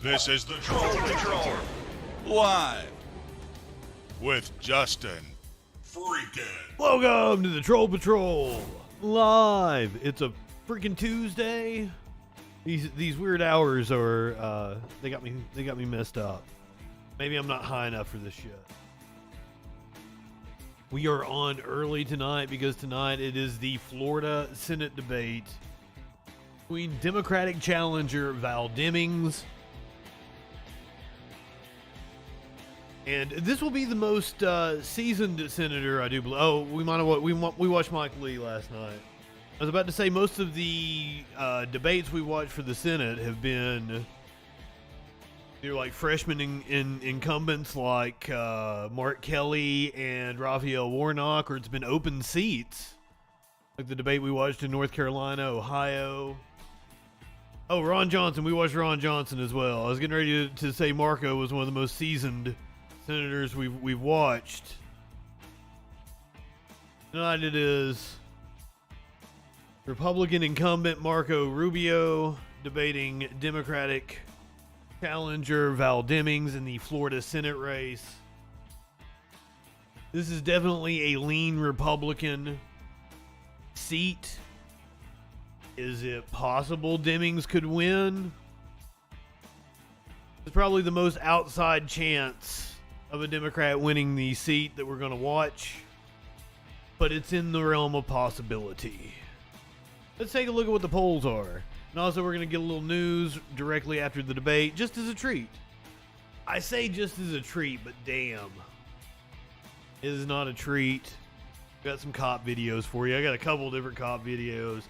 This is the Troll Patrol, live with Justin FREAKIN. Welcome to the Troll Patrol, live. It's a freaking Tuesday. These weird hours are they got me messed up. Maybe I'm not high enough for this shit. We are on early tonight because tonight it is the Florida Senate debate between Democratic challenger Val Demings. And this will be the most seasoned senator, I do believe. Oh, we watched Mike Lee last night. I was about to say most of the debates we watched for the Senate have been either like freshmen in incumbents like Mark Kelly and Raphael Warnock, or it's been open seats like the debate we watched in North Carolina, Ohio. Oh, Ron Johnson. We watched Ron Johnson as well. I was getting ready to say Marco was one of the most seasoned senators we've watched. Tonight it is Republican incumbent Marco Rubio debating Democratic challenger Val Demings in the Florida Senate race. This is definitely a lean Republican seat. Is it possible Demings could win? It's probably the most outside chance of a Democrat winning the seat that we're going to watch, but it's in the realm of possibility. Let's take a look at what the polls are. And also we're going to get a little news directly after the debate, just as a treat. I say just as a treat, but damn, it is not a treat. Got some cop videos for you. I got a couple different cop videos,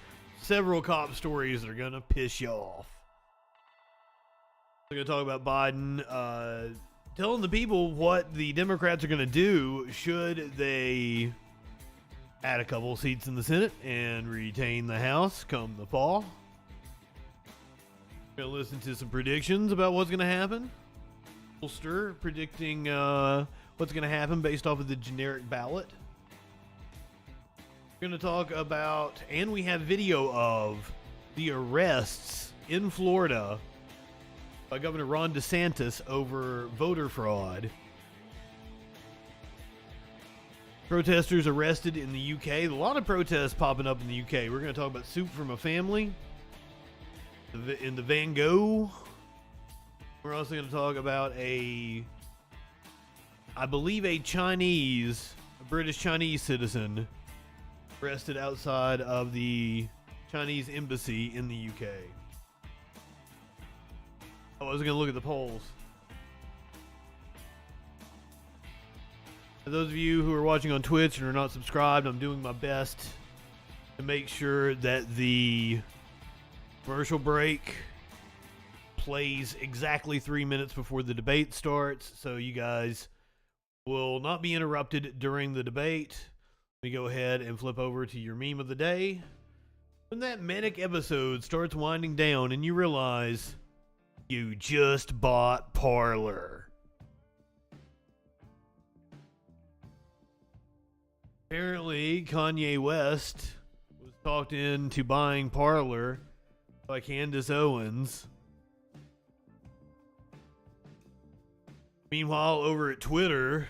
several cop stories that are going to piss you off. We're going to talk about Biden telling the people what the Democrats are going to do should they add a couple seats in the Senate and retain the House come the fall. We're going to listen to some predictions about what's going to happen. Holster predicting what's going to happen based off of the generic ballot. We're going to talk about, and we have video of, the arrests in Florida by Governor Ron DeSantis over voter fraud. Protesters arrested in the UK. A lot of protests popping up in the UK. We're going to talk about Soup from a Family in the Van Gogh. We're also going to talk about I believe a British Chinese citizen arrested outside of the Chinese embassy in the UK. I was going to look at the polls. For those of you who are watching on Twitch and are not subscribed, I'm doing my best to make sure that the commercial break plays exactly 3 minutes before the debate starts, so you guys will not be interrupted during the debate. We go ahead and flip over to your meme of the day. When that manic episode starts winding down and you realize you just bought Parler. Apparently, Kanye West was talked into buying Parler by Candace Owens. Meanwhile, over at Twitter,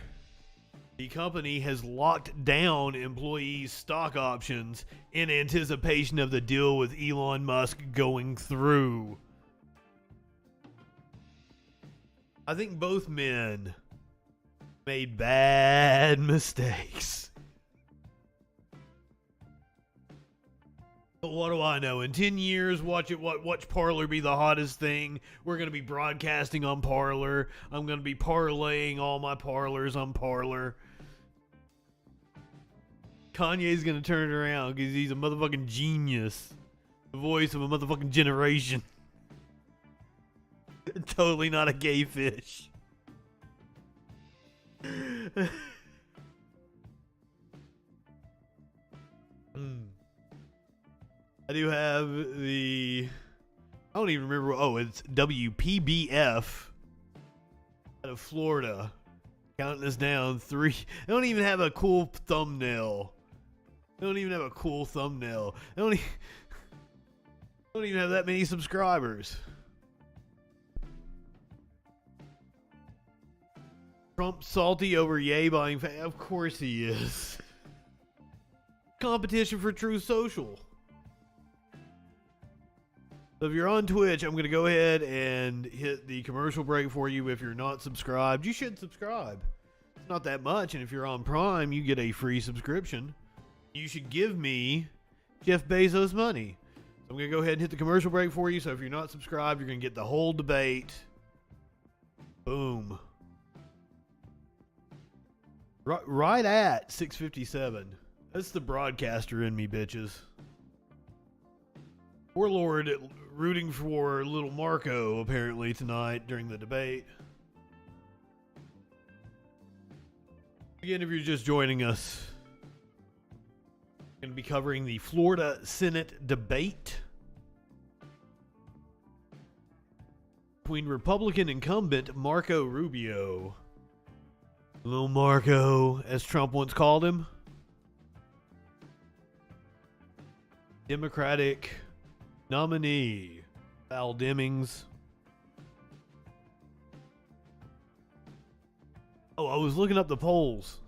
the company has locked down employees' stock options in anticipation of the deal with Elon Musk going through. I think both men made bad mistakes. But what do I know? In 10 years, watch Parler be the hottest thing. We're going to be broadcasting on Parler. I'm going to be parlaying all my Parlers on Parler. Kanye's going to turn it around because he's a motherfucking genius. The voice of a motherfucking generation. Totally not a gay fish. I do have I don't even remember. Oh, it's WPBF out of Florida. Counting us down 3. They don't even have a cool thumbnail. They don't even have don't even have that many subscribers. Trump salty over Ye buying of course he is. Competition for Truth Social. So if you're on Twitch, I'm going to go ahead and hit the commercial break for you. If you're not subscribed, you should subscribe. It's not that much, and if you're on Prime, you get a free subscription. You should give me Jeff Bezos money. So I'm going to go ahead and hit the commercial break for you. So if you're not subscribed, you're going to get the whole debate. Boom. Right at 6:57. That's the broadcaster in me, bitches. Warlord rooting for little Marco, apparently, tonight during the debate. Again, if you're just joining us, we're going to be covering the Florida Senate debate between Republican incumbent Marco Rubio. Little Marco, as Trump once called him. Democratic nominee Val Demings. Oh, I was looking up the polls.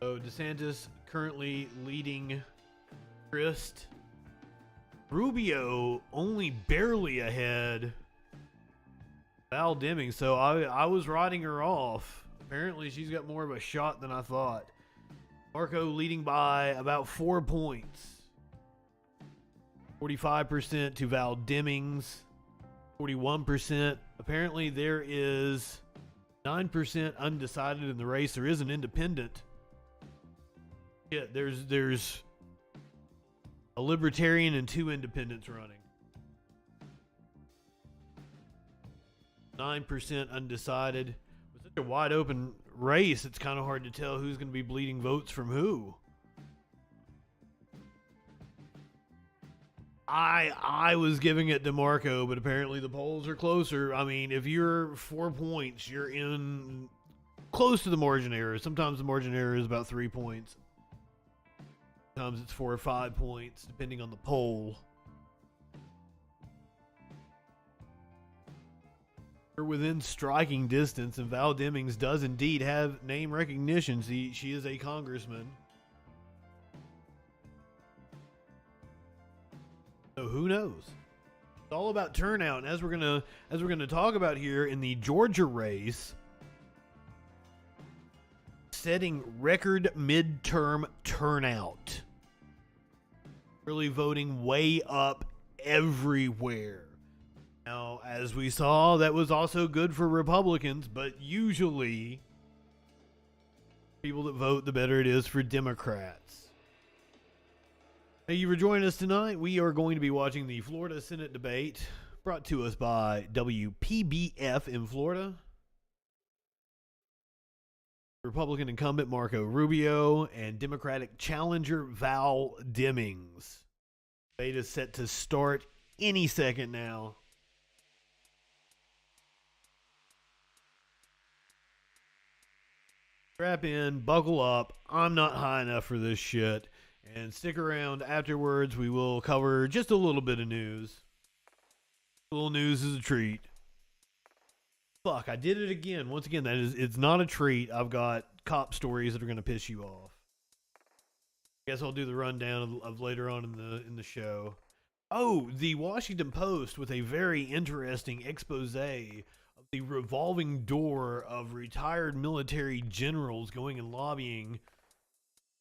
So DeSantis currently leading Christ. Rubio only barely ahead Val Demings, so I was writing her off. Apparently she's got more of a shot than I thought. Marco leading by about 4 points. 45% to Val Demings. 41%. Apparently there is 9% undecided in the race. There is an independent. Yeah, there's a libertarian and 2 independents running. 9% undecided. With such a wide open race, it's kind of hard to tell who's going to be bleeding votes from who. I was giving it to Marco, but apparently the polls are closer. I mean, if you're 4 points, you're in close to the margin error. Sometimes the margin error is about 3 points. Sometimes it's 4 or 5 points, depending on the poll. We're within striking distance, and Val Demings does indeed have name recognition. She is a congressman. So who knows? It's all about turnout, and as we're gonna talk about here in the Georgia race, setting record midterm turnout. Early voting way up everywhere. Now, as we saw, that was also good for Republicans, but usually people that vote, the better it is for Democrats. Thank you for joining us tonight. We are going to be watching the Florida Senate debate brought to us by WPBF in Florida. Republican incumbent Marco Rubio and Democratic challenger Val Demings. Debate is set to start any second now. Strap in, buckle up. I'm not high enough for this shit. And stick around afterwards. We will cover just a little bit of news. A little news is a treat. Fuck, I did it again. Once again, it's not a treat. I've got cop stories that are going to piss you off. I guess I'll do the rundown of later on in the show. Oh, the Washington Post with a very interesting expose of the revolving door of retired military generals going and lobbying on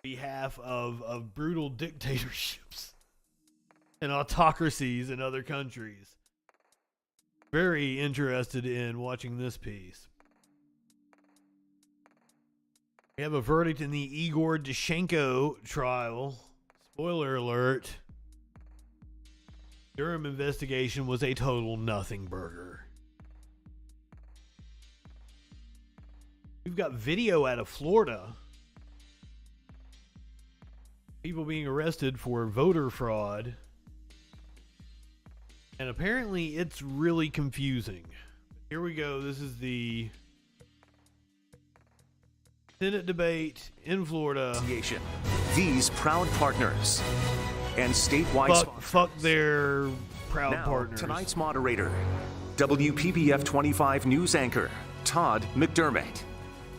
behalf of brutal dictatorships and autocracies in other countries. Very interested in watching this piece. We have a verdict in the Igor Dushenko trial. Spoiler alert. Durham investigation was a total nothing burger. We've got video out of Florida. People being arrested for voter fraud. And apparently it's really confusing. Here we go. This is the Senate debate in Florida. These proud partners and statewide Fuck their proud now, partners. Tonight's moderator, WPBF 25 news anchor, Todd McDermott.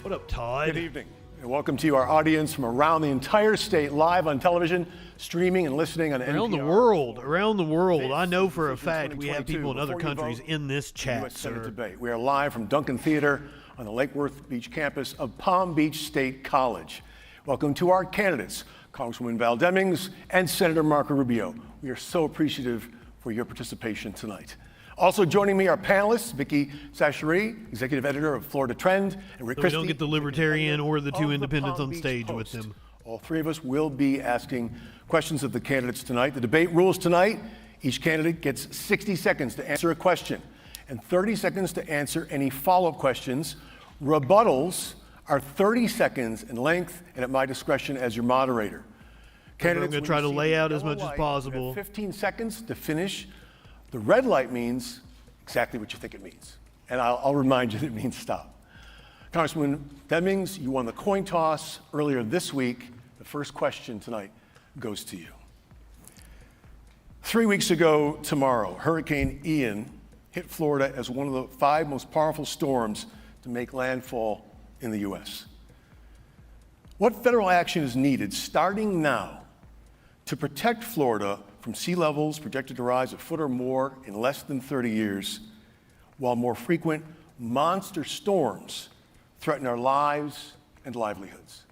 What up, Todd? Good evening, and welcome to our audience from around the entire state, live on television, streaming and listening on Around NPR. Around the world. I know for a fact we have 2022. people in other Before you countries vote, in this the chat, U.S. Senate sir. debate. We are live from Duncan Theater on the Lake Worth Beach campus of Palm Beach State College. Welcome to our candidates, Congresswoman Val Demings and Senator Marco Rubio. We are so appreciative for your participation tonight. Also joining me are panelists, Vicky Sacheri, executive editor of Florida Trend, and Rick So we Christie. don't get the Libertarian or the two of the independents Palm on Beach stage with Post. them. All three of us will be asking questions of the candidates tonight. The debate rules tonight: each candidate gets 60 seconds to answer a question and 30 seconds to answer any follow-up questions. Rebuttals are 30 seconds in length and at my discretion as your moderator. I'm gonna try to lay out as much as You have possible. 15 seconds to finish. The red light means exactly what you think it means. And I'll remind you that it means stop. Congressman Demings, you won the coin toss earlier this week. The first question tonight goes to you. 3 weeks ago tomorrow, Hurricane Ian hit Florida as one of the 5 most powerful storms to make landfall in the U.S. What federal action is needed starting now to protect Florida from sea levels projected to rise a foot or more in less than 30 years, while more frequent monster storms threaten our lives and livelihoods?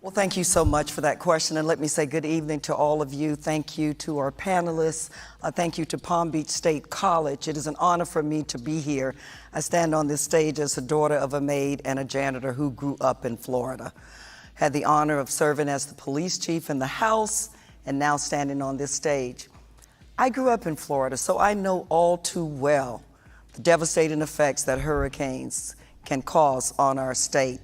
Well, thank you so much for that question. And let me say good evening to all of you. Thank you to our panelists. Thank you to Palm Beach State College. It is an honor for me to be here. I stand on this stage as the daughter of a maid and a janitor who grew up in Florida. Had the honor of serving as the police chief in the House and now standing on this stage. I grew up in Florida, so I know all too well the devastating effects that hurricanes can cause on our state.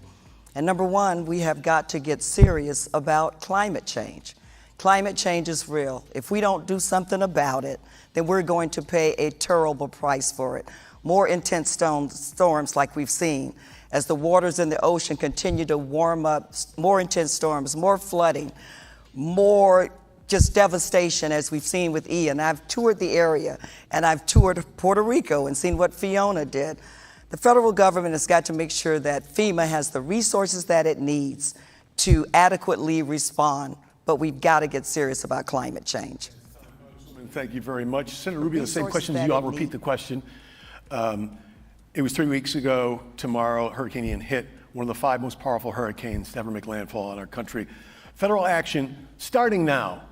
And number one, we have got to get serious about climate change. Climate change is real. If we don't do something about it, then we're going to pay a terrible price for it. More intense storms like we've seen as the waters in the ocean continue to warm up, more intense storms, more flooding, more just devastation as we've seen with Ian. I've toured the area and I've toured Puerto Rico and seen what Fiona did. The federal government has got to make sure that FEMA has the resources that it needs to adequately respond, but we've got to get serious about climate change. Thank you very much. Senator Rubio, the same question as you. I'll repeat the question. It was 3 weeks ago tomorrow, Hurricane Ian hit, one of the 5 most powerful hurricanes to ever make landfall in our country. Federal action starting now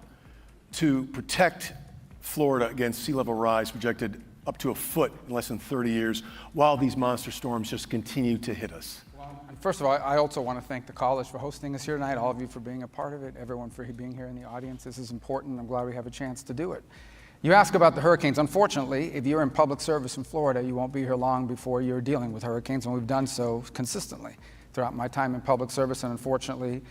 to protect Florida against sea level rise projected up to a foot in less than 30 years while these monster storms just continue to hit us. Well, first of all, I also want to thank the college for hosting us here tonight, all of you for being a part of it, everyone for being here in the audience. This is important. I'm glad we have a chance to do it. You ask about the hurricanes. Unfortunately, if you're in public service in Florida, you won't be here long before you're dealing with hurricanes, and we've done so consistently throughout my time in public service. And unfortunately,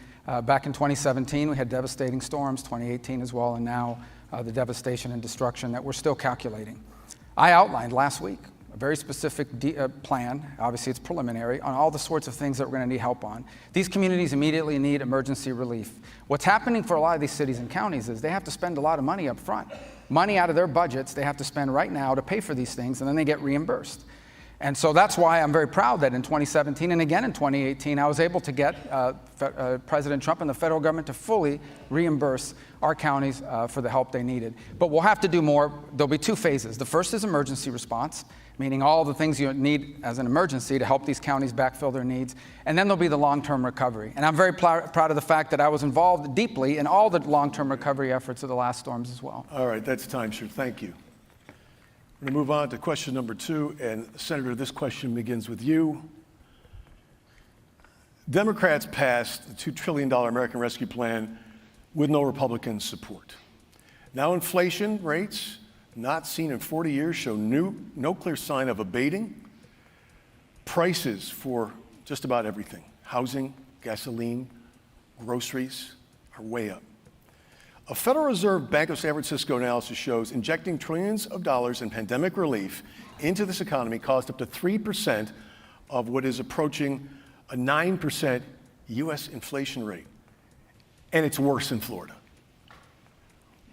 back in 2017, we had devastating storms, 2018 as well, and now the devastation and destruction that we're still calculating. I outlined last week a very specific plan, obviously it's preliminary, on all the sorts of things that we're going to need help on. These communities immediately need emergency relief. What's happening for a lot of these cities and counties is they have to spend a lot of money up front. Money out of their budgets they have to spend right now to pay for these things, and then they get reimbursed. And so that's why I'm very proud that in 2017 and again in 2018, I was able to get President Trump and the federal government to fully reimburse our counties for the help they needed. But we'll have to do more. There'll be 2 phases. The first is emergency response, meaning all the things you need as an emergency to help these counties backfill their needs. And then there'll be the long-term recovery. And I'm very proud of the fact that I was involved deeply in all the long-term recovery efforts of the last storms as well. All right, that's time, sir. Thank you. We're going to move on to question number 2. And Senator, this question begins with you. Democrats passed the $2 trillion American Rescue Plan with no Republican support. Now inflation rates, not seen in 40 years, show no clear sign of abating. Prices for just about everything, housing, gasoline, groceries, are way up. A Federal Reserve Bank of San Francisco analysis shows injecting trillions of dollars in pandemic relief into this economy caused up to 3% of what is approaching a 9% U.S. inflation rate. And it's worse in Florida.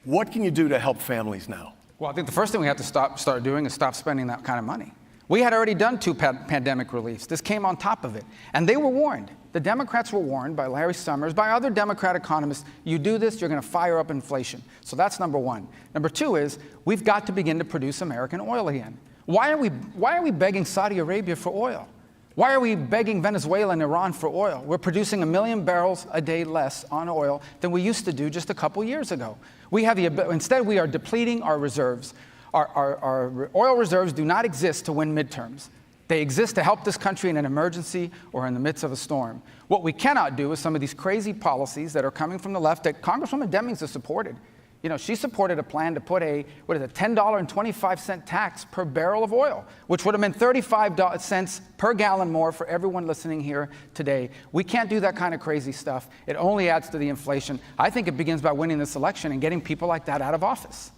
What can you do to help families now? Well, I think the first thing we have to start doing is stop spending that kind of money. We had already done 2 pandemic reliefs. This came on top of it. And they were warned. The Democrats were warned by Larry Summers, by other Democrat economists, you do this, you're going to fire up inflation. So that's number one. Number two is we've got to begin to produce American oil again. Why are we begging Saudi Arabia for oil? Why are we begging Venezuela and Iran for oil? We're producing 1 million barrels a day less on oil than we used to do just a couple years ago. Instead, we are depleting our reserves. Our oil reserves do not exist to win midterms. They exist to help this country in an emergency or in the midst of a storm. What we cannot do is some of these crazy policies that are coming from the left that Congresswoman Demings has supported. You know, she supported a plan to put a $10.25 tax per barrel of oil, which would have been 35 cents per gallon more for everyone listening here today. We can't do that kind of crazy stuff. It only adds to the inflation. I think it begins by winning this election and getting people like that out of office.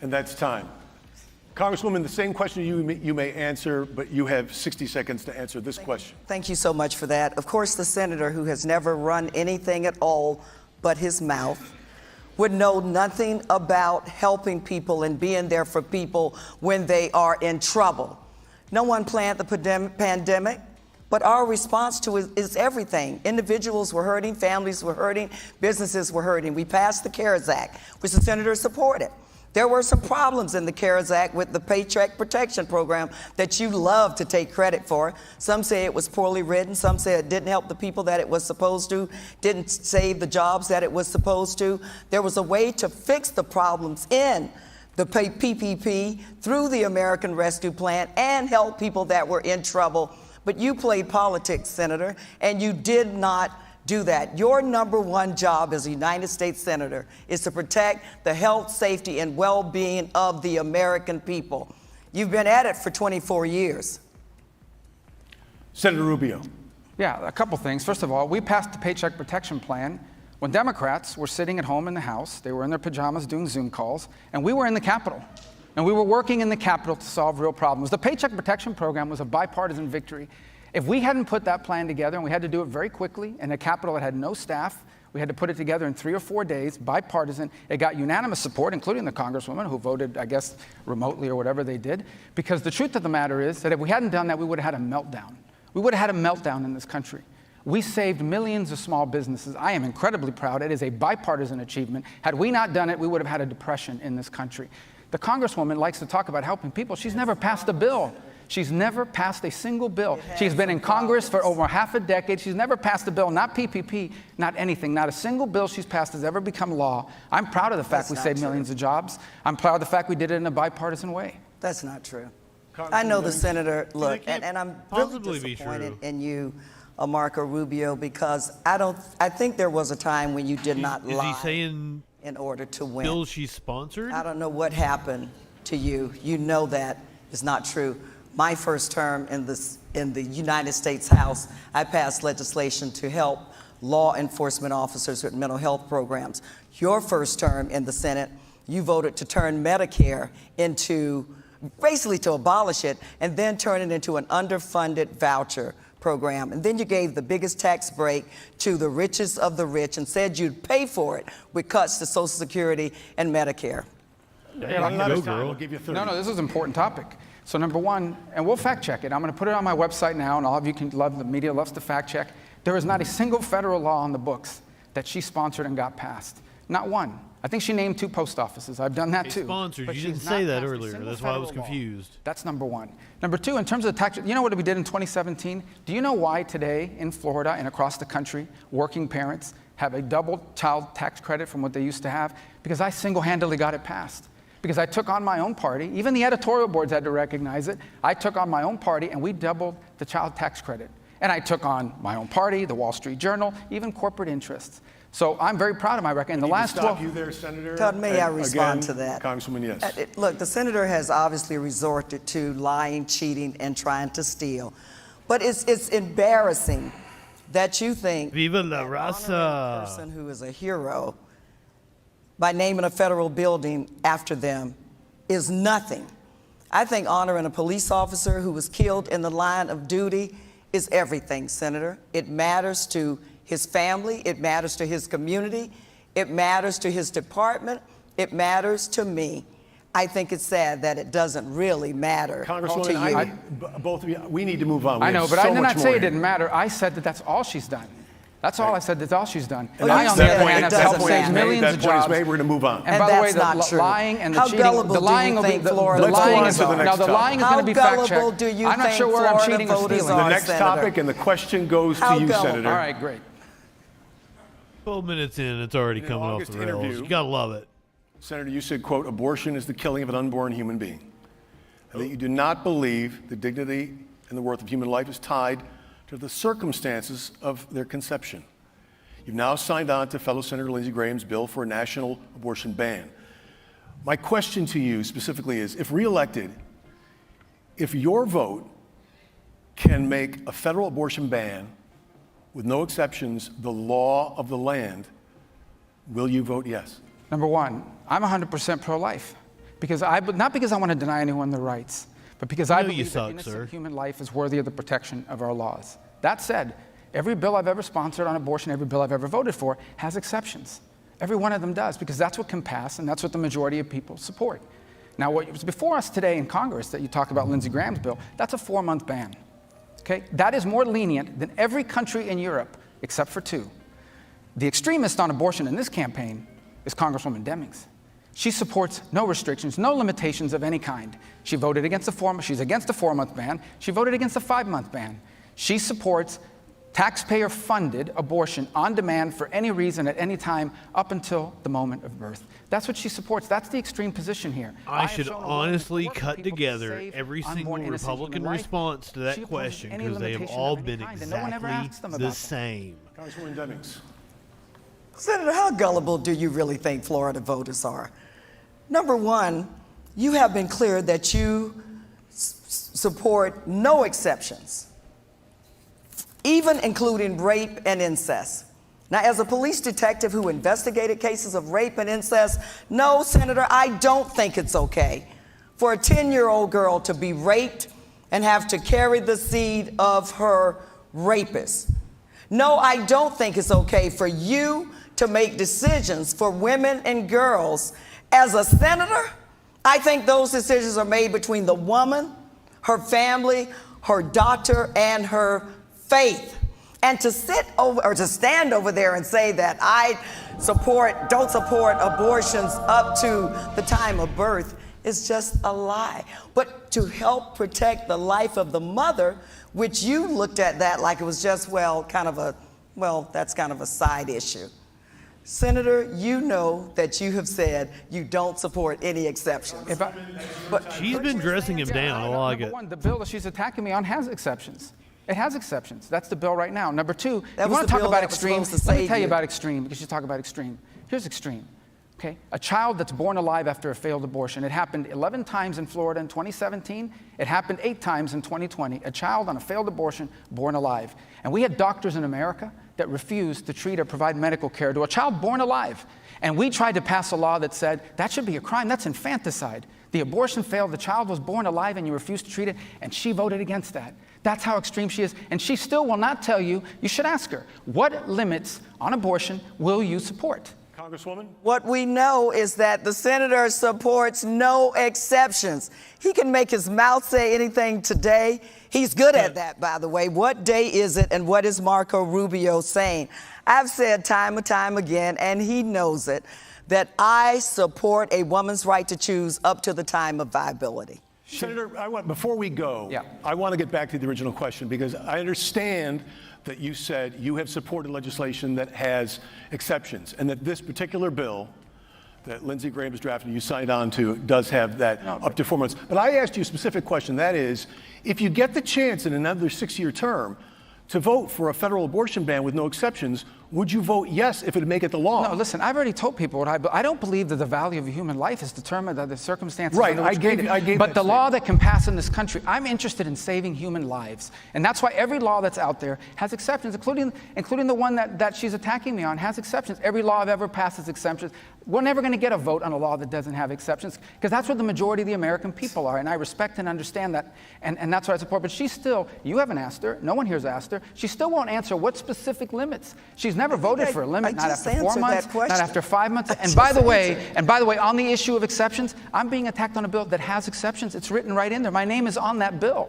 And that's time. Congresswoman, the same question you may answer, but you have 60 seconds to answer this question. Thank you so much for that. Of course, the senator who has never run anything at all but his mouth would know nothing about helping people and being there for people when they are in trouble. No one planned the pandemic, but our response to it is everything. Individuals were hurting, families were hurting, businesses were hurting. We passed the ckers Act, which the senator supported. There were some problems in the ckers Act with the Paycheck Protection Program that you love to take credit for. Some say it was poorly written. Some say it didn't help the people that it was supposed to, didn't save the jobs that it was supposed to. There was a way to fix the problems in the PPP through the American Rescue Plan and help people that were in trouble. But you played politics, Senator, and you did not do that. Your number one job as a United States Senator is to protect the health, safety, and well-being of the American people. You've been at it for 24 years. Senator Rubio. Yeah, a couple things. First of all, we passed the Paycheck Protection Plan when Democrats were sitting at home in the House. They were in their pajamas doing Zoom calls, and we were in the Capitol. And we were working in the Capitol to solve real problems. The Paycheck Protection Program was a bipartisan victory. If we hadn't put that plan together, and we had to do it very quickly, in a Capitol that had no staff, we had to put it together in 3 or 4 days, bipartisan. It got unanimous support, including the Congresswoman who voted, I guess, remotely or whatever they did. Because the truth of the matter is that if we hadn't done that, we would have had a meltdown. We would have had a meltdown in this country. We saved millions of small businesses. I am incredibly proud. It is a bipartisan achievement. Had we not done it, we would have had a depression in this country. The Congresswoman likes to talk about helping people. She's never passed a bill. She's never passed a single bill. She's been in Congress for over half a decade. She's never passed a bill, not PPP, not anything. Not a single bill she's passed has ever become law. I'm proud of the fact we saved millions of jobs. I'm proud of the fact we did it in a bipartisan way. That's not true. I know the senator, look, and I'm really disappointed in you, Marco Rubio, because I think there was a time when you did not lie. Is he saying in order to win? Bills she's sponsored? I don't know what happened to you. You know that is not true. My first term in the United States House, I passed legislation to help law enforcement officers with mental health programs. Your first term in the Senate, you voted to turn Medicare into, basically to abolish it, and then turn it into an underfunded voucher program. And then you gave the biggest tax break to the richest of the rich and said you'd pay for it with cuts to Social Security and Medicare. I'm not a girl. I'll give you 30. No, this is an important topic. So number one, and we'll fact check it. I'm going to put it on my website now, and all of you can love, the media loves to fact check. There is not a single federal law on the books that she sponsored and got passed. Not one. I think she named 2 post offices. I've done that too. Sponsored. But You didn't she's say not that passed a earlier. single That's why I was federal law. confused. That's number one. Number two, in terms of the tax, you know what we did in 2017? Do you know why today in Florida and across the country, working parents have a double child tax credit from what they used to have? Because I single-handedly got it passed. Because I took on my own party, even the editorial boards had to recognize it. I took on my own party and we doubled the child tax credit. And I took on my own party, the Wall Street Journal, even corporate interests. So I'm very proud of my record. In the last 12 you there, Senator. Todd, may I respond again, to that? Congresswoman, yes. Look, the senator has obviously resorted to lying, cheating, and trying to steal. But it's embarrassing that you think Viva la that honoring raza. a person who is a hero by naming a federal building after them is nothing. I think honoring a police officer who was killed in the line of duty is everything, Senator. It matters to his family. It matters to his community. It matters to his department. It matters to me. I think it's sad that it doesn't really matter to you. Both of you, we need to move on. I know, but I did not say it didn't matter. I said that that's all she's done. That's all I said. That's all she's done. Well, I, on the other hand, have saved millions of jobs. We're going to move on. And by the way, the lying and the cheating, the lying will be the lying is now the lying is going to be fact checked. I'm not sure where I'm cheating or stealing. The next topic, and the question goes to you, Senator. All right, great. 12 minutes in, it's already coming off the rails. You gotta love it. Senator, you said, quote, abortion is the killing of an unborn human being, and that you do not believe the dignity and the worth of human life is tied to the circumstances of their conception. You've now signed on to fellow Senator Lindsey Graham's bill for a national abortion ban. My question to you specifically is, if reelected, if your vote can make a federal abortion ban with no exceptions the law of the land, will you vote yes? Number one, I'm 100% pro-life, because not because I want to deny anyone their rights, but because I believe that innocent human life is worthy of the protection of our laws. That said, every bill I've ever sponsored on abortion, every bill I've ever voted for, has exceptions. Every one of them does, because that's what can pass, and that's what the majority of people support. Now, what was before us today in Congress that you talked about, Lindsey Graham's bill, that's a 4-month ban. Okay? That is more lenient than every country in Europe, except for 2. The extremist on abortion in this campaign is Congresswoman Demings. She supports no restrictions, no limitations of any kind. She voted against she's against a 4-month ban. She voted against a 5-month ban. She supports taxpayer-funded abortion on demand for any reason at any time up until the moment of birth. That's what she supports. That's the extreme position here. I should honestly cut together every single Republican response to that question, because they have all been exactly the same. Congresswoman Demings. Senator, how gullible do you really think Florida voters are? Number one, you have been clear that you support no exceptions, even including rape and incest. Now, as a police detective who investigated cases of rape and incest, no, Senator, I don't think it's okay for a 10-year-old girl to be raped and have to carry the seed of her rapist. No, I don't think it's okay for you to make decisions for women and girls. As a senator, I think those decisions are made between the woman, her family, her doctor, and her faith. And to sit over or to stand over there and say that I don't support abortions up to the time of birth is just a lie. But to help protect the life of the mother, which you looked at that like it was just, that's kind of a side issue. Senator, you know that you have said you don't support any exceptions. She's been dressing him down. I like it. One, the bill that she's attacking me on has exceptions. It has exceptions. That's the bill right now. Number two, you want to talk about extreme? Let me tell you about extreme, because you talk about extreme. Here's extreme. Okay? A child that's born alive after a failed abortion. It happened 11 times in Florida in 2017. It happened 8 times in 2020. A child on a failed abortion born alive. And we had doctors in America that refused to treat or provide medical care to a child born alive. And we tried to pass a law that said that should be a crime. That's infanticide. The abortion failed. The child was born alive and you refused to treat it. And she voted against that. That's how extreme she is. And she still will not tell you. You should ask her, what limits on abortion will you support? Congresswoman? What we know is that the senator supports no exceptions. He can make his mouth say anything today. He's good at that, by the way. What day is it, and what is Marco Rubio saying? I've said time and time again, and he knows it, that I support a woman's right to choose up to the time of viability. Senator, before we go, I want to get back to the original question, because I understand that you said you have supported legislation that has exceptions, and that this particular bill that Lindsey Graham has drafted, you signed on to, does have that up to 4 months. But I asked you a specific question. That is, if you get the chance in another 6-year term to vote for a federal abortion ban with no exceptions, would you vote yes if it would make it the law? No, listen, I've already told people what I don't believe that the value of a human life is determined by the circumstances. Right, under which I gave But that the law statement. that can pass in this country, I'm interested in saving human lives. And that's why every law that's out there has exceptions, including the one that she's attacking me on has exceptions. Every law I've ever passed has exceptions. We're never going to get a vote on a law that doesn't have exceptions, because that's where the majority of the American people are, and I respect and understand that, and that's what I support. But she's still, you haven't asked her, no one here's asked her, she still won't answer what specific limits. She's never voted for a limit, not after 4 months, not after 5 months. And by the way, on the issue of exceptions, I'm being attacked on a bill that has exceptions. It's written right in there. My name is on that bill.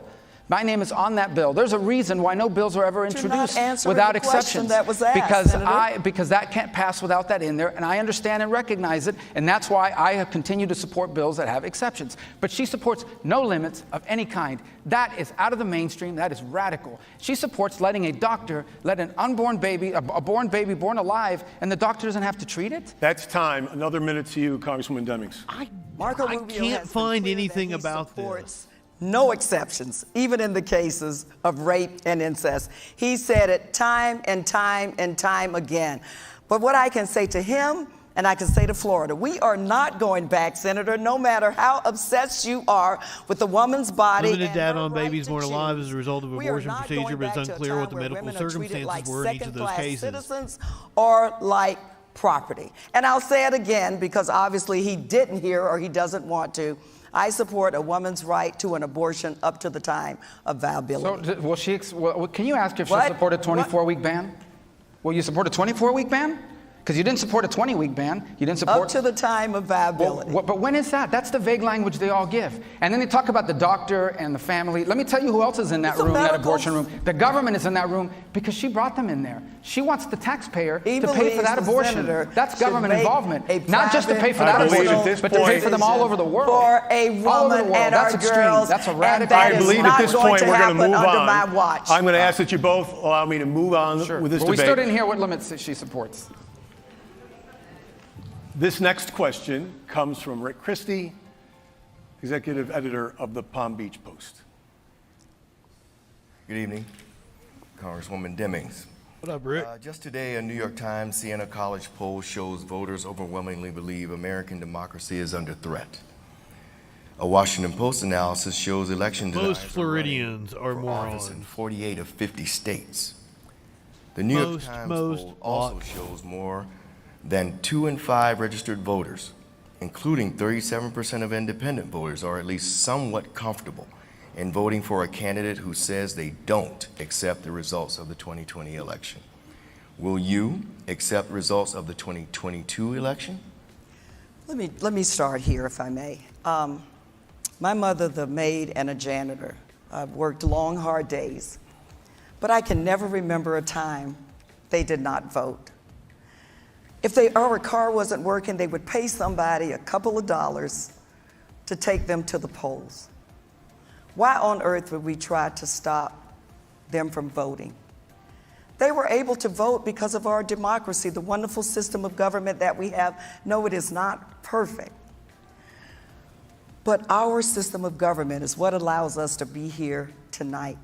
My name is on that bill. There's a reason why no bills are ever introduced without exceptions. That was asked, because that can't pass without that in there, and I understand and recognize it, and that's why I have continued to support bills that have exceptions. But she supports no limits of any kind. That is out of the mainstream. That is radical. She supports letting a doctor let an unborn baby, a born baby born alive, and the doctor doesn't have to treat it? That's time. Another minute to you, Congresswoman Demings. I Rubio can't has find been clear anything that he about supports this. No exceptions, even in the cases of rape and incest. He said it time and time and time again. But what I can say to him, and I can say to Florida, we are not going back, Senator, no matter how obsessed you are with a woman's body. Limited data on right babies born alive as a result of We are abortion not procedure, going but it's back to a unclear time what the where medical women are treated circumstances like were in each of those second-class cases. citizens or like property. And I'll say it again, because obviously he didn't hear or he doesn't want to. I support a woman's right to an abortion up to the time of viability. So, can you ask if she'll What? support a 24-week ban? Will you support a 24-week ban? Because you didn't support a 20-week ban. You didn't support... Up to the time of viability. But when is that? That's the vague language they all give. And then they talk about the doctor and the family. Let me tell you who else is in that It's a room, that medical- abortion room. The government is in that room because she brought them in there. She wants the taxpayer to pay for believes that the abortion. senator That's should government make involvement. a Not just to pay for private that I believe at abortion, this but to pay point- for them all over the world. For a All over the woman world. and That's our extreme. girls, That's a and radical... that I is believe at not this going point to we're going to happen move under on. my watch. I'm going to ask that you both allow me to move on with this But we debate. still didn't hear what limits she supports. This next question comes from Rick Christie, executive editor of the Palm Beach Post. Good evening, Congresswoman Demings. What up, Rick? Just today, a New York Times Siena College poll shows voters overwhelmingly believe American democracy is under threat. A Washington Post analysis shows election deniers Most Floridians are for office in morons. 48 of 50 states. The New York Times poll also shows more than 2 in 5 registered voters, including 37% of independent voters, are at least somewhat comfortable in voting for a candidate who says they don't accept the results of the 2020 election. Will you accept results of the 2022 election? Let me start here, if I may. My mother, the maid and a janitor, worked long, hard days, but I can never remember a time they did not vote. If our car wasn't working, they would pay somebody a couple of dollars to take them to the polls. Why on earth would we try to stop them from voting? They were able to vote because of our democracy, the wonderful system of government that we have. No, it is not perfect. But our system of government is what allows us to be here tonight.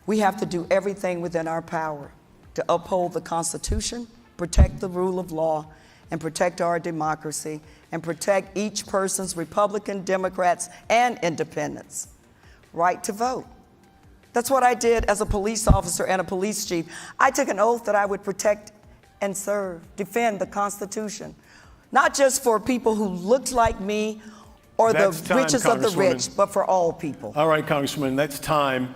We have to do everything within our power to uphold the Constitution, protect the rule of law, and protect our democracy, and protect each person's Republican, Democrats, and independents' right to vote. That's what I did as a police officer and a police chief. I took an oath that I would protect and serve, defend the Constitution, not just for people who looked like me or That's the time, richest of the rich, Congresswoman. but for all people. All right, Congressman, that's time.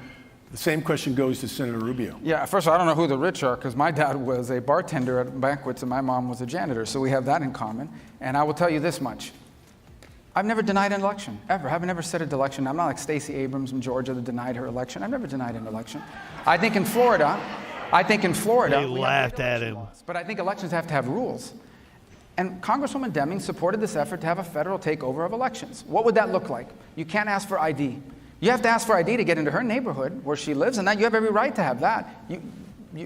The same question goes to Senator Rubio. Yeah, first of all, I don't know who the rich are, because my dad was a bartender at banquets and my mom was a janitor, so we have that in common. And I will tell you this much. I've never denied an election, ever. I've never said an election. I'm not like Stacey Abrams in Georgia that denied her election. I've never denied an election. I think in Florida, They laughed at him. but I think elections have to have rules. And Congresswoman Demings supported this effort to have a federal takeover of elections. What would that look like? You can't ask for ID. You have to ask for ID to get into her neighborhood where she lives, and that you have every right to have that.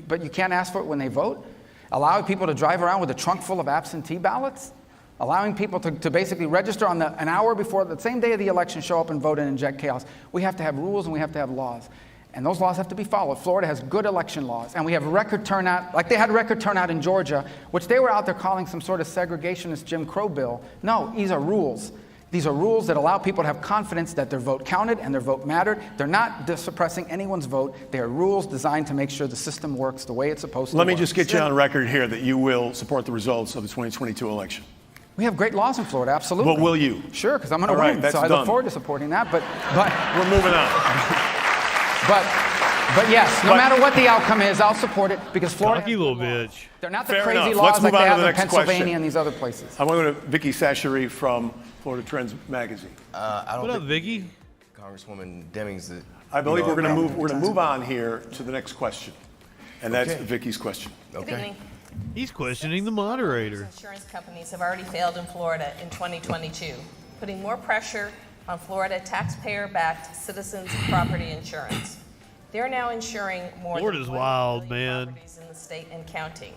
But you can't ask for it when they vote. Allowing people to drive around with a trunk full of absentee ballots. Allowing people to basically register on an hour before the same day of the election, show up and vote and inject chaos. We have to have rules and we have to have laws. And those laws have to be followed. Florida has good election laws, and we have record turnout, like they had record turnout in Georgia, which they were out there calling some sort of segregationist Jim Crow bill. No, these are rules. These are rules that allow people to have confidence that their vote counted and their vote mattered. They're not suppressing anyone's vote. They are rules designed to make sure the system works the way it's supposed to work. Let me just get you on record here that you will support the results of the 2022 election. We have great laws in Florida, absolutely. But will you? Sure, because I'm going to All right, win, that's so I done. look forward to supporting that. But We're moving on. But yes, no matter what the outcome is, I'll support it because Florida. Cocky little bitch. They're not the Fair crazy enough. laws Let's like move they on to have the in next Pennsylvania question. and these other places. I want to go to Vicky Sasheri from Florida Trends Magazine. I don't What up, think Vicky? Congresswoman Demings. I believe we're going to move on here to the next question, and that's Okay. Vicky's question. Good evening. He's questioning the moderator. Insurance companies have already failed in Florida in 2022, putting more pressure on Florida taxpayer-backed citizens' property insurance. They're now insuring more Florida's than 1 wild, million man. properties in the state and counting.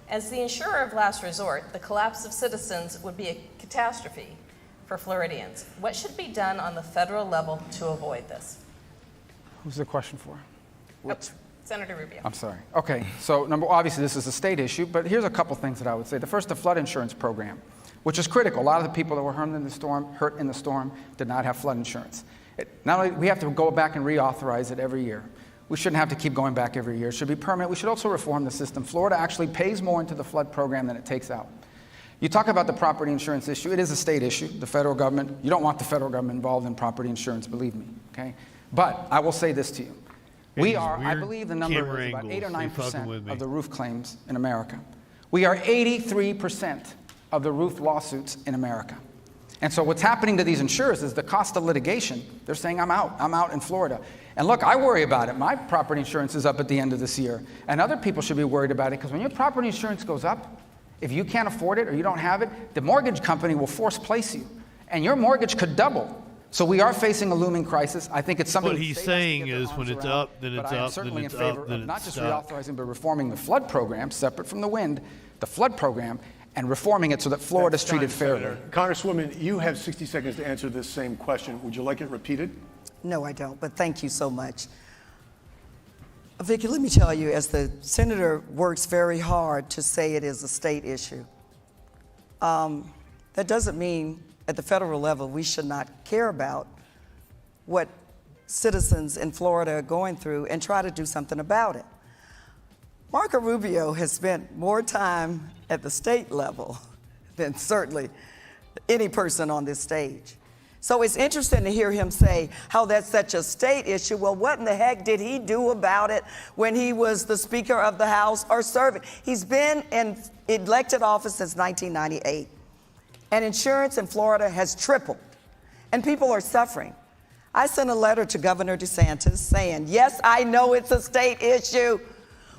As the insurer of last resort, the collapse of Citizens would be a catastrophe for Floridians. What should be done on the federal level to avoid this? Who's the question for? Senator Rubio. I'm sorry. Okay, so obviously this is a state issue, but here's a couple things that I would say. The first, the flood insurance program, which is critical. A lot of the people that were hurt in the storm did not have flood insurance. Not only we have to go back and reauthorize it every year. We shouldn't have to keep going back every year. It should be permanent. We should also reform the system. Florida actually pays more into the flood program than it takes out. You talk about the property insurance issue. It is a state issue. The federal government, you don't want the federal government involved in property insurance, believe me, okay? But I will say this to you. We are, I believe the number is about 8 or 9% of the roof claims in America. We are 83% of the roof lawsuits in America. And so what's happening to these insurers is the cost of litigation. They're saying, I'm out in Florida. And look, I worry about it. My property insurance is up at the end of this year. And other people should be worried about it because when your property insurance goes up, if you can't afford it or you don't have it, the mortgage company will force place you. And your mortgage could double. So we are facing a looming crisis. I think it's something What he's saying is when it's up, then it's up, then it's up, then not it's just stuck. reauthorizing, but reforming the flood program, separate from the wind, the flood program, and reforming it so that Florida's treated fairly. Senator. Congresswoman, you have 60 seconds to answer this same question. Would you like it repeated? No, I don't, but thank you so much. Vicki, let me tell you, as the senator works very hard to say it is a state issue, that doesn't mean at the federal level we should not care about what citizens in Florida are going through and try to do something about it. Marco Rubio has spent more time at the state level than certainly any person on this stage. So it's interesting to hear him say how that's such a state issue. Well, what in the heck did he do about it when he was the Speaker of the House or serving? He's been in elected office since 1998. And insurance in Florida has tripled. And people are suffering. I sent a letter to Governor DeSantis saying, yes, I know it's a state issue,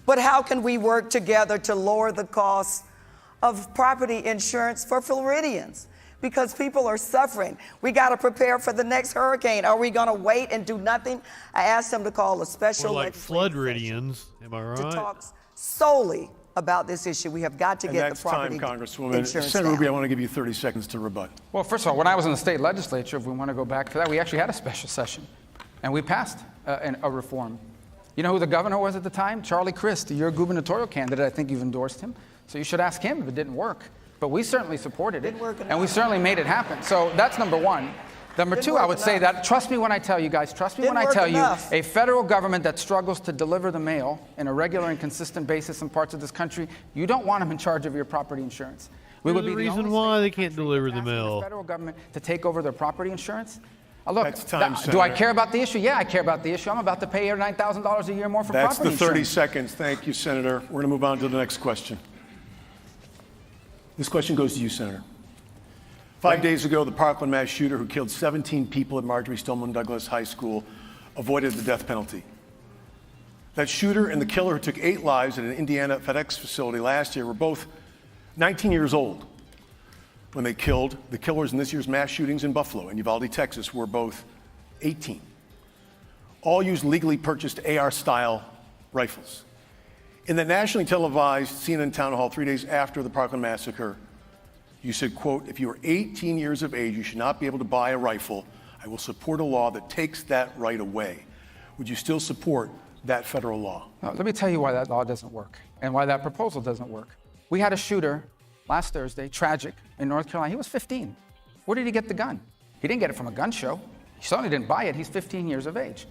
but how can we work together to lower the cost of property insurance for Floridians? Because people are suffering. We got to prepare for the next hurricane. Are we going to wait and do nothing? I asked him to call a special We're like legislative Floodridians, am I session right? to talk solely about this issue. We have got to And get that's the property time, Congresswoman. insurance Senator down. Rubio, I want to give you 30 seconds to rebut. Well, first of all, when I was in the state legislature, if we want to go back to that, we actually had a special session, and we passed a reform. You know who the governor was at the time? Charlie Crist, your gubernatorial candidate. I think you've endorsed him. So you should ask him if it didn't work. But we certainly supported it, and we certainly made it happen. So that's number one. Number two, I would say that, trust me when I tell you guys, trust me when I tell you, a federal government that struggles to deliver the mail in a regular and consistent basis in parts of this country, you don't want them in charge of your property insurance. We would be the the reason only why state they in the can't country deliver the asking mail. federal government to take over their property insurance. Look, That's time, do I Senator. care about the issue? Yeah, I care about the issue. I'm about to pay $8,000 or $9,000 a year more for That's property the 30 insurance. seconds. Thank you, Senator. We're going to move on to the next question. This question goes to you, Senator. 5 days ago, the Parkland mass shooter who killed 17 people at Marjorie Stoneman Douglas High School avoided the death penalty. That shooter and the killer who took 8 lives at an Indiana FedEx facility last year were both 19 years old when they killed. The killers in this year's mass shootings in Buffalo and Uvalde, Texas were both 18. All used legally purchased AR-style rifles. In the nationally televised CNN town hall 3 days after the Parkland massacre, you said, quote, if you are 18 years of age, you should not be able to buy a rifle. I will support a law that takes that right away. would you still support that federal law? Let me tell you why that law doesn't work and why that proposal doesn't work. We had a shooter last Thursday, tragic, in North Carolina. He was 15. Where did he get the gun? He didn't get it from a gun show. He certainly didn't buy it. He's 15 years of age.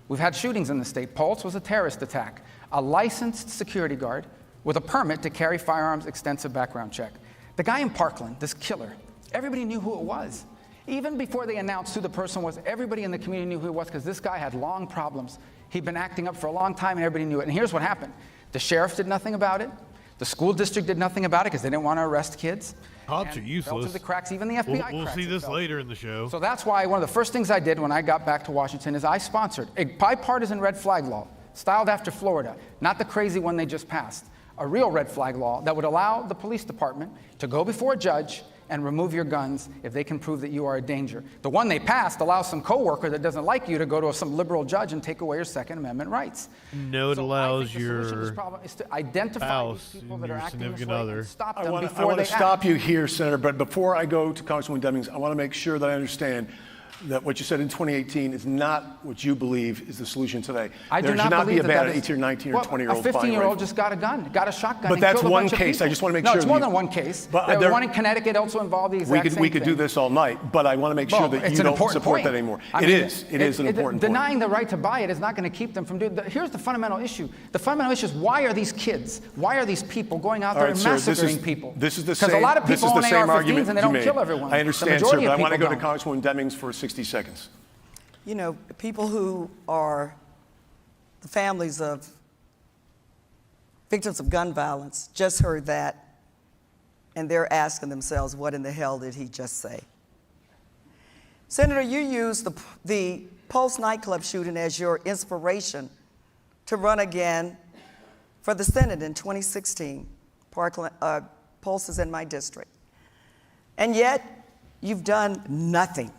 We've had shootings in the state. Pulse was a terrorist attack. A licensed security guard with a permit to carry firearms, extensive background check. The guy in Parkland, this killer, everybody knew who it was. Even before they announced who the person was, everybody in the community knew who it was because this guy had long problems. He'd been acting up for a long time and everybody knew it. And here's what happened. The sheriff did nothing about it. The school district did nothing about it because they didn't want to arrest kids. Cops are Fell useless. through the cracks, even the FBI We'll cracks see it this fell. later in the show. So that's why one of the first things I did when I got back to Washington is I sponsored a bipartisan red flag law, styled after Florida, not the crazy one they just passed, a real red flag law that would allow the police department to go before a judge and remove your guns if they can prove that you are a danger. The one they passed allows some coworker that doesn't like you to go to some liberal judge and take away your Second Amendment rights. No, it allows I think the solution to this your problem is to identify these spouse people and that are your acting this significant way other. and stop I them want before they to stop act. you here, Senator, but before I go to Congresswoman Demings, I want to make sure that I understand that what you said in 2018 is not what you believe is the solution today. I do there not should not be believe a that ban that on is- 18 or 19 or well, 20-year-olds a buying 15-year-old rifles. just got a gun, got a shotgun. But and that's killed a one bunch of case. I people. just want to make no, sure it's that more you- than one case. But There there- one in Connecticut also involved the exact same We could do thing. this all night, but I want to make sure Well, that it's you an don't important support point. that anymore. I It mean, is an important point. Denying the right to buy it is not going to keep them from doing it. Here's the fundamental issue. The fundamental issue is why are these kids, why are these people going out there and massacring people? This is the Because same. a lot of this people is own the same AR-15s argument and they you don't made. kill everyone. I understand, The sir, majority but I of want to go to people Congresswoman Demings for 60 seconds. You know, people who are the families of victims of gun violence just heard that, and they're asking themselves, what in the hell did he just say? Senator, you used the Pulse nightclub shooting as your inspiration to run again for the Senate in 2016. Pulse is in my district. And yet, you've done nothing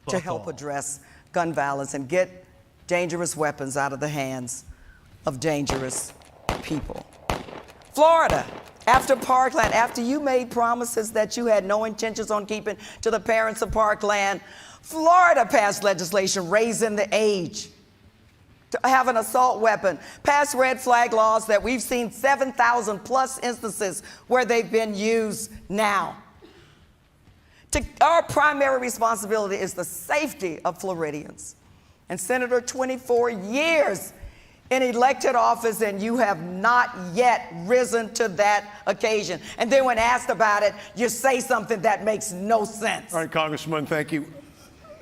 to help address gun violence and get dangerous weapons out of the hands of dangerous people. Florida, after Parkland, after you made promises that you had no intentions on keeping to the parents of Parkland, Florida passed legislation raising the age to have an assault weapon, passed red flag laws that we've seen 7,000 plus instances where they've been used now. Our primary responsibility is the safety of Floridians. And Senator, 24 years in elected office, and you have not yet risen to that occasion. And then when asked about it, you say something that makes no sense. All right, Congresswoman, thank you.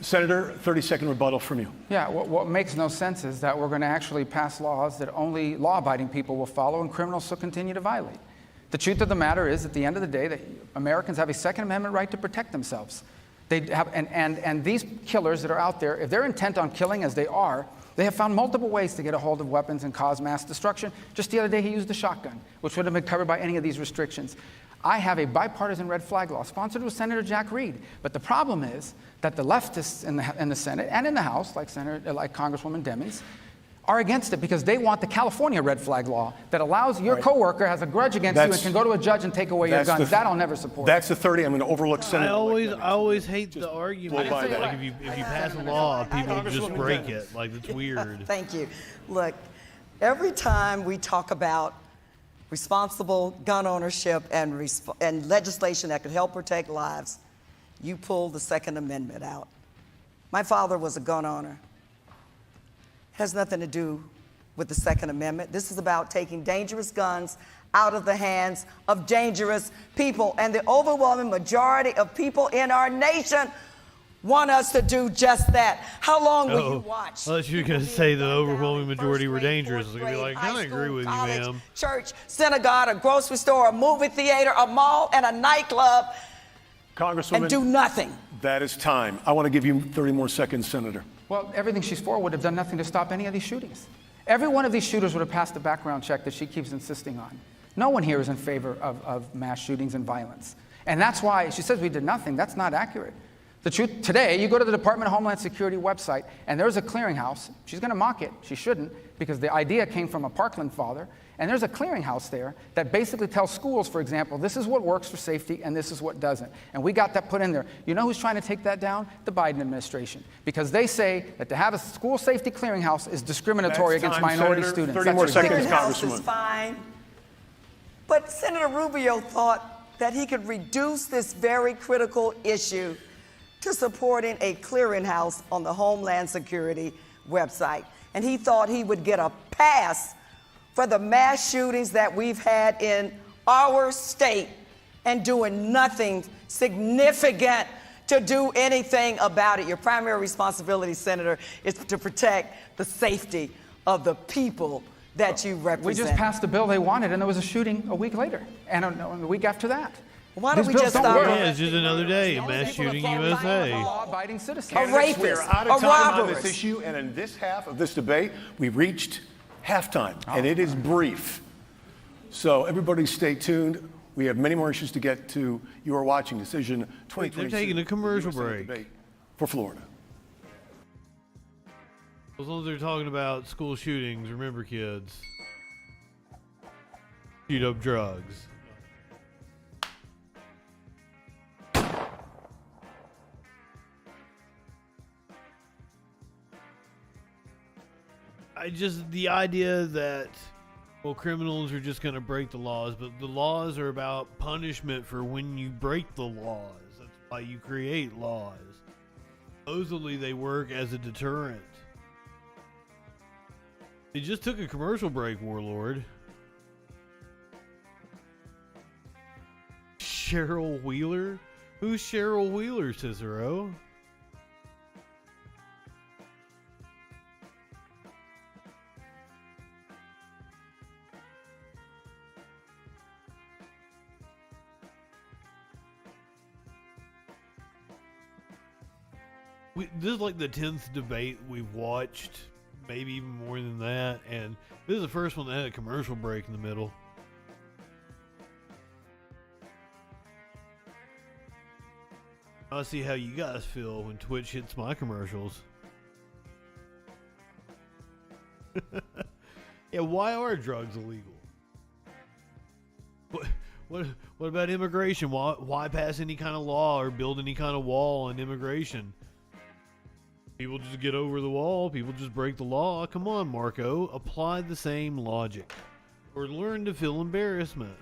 Senator, 30-second rebuttal from you. Yeah, what makes no sense is that we're going to actually pass laws that only law-abiding people will follow and criminals will continue to violate. The truth of the matter is, at the end of the day, that Americans have a Second Amendment right to protect themselves. They have, and these killers that are out there, if they're intent on killing, as they are, they have found multiple ways to get a hold of weapons and cause mass destruction. Just the other day, he used a shotgun, which wouldn't have been covered by any of these restrictions. I have a bipartisan red flag law sponsored with Senator Jack Reed. But the problem is that the leftists in the Senate and in the House, like Congresswoman Demings, are against it because they want the California red flag law that allows your coworker has a grudge against you and can go to a judge and take away your guns. That I'll never support. That's the 30. I'm going to overlook Senator. I always hate the argument. blow by that. Like if you pass a law, people just break it. Like it's weird. Thank you. Look, every time we talk about responsible gun ownership and legislation that could help protect lives, you pull the Second Amendment out. My father was a gun owner. Has nothing to do with the Second Amendment. This is about taking dangerous guns out of the hands of dangerous people. And the overwhelming majority of people in our nation want us to do just that. How long will you watch? Unless you're going to say the overwhelming majority were dangerous. It's going to be like, I high agree school, with you, college, ma'am. church, synagogue, a grocery store, a movie theater, a mall, and a nightclub, Congresswoman, and do nothing. that is time. I want to give you 30 more seconds, Senator. Well, everything she's for would have done nothing to stop any of these shootings. Every one of these shooters would have passed the background check that she keeps insisting on. No one here is in favor of mass shootings and violence. And that's why she says we did nothing. That's not accurate. The truth, today, you go to the Department of Homeland Security website, and there's a clearinghouse. She's going to mock it. She shouldn't, because the idea came from a Parkland father. And there's a clearinghouse there that basically tells schools, for example, this is what works for safety and this is what doesn't. And we got that put in there. You know who's trying to take that down? The Biden administration. Because they say that to have a school safety clearinghouse is discriminatory against minority students. 30 more seconds, Clearinghouse Congresswoman. is fine. But Senator Rubio thought that he could reduce this very critical issue to supporting a clearinghouse on the Homeland Security website. And he thought he would get a pass for the mass shootings that we've had in our state and doing nothing significant to do anything about it. Your primary responsibility, Senator, is to protect the safety of the people that you represent. We just passed a bill they wanted, and there was a shooting a week later, and a week after that. Why don't we These just bills don't stop? work. Yeah, it's just another day. A mass shooting USA. Law-abiding citizens. A rapist, We are out a of time on this robber. issue, and in this half of this debate, we've reached halftime, and it is brief. So everybody stay tuned. We have many more issues to get to. You are watching Decision 2022. They're taking a commercial USA break. Debate for Florida. As long as they're talking about school shootings, remember, kids, shoot up drugs. The idea that, well, criminals are just going to break the laws, but the laws are about punishment for when you break the laws. That's why you create laws. Supposedly they work as a deterrent. They just took a commercial break, Warlord. Cheryl Wheeler? Who's Cheryl Wheeler, Cicero? This is like the 10th debate we've watched, maybe even more than that, and this is the first one that had a commercial break in the middle. I'll see how you guys feel when Twitch hits my commercials. Yeah, why are drugs illegal? What about immigration? Why pass any kind of law or build any kind of wall on immigration? People just get over the wall. People just break the law. Come on, Marco. Apply the same logic. Or learn to feel embarrassment.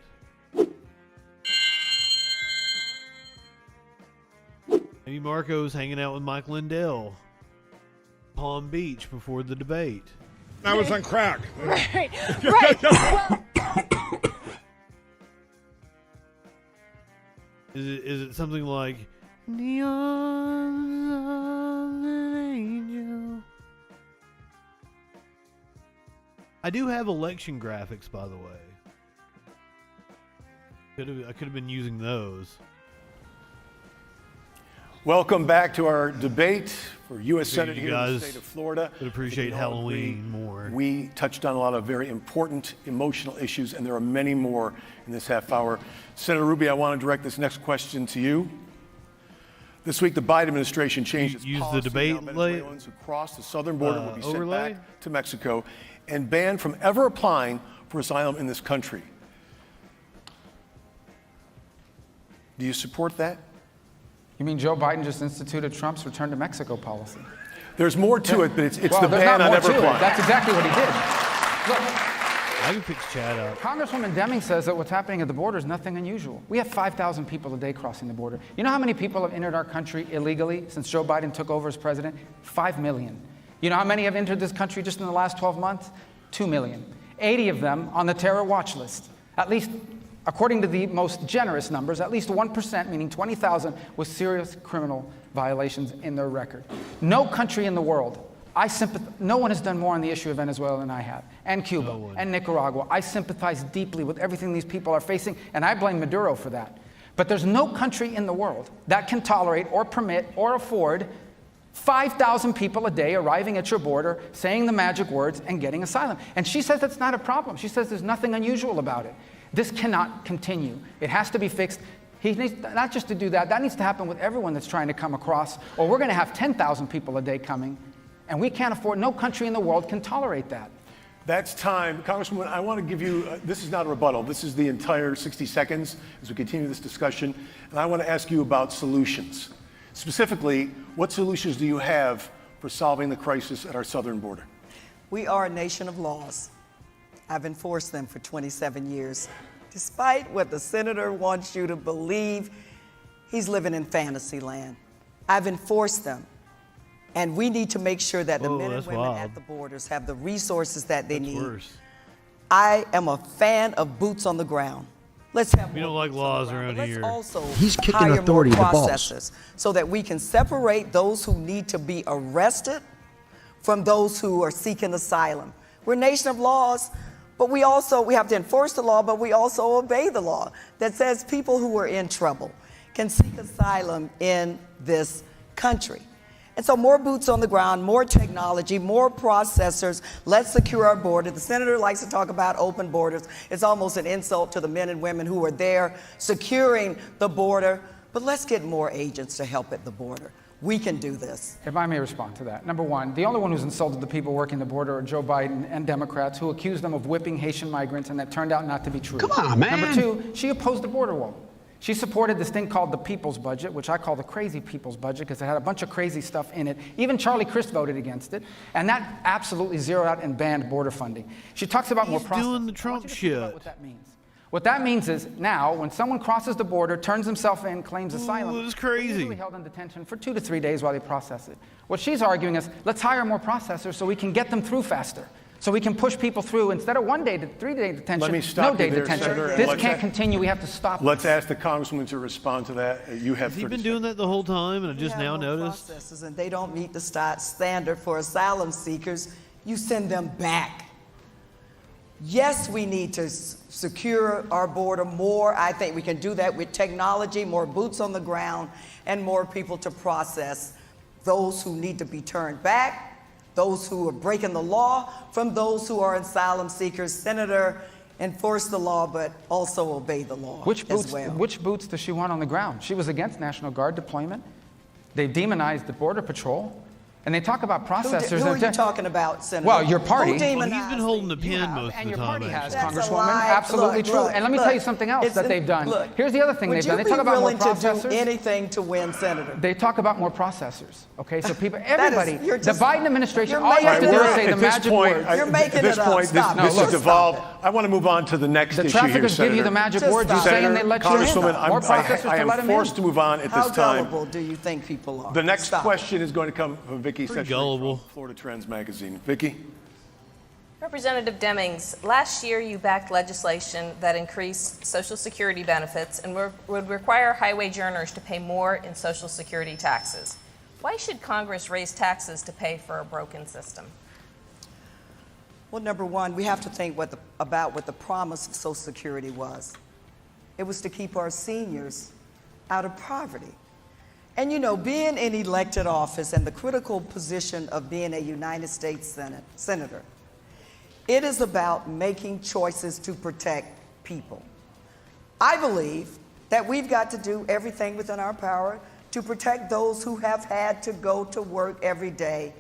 Maybe Marco's hanging out with Mike Lindell. Palm Beach before the debate. I was on crack. Right. Well, Is it something like the arms of an angel? I do have election graphics, by the way. I could have been using those. Welcome back to our debate for U.S. Senate you here in the guys state of Florida. would appreciate We can all Halloween agree more. We touched on a lot of very important emotional issues, and there are many more in this half hour. Senator Rubio, I want to direct this next question to you. This week, the Biden administration changed its Use the policy. debate Now Venezuelans who cross the southern border will be sent overlay? back to Mexico and banned from ever applying for asylum in this country. Do you support that? You mean Joe Biden just instituted Trump's return to Mexico policy? There's more to it, but it's Well, the there's ban not on more ever to it. applying. That's exactly what he did. Look, I can pick Chad up. Congresswoman Demings says that what's happening at the border is nothing unusual. We have 5,000 people a day crossing the border. You know how many people have entered our country illegally since Joe Biden took over as president? 5 million. You know how many have entered this country just in the last 12 months? 2 million. 80 of them on the terror watch list. At least, according to the most generous numbers, at least 1%, meaning 20,000, with serious criminal violations in their record. No country in the world, no one has done more on the issue of Venezuela than I have, and Cuba, and Nicaragua. I sympathize deeply with everything these people are facing, and I blame Maduro for that. But there's no country in the world that can tolerate or permit or afford 5,000 people a day arriving at your border, saying the magic words, and getting asylum. And she says that's not a problem. She says there's nothing unusual about it. This cannot continue. It has to be fixed. He needs not just to do that, that needs to happen with everyone that's trying to come across, or we're going to have 10,000 people a day coming, and we can't afford, no country in the world can tolerate that. That's time. Congresswoman, I want to give you, this is not a rebuttal. This is the entire 60 seconds as we continue this discussion. And I want to ask you about solutions. Specifically, what solutions do you have for solving the crisis at our southern border? We are a nation of laws. I've enforced them for 27 years. Despite what the senator wants you to believe, he's living in fantasy land. I've enforced them. And we need to make sure that the men and women at the borders have the resources that they need. Worse. I am a fan of boots on the ground. Let's have We don't like laws around here. Let's also He's kicking hire authority more to balls. processors so that we can separate those who need to be arrested from those who are seeking asylum. We're a nation of laws, but we have to enforce the law, but we also obey the law that says people who are in trouble can seek asylum in this country. And so more boots on the ground, more technology, more processors. Let's secure our border. The senator likes to talk about open borders. It's almost an insult to the men and women who are there securing the border. But let's get more agents to help at the border. We can do this. If I may respond to that. Number one, the only one who's insulted the people working the border are Joe Biden and Democrats who accused them of whipping Haitian migrants, and that turned out not to be true. Come on, man. Number two, she opposed the border wall. She supported this thing called the People's Budget, which I call the crazy people's budget because it had a bunch of crazy stuff in it. Even Charlie Crist voted against it, and that absolutely zeroed out and banned border funding. She talks about more process. He's doing the Trump shit. What that means. What that means is now, when someone crosses the border, turns himself in, claims asylum, it's crazy. they're usually held in detention for 2 to 3 days while they process it. What she's arguing is, let's hire more processors so we can get them through faster. So we can push people through instead of 1 day to 3 day detention. Let me stop no day you there, detention. Senator, This can't continue. We have to stop. Let's ask the Congresswoman to respond to that. You have Has he 30 been doing that the whole time and I just We now have more noticed? processors, and they don't meet the standard for asylum seekers. You send them back. Yes, we need to secure our border more. I think we can do that with technology, more boots on the ground, and more people to process those who need to be turned back, those who are breaking the law, from those who are asylum seekers. Senator, enforce the law, but also obey the law as well. Which boots does she want on the ground? She was against National Guard deployment. They demonized the Border Patrol. And they talk about processors. Who are you talking about, Senator? Well, your party. Who Well, he's demonized been holding the them? pen most of And the your time. party has, That's a Congresswoman. lie. Absolutely Look, true. look, And let me look. tell you something else that they've done. Look, Here's the other thing they've done. They talk about more Would you be willing to processors. do anything to win, Senator? They talk about more processors. Okay, so people, everybody, you're the just- Biden administration, you're all you have to making do it is up. say the magic words. You're making at this it up. point, Stop this it. has Stop devolved. it. I want to move on to the next The issue here, traffickers Senator. give you the magic Just words. You stop. say and they let you in. Congresswoman, More processors I to let am them forced to in. move on at How this time. gullible do you think people are? The next Stop. question is going to come from Vicki Pretty Setchary gullible. from Florida Trends Magazine. Vicki? Representative Demings, last year you backed legislation that increased Social Security benefits and would require high-wage earners to pay more in Social Security taxes. Why should Congress raise taxes to pay for a broken system? Well, number one, we have to think about what the promise of Social Security was. It was to keep our seniors out of poverty. And you know, being in elected office and the critical position of being a United States senator, it is about making choices to protect people. I believe that we've got to do everything within our power to protect those who have had to go to work every day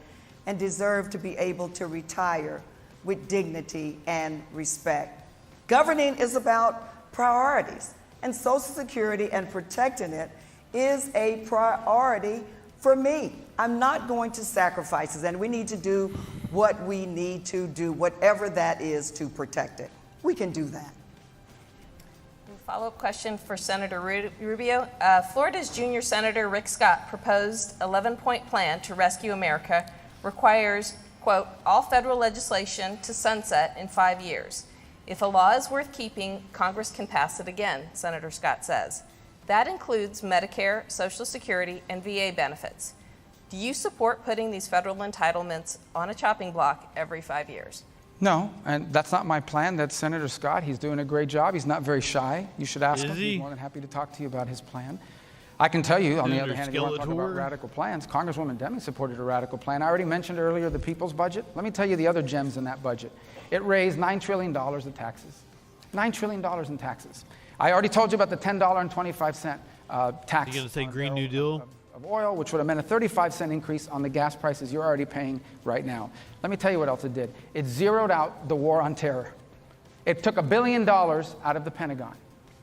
and deserve to be able to retire with dignity and respect. Governing is about priorities, and Social Security and protecting it is a priority for me. I'm not going to sacrifice it, and we need to do what we need to do, whatever that is, to protect it. We can do that. Follow-up question for Senator Rubio. Florida's junior Senator Rick Scott proposed 11-point plan to rescue America requires, quote, all federal legislation to sunset in 5 years. If a law is worth keeping, Congress can pass it again, Senator Scott says. That includes Medicare, Social Security, and VA benefits. Do you support putting these federal entitlements on a chopping block every 5 years? No, and that's not my plan. That's Senator Scott. He's doing a great job. He's not very shy. You should ask him. He's more than happy to talk to you about his plan. I can tell you, on the other hand, if you want to talk about radical plans, Congresswoman Demings supported a radical plan. I already mentioned earlier the people's budget. Let me tell you the other gems in that budget. It raised $9 trillion in taxes. $9 trillion in taxes. I already told you about the $10.25 tax. You going to say Green New Deal? of oil, which would have meant a 35-cent increase on the gas prices you're already paying right now. Let me tell you what else it did. It zeroed out the war on terror. It took $1 billion out of the Pentagon.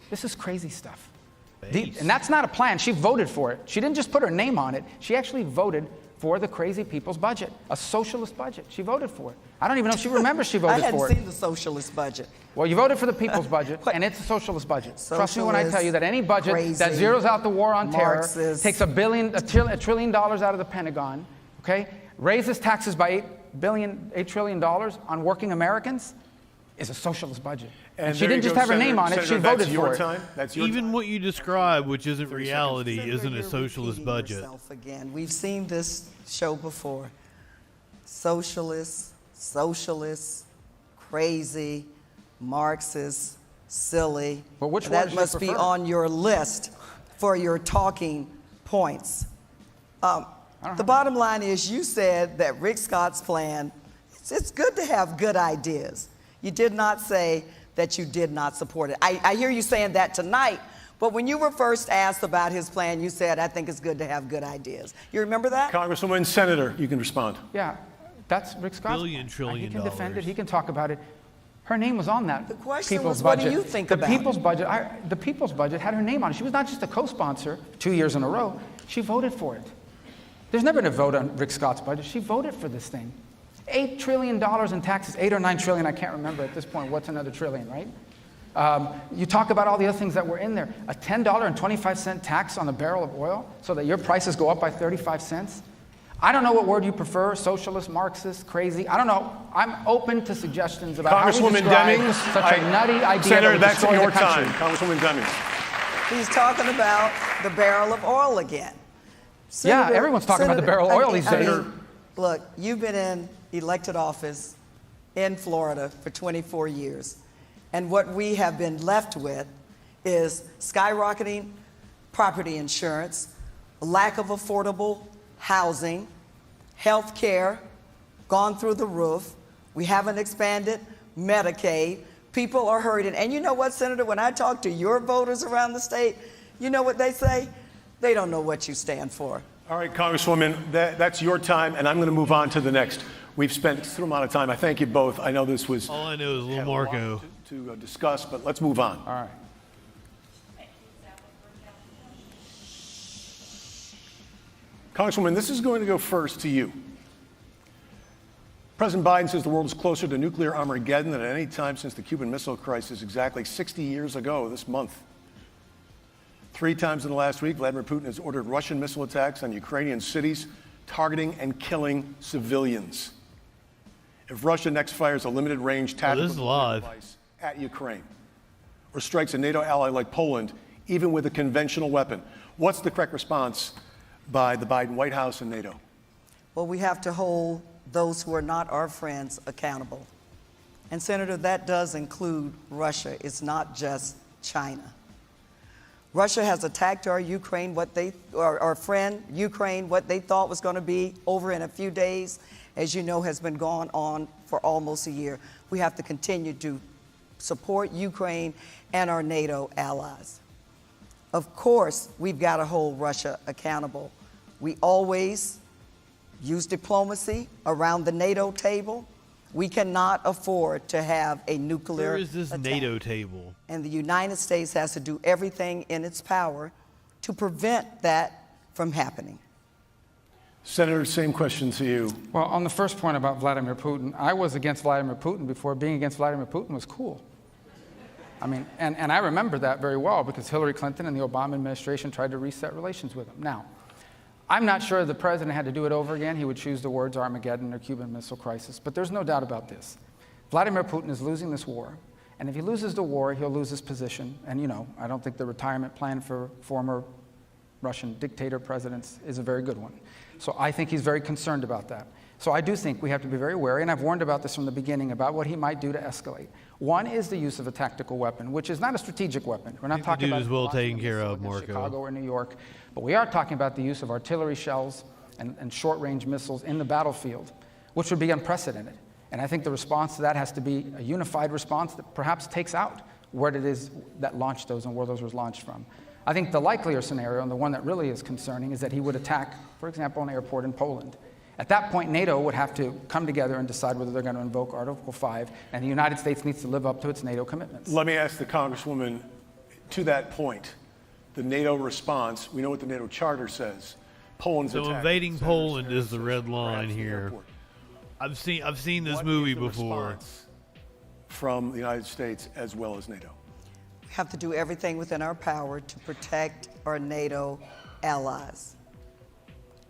This is crazy stuff. And that's not a plan. She voted for it. She didn't just put her name on it. She actually voted for the crazy people's budget, a socialist budget. She voted for it. I don't even know if she remembers she voted for it. I hadn't seen the socialist budget. Well, you voted for the people's budget, and it's a socialist budget. Trust me when I tell you that any budget that zeroes out the war on terror, takes $1 trillion out of the Pentagon, okay, raises taxes by $8 trillion on working Americans, is a socialist budget. And she didn't just have her name on it, she voted for it. That's your Even time. what you described, which isn't reality, isn't a socialist budget. Again. We've seen this show before. Socialists, crazy, Marxist, silly. But which one that does she must be prefer? on your list for your talking points. The bottom line is you said that Rick Scott's plan, it's good to have good ideas. You did not say that you did not support it. I hear you saying that tonight, but when you were first asked about his plan, you said, I think it's good to have good ideas. You remember that? Congresswoman, Senator, you can respond. Yeah, that's Rick Scott's $1 trillion. He can defend it, he can talk about it. Her name was on that. The question people's was, what budget. do you think the about people's it? budget? The people's budget had her name on it. She was not just a co-sponsor 2 years in a row. She voted for it. There's never been a vote on Rick Scott's budget. She voted for this thing. $8 trillion in taxes, 8 or 9 trillion, I can't remember at this point. What's another trillion, right? You talk about all the other things that were in there. A $10.25 tax on a barrel of oil so that your prices go up by 35 cents. I don't know what word you prefer, socialist, Marxist, crazy. I don't know. I'm open to suggestions about how we Congresswoman describe Demings, such a nutty idea Senator, that would that's destroy your the country. time. Congresswoman Demings. He's talking about the barrel of oil again. Yeah, everyone's talking about the barrel of oil these days. Look, you've been in elected office in Florida for 24 years. And what we have been left with is skyrocketing property insurance, lack of affordable housing, health care, gone through the roof. We haven't expanded Medicaid. People are hurting. And you know what, Senator, when I talk to your voters around the state, you know what they say? They don't know what you stand for. All right, Congresswoman, that's your time, and I'm going to move on to the next. We've spent a considerable amount of time. I thank you both. I know this was All I know is little had a Marco. lot to discuss, but let's move on. All right. Congresswoman, this is going to go first to you. President Biden says the world is closer to nuclear Armageddon than at any time since the Cuban Missile Crisis exactly 60 years ago this month. 3 times in the last week, Vladimir Putin has ordered Russian missile attacks on Ukrainian cities, targeting and killing civilians. If Russia next fires a limited-range tactical device at Ukraine, or strikes a NATO ally like Poland, even with a conventional weapon, what's the correct response by the Biden White House and NATO? Well, we have to hold those who are not our friends accountable. And Senator, that does include Russia. It's not just China. Russia has attacked our friend Ukraine, what they thought was going to be over in a few days, as you know, has been going on for almost a year. We have to continue to support Ukraine and our NATO allies. Of course, we've got to hold Russia accountable. We always use diplomacy around the NATO table. We cannot afford to have a nuclear Where is this attack. NATO table? And the United States has to do everything in its power to prevent that from happening. Senator, same question to you. Well, on the first point about Vladimir Putin, I was against Vladimir Putin before being against Vladimir Putin was cool. I mean, and I remember that very well because Hillary Clinton and the Obama administration tried to reset relations with him. Now, I'm not sure the president had to do it over again. He would choose the words Armageddon or Cuban Missile Crisis, but there's no doubt about this. Vladimir Putin is losing this war, and if he loses the war, he'll lose his position. And you know, I don't think the retirement plan for former Russian dictator presidents is a very good one. So I think he's very concerned about that. So I do think we have to be very wary, and I've warned about this from the beginning, about what he might do to escalate. One is the use of a tactical weapon, which is not a strategic weapon. We're not talking about well taken care of, Marco. Chicago or New York, but we are talking about the use of artillery shells and short-range missiles in the battlefield, which would be unprecedented. And I think the response to that has to be a unified response that perhaps takes out what it is that launched those and where those were launched from. I think the likelier scenario, and the one that really is concerning, is that he would attack, for example, an airport in Poland. At that point, NATO would have to come together and decide whether they're going to invoke Article 5, and the United States needs to live up to its NATO commitments. Let me ask the Congresswoman, to that point, the NATO response, we know what the NATO charter says. Poland's So attack. invading Senator Poland Sarah is the red line perhaps the here. airport. I've seen this What movie is the before. response from the United States as well as NATO? We have to do everything within our power to protect our NATO allies.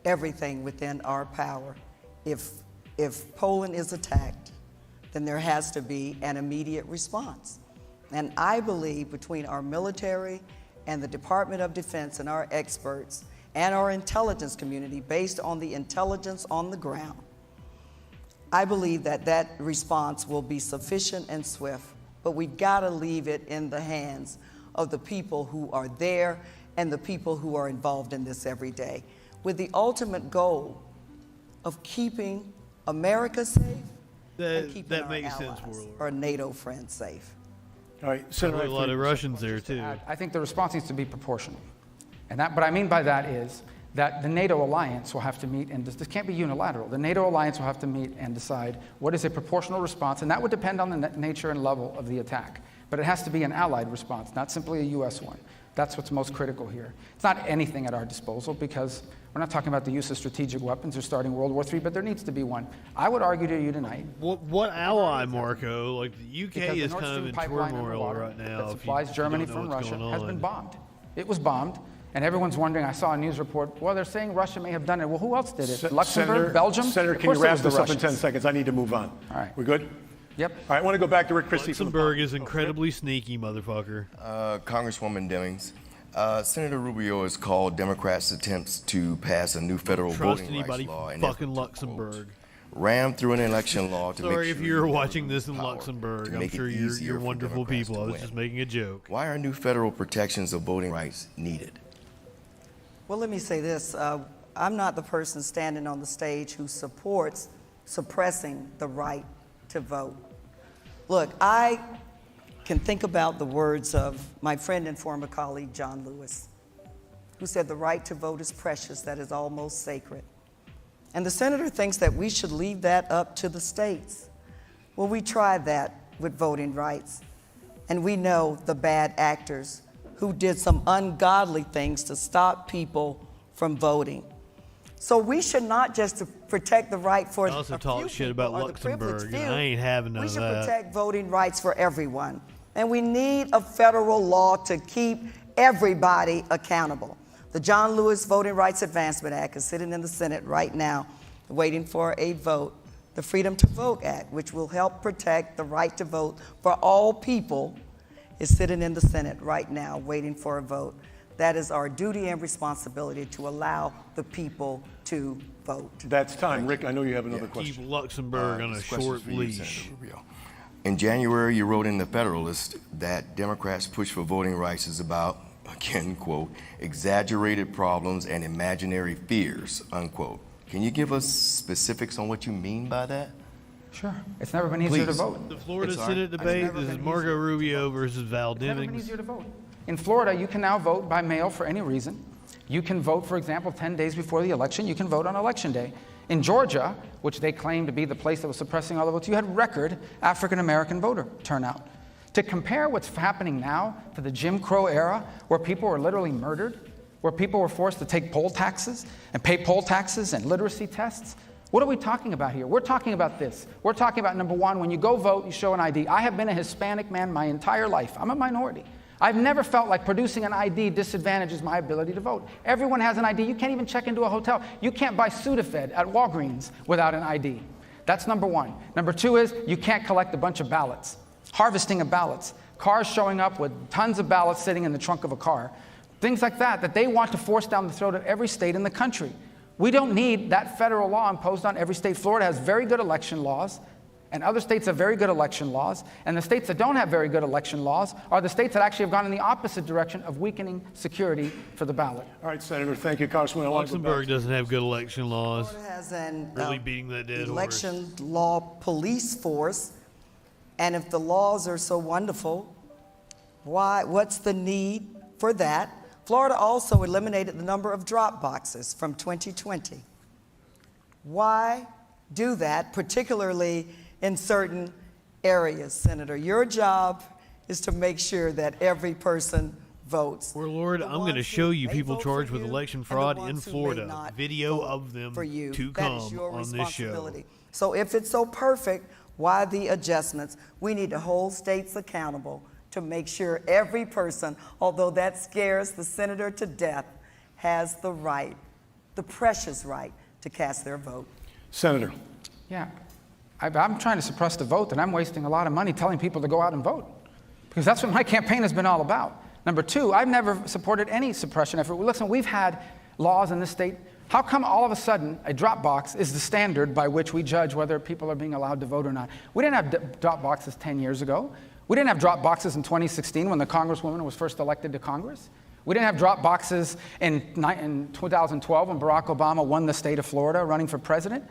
Everything within our power. If Poland is attacked, then there has to be an immediate response. And I believe between our military and the Department of Defense and our experts and our intelligence community, based on the intelligence on the ground, I believe that that response will be sufficient and swift, but we've got to leave it in the hands of the people who are there and the people who are involved in this every day, with the ultimate goal of keeping America safe and keeping That our makes allies, sense, Warlord. our NATO friends safe. All right, Senator. Probably a lot of Russians there too. I think the response needs to be proportional. And what I mean by that is that the NATO alliance will have to meet, and this can't be unilateral. The NATO alliance will have to meet and decide what is a proportional response, and that would depend on the nature and level of the attack. But it has to be an allied response, not simply a U.S. one. That's what's most critical here. It's not anything at our disposal, because we're not talking about the use of strategic weapons or starting World War III, but there needs to be one. I would argue to you tonight. What ally, Marco? Like the UK Because is the Nord kind of Stream in pipeline turmoil underwater right now. that if supplies you Germany don't know from what's Russia going has been on. bombed. It was bombed, and everyone's wondering. I saw a news report. Well, they're saying Russia may have done it. Well, who else did it? Luxembourg, Belgium. Senator, Of can you course it wrap was the this up in Russians. 10 seconds? I need to move on. All right. We good? Yep. All right, I want to go back to Rick Christie. from the Luxembourg Pop. is incredibly sneaky, motherfucker. Congresswoman Demings, Senator Rubio has called Democrats' attempts to pass a new federal Trust voting anybody rights law in fucking effort to, Luxembourg. quote, ram through an election law to make Sorry sure if you're you watching never this lose in power, Luxembourg. to I'm make it sure easier you're for wonderful Democrats people. I to was just win. making a joke. Why are new federal protections of voting rights needed? Well, let me say this. I'm not the person standing on the stage who supports suppressing the right to vote. Look, I can think about the words of my friend and former colleague, John Lewis, who said the right to vote is precious, that is almost sacred. And the senator thinks that we should leave that up to the states. Well, we tried that with voting rights, and we know the bad actors who did some ungodly things to stop people from voting. So we should not just protect the right for I also a talk few shit people about or the privileged Luxembourg, few. and I ain't having none We of should that. protect voting rights for everyone. And we need a federal law to keep everybody accountable. The John Lewis Voting Rights Advancement Act is sitting in the Senate right now, waiting for a vote. The Freedom to Vote Act, which will help protect the right to vote for all people, is sitting in the Senate right now, waiting for a vote. That is our duty and responsibility to allow the people to vote. That's time. Rick, I know you have another question. Keep Luxembourg on a This question's short for you, leash. Senator Rubio. In January, you wrote in The Federalist that Democrats' push for voting rights is about, again, quote, exaggerated problems and imaginary fears, unquote. Can you give us specifics on what you mean by that? Sure. It's never been easier to Please. vote. The Florida It's Senate debate, never this is been Marco easier. Rubio versus Val It's never been Demings. easier to vote. In Florida, you can now vote by mail for any reason. You can vote, for example, 10 days before the election. You can vote on Election Day. In Georgia, which they claim to be the place that was suppressing all the votes, you had record African-American voter turnout. To compare what's happening now to the Jim Crow era, where people were literally murdered, where people were forced to take poll taxes and pay poll taxes and literacy tests, what are we talking about here? We're talking about this. We're talking about, number one, when you go vote, you show an ID. I have been a Hispanic man my entire life. I'm a minority. I've never felt like producing an ID disadvantages my ability to vote. Everyone has an ID. You can't even check into a hotel. You can't buy Sudafed at Walgreens without an ID. That's number one. Number two is you can't collect a bunch of ballots. Harvesting of ballots. Cars showing up with tons of ballots sitting in the trunk of a car. Things like that they want to force down the throat of every state in the country. We don't need that federal law imposed on every state. Florida has very good election laws, and other states have very good election laws. And the states that don't have very good election laws are the states that actually have gone in the opposite direction of weakening security for the ballot. All right, Senator, thank you. Congressman, I want to go Luxembourg back. doesn't have good election laws. Florida has an Really beating that dead horse. election law police force, and if the laws are so wonderful, what's the need for that? Florida also eliminated the number of drop boxes from 2020. Why do that, particularly in certain areas, Senator? Your job is to make sure that every person votes. Warlord, I'm going to show you people charged with election fraud in Florida. Video of them to come on this show. So if it's so perfect, why the adjustments? We need to hold states accountable to make sure every person, although that scares the senator to death, has the right, the precious right, to cast their vote. Senator. Yeah, I'm trying to suppress the vote, and I'm wasting a lot of money telling people to go out and vote, because that's what my campaign has been all about. Number two, I've never supported any suppression effort. Listen, we've had laws in this state. How come all of a sudden a drop box is the standard by which we judge whether people are being allowed to vote or not? We didn't have drop boxes 10 years ago. We didn't have drop boxes in 2016 when the Congresswoman was first elected to Congress. We didn't have drop boxes in 2012 when Barack Obama won the state of Florida running for president.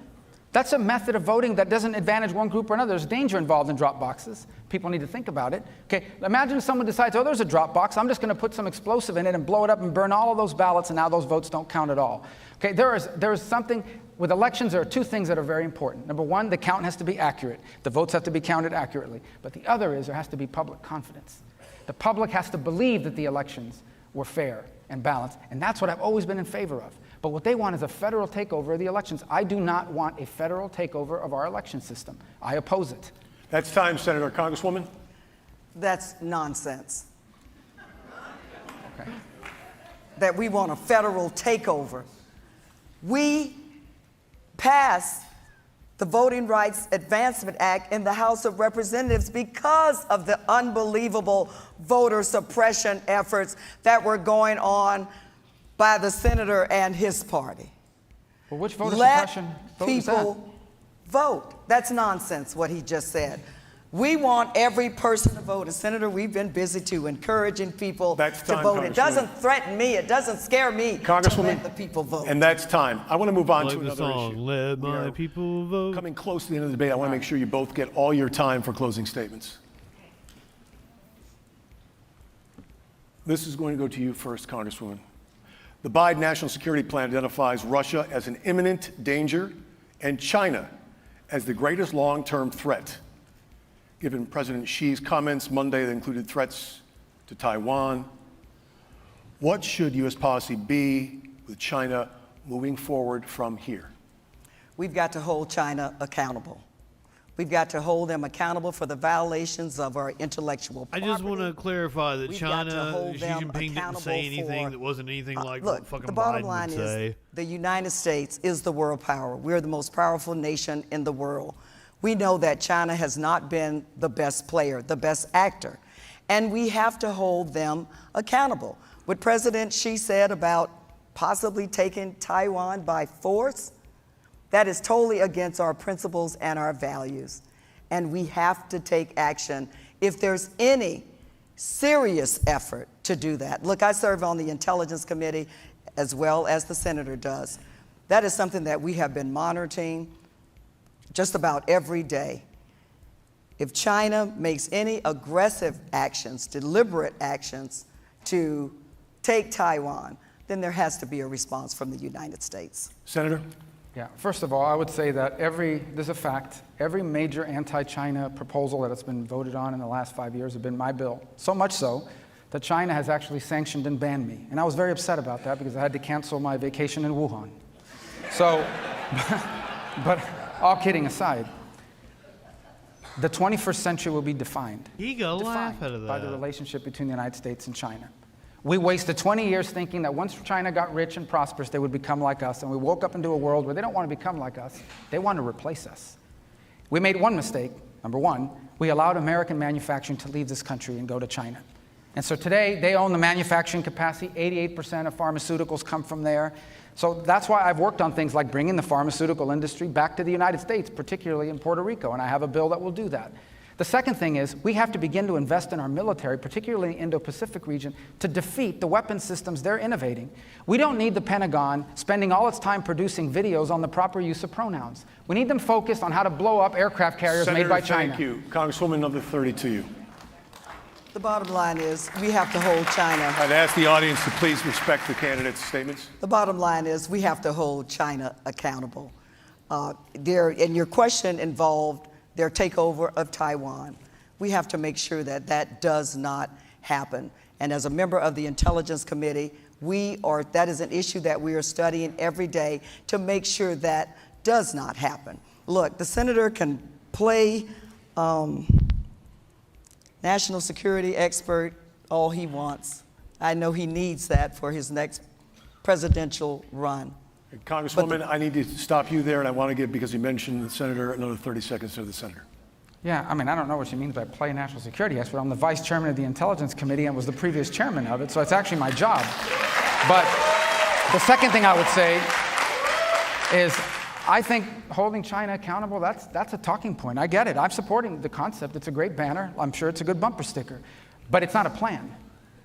That's a method of voting that doesn't advantage one group or another. There's danger involved in drop boxes. People need to think about it. Okay, imagine someone decides, oh, there's a drop box. I'm just going to put some explosive in it and blow it up and burn all of those ballots, and now those votes don't count at all. Okay, there is something, with elections, there are two things that are very important. Number one, the count has to be accurate. The votes have to be counted accurately. But the other is there has to be public confidence. The public has to believe that the elections were fair and balanced, and that's what I've always been in favor of. But what they want is a federal takeover of the elections. I do not want a federal takeover of our election system. I oppose it. That's time, Senator. Congresswoman? That's nonsense. Okay. That we want a federal takeover. We passed the Voting Rights Advancement Act in the House of Representatives because of the unbelievable voter suppression efforts that were going on by the senator and his party. Well, which voter suppression vote is that? Let people vote. That's nonsense, what he just said. We want every person to vote. And Senator, we've been busy too, encouraging people to vote. It doesn't threaten me. It doesn't scare me to let the people vote. And that's time. I want to move on to another song, issue. Let my people vote. Coming close to the end of the debate, I want to make sure you both get all your time for closing statements. This is going to go to you first, Congresswoman. The Biden National Security Plan identifies Russia as an imminent danger and China as the greatest long-term threat. Given President Xi's comments Monday that included threats to Taiwan, what should U.S. policy be with China moving forward from here? We've got to hold China accountable. We've got to hold them accountable for the violations of our intellectual property. I just want to clarify that We've China, got to hold Xi them Jinping didn't say anything that wasn't anything like what fucking the bottom Biden line would say. is the United States is the world power. We're the most powerful nation in the world. We know that China has not been the best player, the best actor, and we have to hold them accountable. What President Xi said about possibly taking Taiwan by force, that is totally against our principles and our values, and we have to take action if there's any serious effort to do that. Look, I serve on the Intelligence Committee as well as the Senator does. That is something that we have been monitoring just about every day. If China makes any aggressive actions, deliberate actions to take Taiwan, then there has to be a response from the United States. Senator? Yeah, first of all, I would say that there's a fact, every major anti-China proposal that has been voted on in the last 5 years have been my bill. So much so that China has actually sanctioned and banned me. And I was very upset about that because I had to cancel my vacation in Wuhan. So, but all kidding aside, the 21st century will be defined laugh out of that. by the relationship between the United States and China. We wasted 20 years thinking that once China got rich and prosperous, they would become like us. And we woke up into a world where they don't want to become like us. They want to replace us. We made one mistake. Number one, we allowed American manufacturing to leave this country and go to China. And so today, they own the manufacturing capacity. 88% of pharmaceuticals come from there. So that's why I've worked on things like bringing the pharmaceutical industry back to the United States, particularly in Puerto Rico. And I have a bill that will do that. The second thing is we have to begin to invest in our military, particularly in the Indo-Pacific region, to defeat the weapon systems they're innovating. We don't need the Pentagon spending all its time producing videos on the proper use of pronouns. We need them focused on how to blow up aircraft carriers Senator, made by China. Thank you. Congresswoman number 30 to you. The bottom line is we have to hold China. I'd ask the audience to please respect the candidates' statements. The bottom line is we have to hold China accountable. And your question involved their takeover of Taiwan. We have to make sure that that does not happen. And as a member of the Intelligence Committee, that is an issue that we are studying every day to make sure that does not happen. Look, the senator can play national security expert all he wants. I know he needs that for his next presidential run. Congresswoman, I need to stop you there, and I want to give, because you mentioned the senator, another 30 seconds to the senator. Yeah, I mean, I don't know what she means by play national security expert. I'm the vice chairman of the Intelligence Committee and was the previous chairman of it, so it's actually my job. But the second thing I would say is I think holding China accountable, that's a talking point. I get it. I'm supporting the concept. It's a great banner. I'm sure it's a good bumper sticker. But it's not a plan.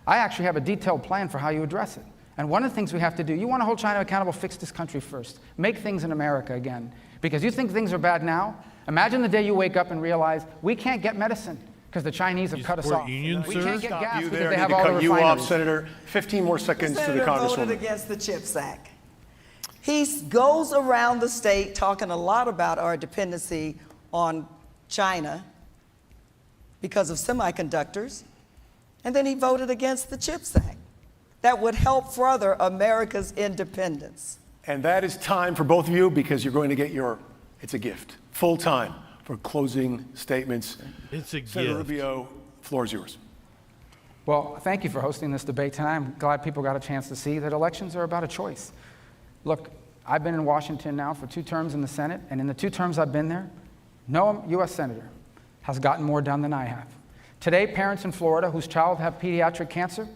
I actually have a detailed plan for how you address it. And one of the things we have to do, you want to hold China accountable, fix this country first. Make things in America again. Because you think things are bad now? Imagine the day you wake up and realize we can't get medicine because the Chinese have cut us off. Union, we sir? can't get gas because there. they I have need to all the cut you off, refineries. Senator. 15 more seconds to the Senator Congresswoman. voted against the CHIPS Act. He goes around the state talking a lot about our dependency on China because of semiconductors, and then he voted against the CHIPS Act. That would help further America's independence. And that is time for both of you, because you're going to get it's a gift, full time for closing statements. It's a Senator gift. Rubio, floor is yours. Well, thank you for hosting this debate tonight. I'm glad people got a chance to see that elections are about a choice. Look, I've been in Washington now for 2 terms in the Senate, and in the 2 terms I've been there, no U.S. senator has gotten more done than I have. Today, parents in Florida whose child have pediatric cancer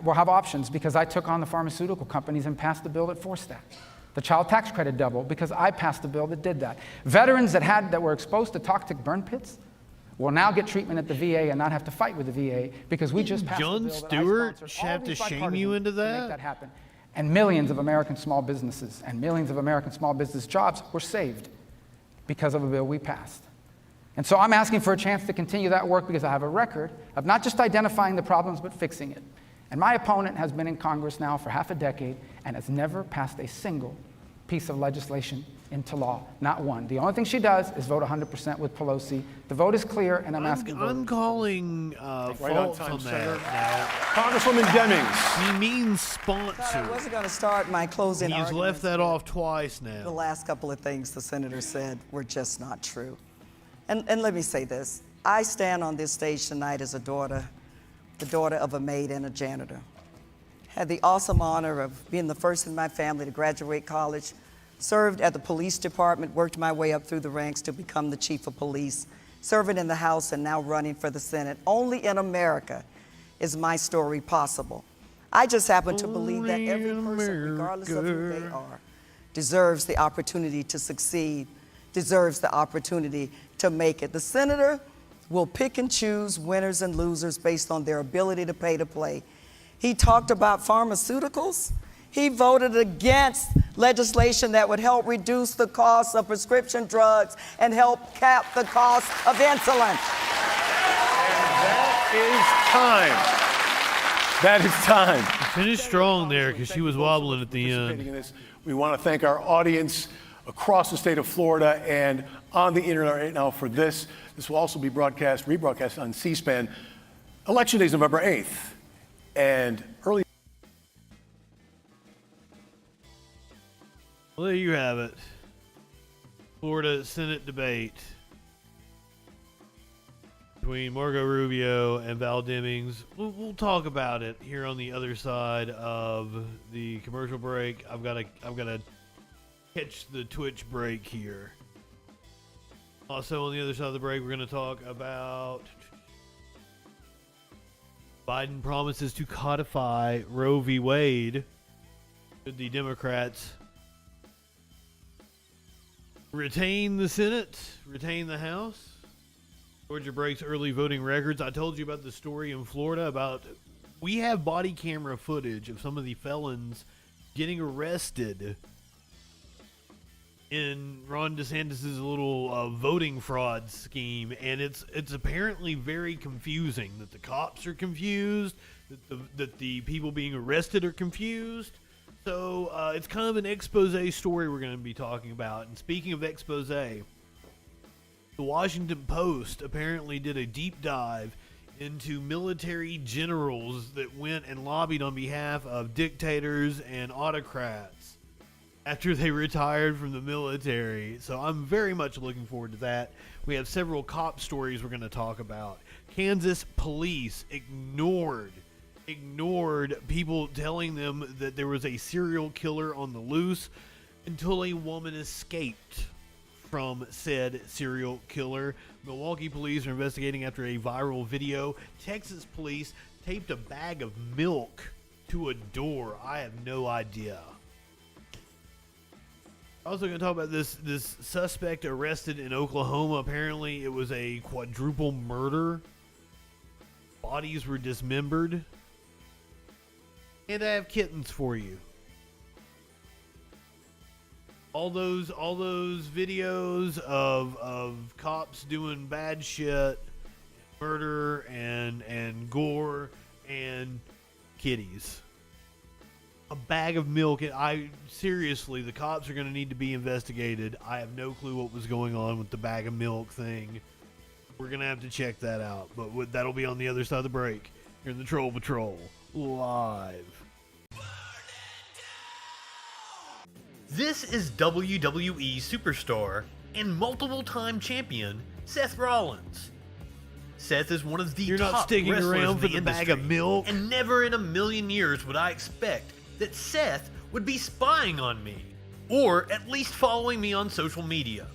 will have options because I took on the pharmaceutical companies and passed the bill that forced that. The child tax credit doubled because I passed a bill that did that. Veterans that were exposed to toxic burn pits will now get treatment at the VA and not have to fight with the VA because we just passed Jon a bill that Stewart I sponsored, have all to these shame you into bipartisan, to that? make that happen. And millions of American small businesses and millions of American small business jobs were saved because of a bill we passed. And so I'm asking for a chance to continue that work because I have a record of not just identifying the problems, but fixing it. And my opponent has been in Congress now for half a decade and has never passed a single piece of legislation into law, not one. The only thing she does is vote 100% with Pelosi. The vote is clear, and I'm asking voters. I'm calling faults on Senator. that Congresswoman Demings. now. He means I sponsor. wasn't going to start my closing He's arguments. left that off twice The now. last couple of things the senator said were just not true. And let me say this. I stand on this stage tonight as the daughter of a maid and a janitor. Had the awesome honor of being the first in my family to graduate college, served at the police department, worked my way up through the ranks to become the chief of police, serving in the House and now running for the Senate. Only in America is my story possible. I just happen to believe that every person, regardless of who they are, deserves the opportunity to succeed, deserves the opportunity to make it. The senator will pick and choose winners and losers based on their ability to pay to play. He talked about pharmaceuticals. He voted against legislation that would help reduce the cost of prescription drugs and help cap the cost of insulin. That is time. Finished strong there because she was wobbling at the Participating end. in this. We want to thank our audience across the state of Florida and on the internet right now for this. This will also be rebroadcast on C-SPAN. Election Day is November 8th. And early. Well, there you have it. Florida Senate debate between Marco Rubio and Val Demings. We'll talk about it here on the other side of the commercial break. I've got to catch the Twitch break here. Also, on the other side of the break, we're going to talk about Biden promises to codify Roe v. Wade. Should the Democrats retain the Senate, retain the House? Georgia breaks early voting records. I told you about the story in Florida about we have body camera footage of some of the felons getting arrested in Ron DeSantis' little voting fraud scheme, and it's apparently very confusing. That the cops are confused, that the people being arrested are confused. So it's kind of an expose story we're going to be talking about. And speaking of expose, the Washington Post apparently did a deep dive into military generals that went and lobbied on behalf of dictators and autocrats after they retired from the military. So I'm very much looking forward to that. We have several cop stories we're going to talk about. Kansas police ignored people telling them that there was a serial killer on the loose until a woman escaped from said serial killer. Milwaukee police are investigating after a viral video. Texas police taped a bag of milk to a door. I have no idea. Also going to talk about this suspect arrested in Oklahoma. Apparently it was a quadruple murder. Bodies were dismembered. And I have kittens for you. All those videos of cops doing bad shit, murder and gore and kitties. A bag of milk. Seriously, the cops are going to need to be investigated. I have no clue what was going on with the bag of milk thing. We're going to have to check that out. But that'll be on the other side of the break. Here in the Troll Patrol. Live. This is WWE superstar and multiple-time champion Seth Rollins. Seth is one of the You're top not sticking wrestlers around in for the the industry, bag of milk? and never in a million years would I expect that Seth would be spying on me, or at least following me on social media.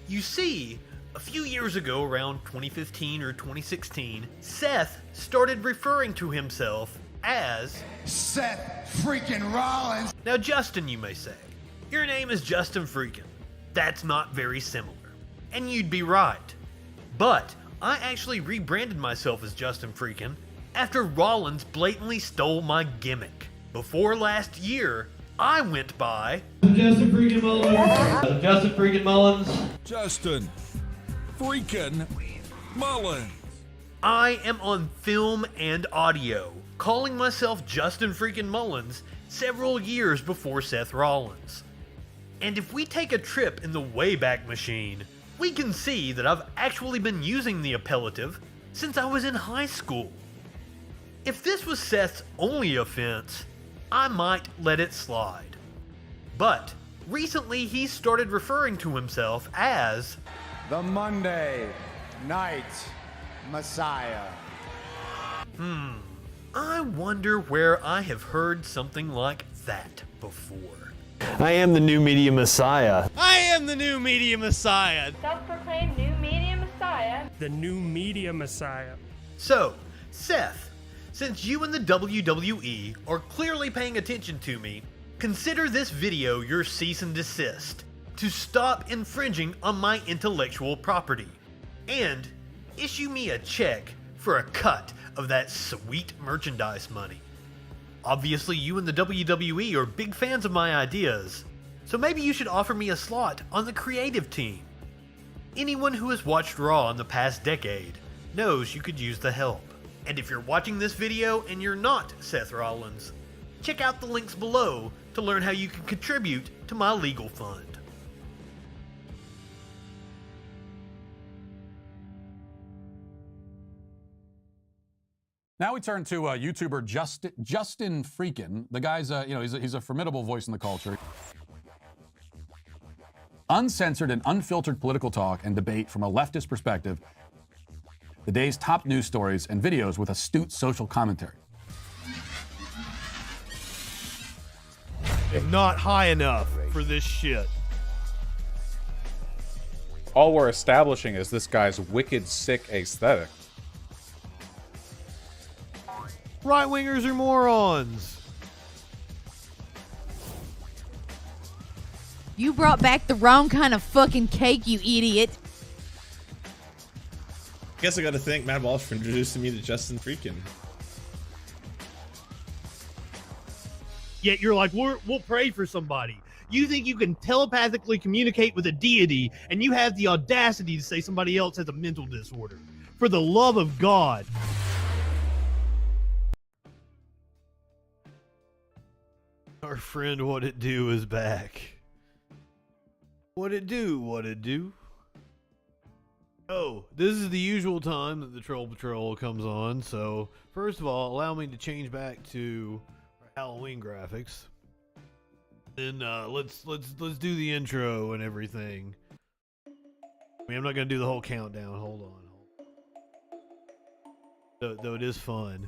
You see, a few years ago, around 2015 or 2016, Seth started referring to himself as Seth freaking Rollins. Now, Justin, you may say, your name is Justin Freakin. That's not very similar. And you'd be right. But I actually rebranded myself as Justin Freakin after Rollins blatantly stole my gimmick. Before last year, I went by Justin Freakin Mullins. Justin Freakin Mullins. Justin freaking Mullins. I am on film and audio, calling myself Justin Freakin Mullins several years before Seth Rollins. And if we take a trip in the Wayback Machine, we can see that I've actually been using the appellative since I was in high school. If this was Seth's only offense, I might let it slide. But recently he started referring to himself as The Monday Night Messiah. I wonder where I have heard something like that before. I am the new media messiah. I am the new media messiah. Self-proclaimed new media messiah. The new media messiah. So, Seth, since you and the WWE are clearly paying attention to me, consider this video your cease and desist to stop infringing on my intellectual property, and issue me a check for a cut of that sweet merchandise money. Obviously, you and the WWE are big fans of my ideas, so maybe you should offer me a slot on the creative team. Anyone who has watched Raw in the past decade knows you could use the help. And if you're watching this video and you're not Seth Rollins, check out the links below to learn how you can contribute to my legal fund. Now we turn to YouTuber Justin Freakin. The guy's, he's a formidable voice in the culture. Uncensored and unfiltered political talk and debate from a leftist perspective. The day's top news stories and videos with astute social commentary. Not high enough for this shit. All we're establishing is this guy's wicked sick aesthetic. Right-wingers are morons. You brought back the wrong kind of fucking cake, you idiot. Guess I gotta thank Matt Walsh for introducing me to Justin Freakin. Yet you're like, we'll pray for somebody. You think you can telepathically communicate with a deity, and you have the audacity to say somebody else has a mental disorder. For the love of God. Our friend What It Do is back. What it do? What it do? Oh, this is the usual time that the Troll Patrol comes on. So, first of all, allow me to change back to Halloween graphics. Then let's do the intro and everything. I mean, I'm not gonna do the whole countdown. Hold on. Though it is fun.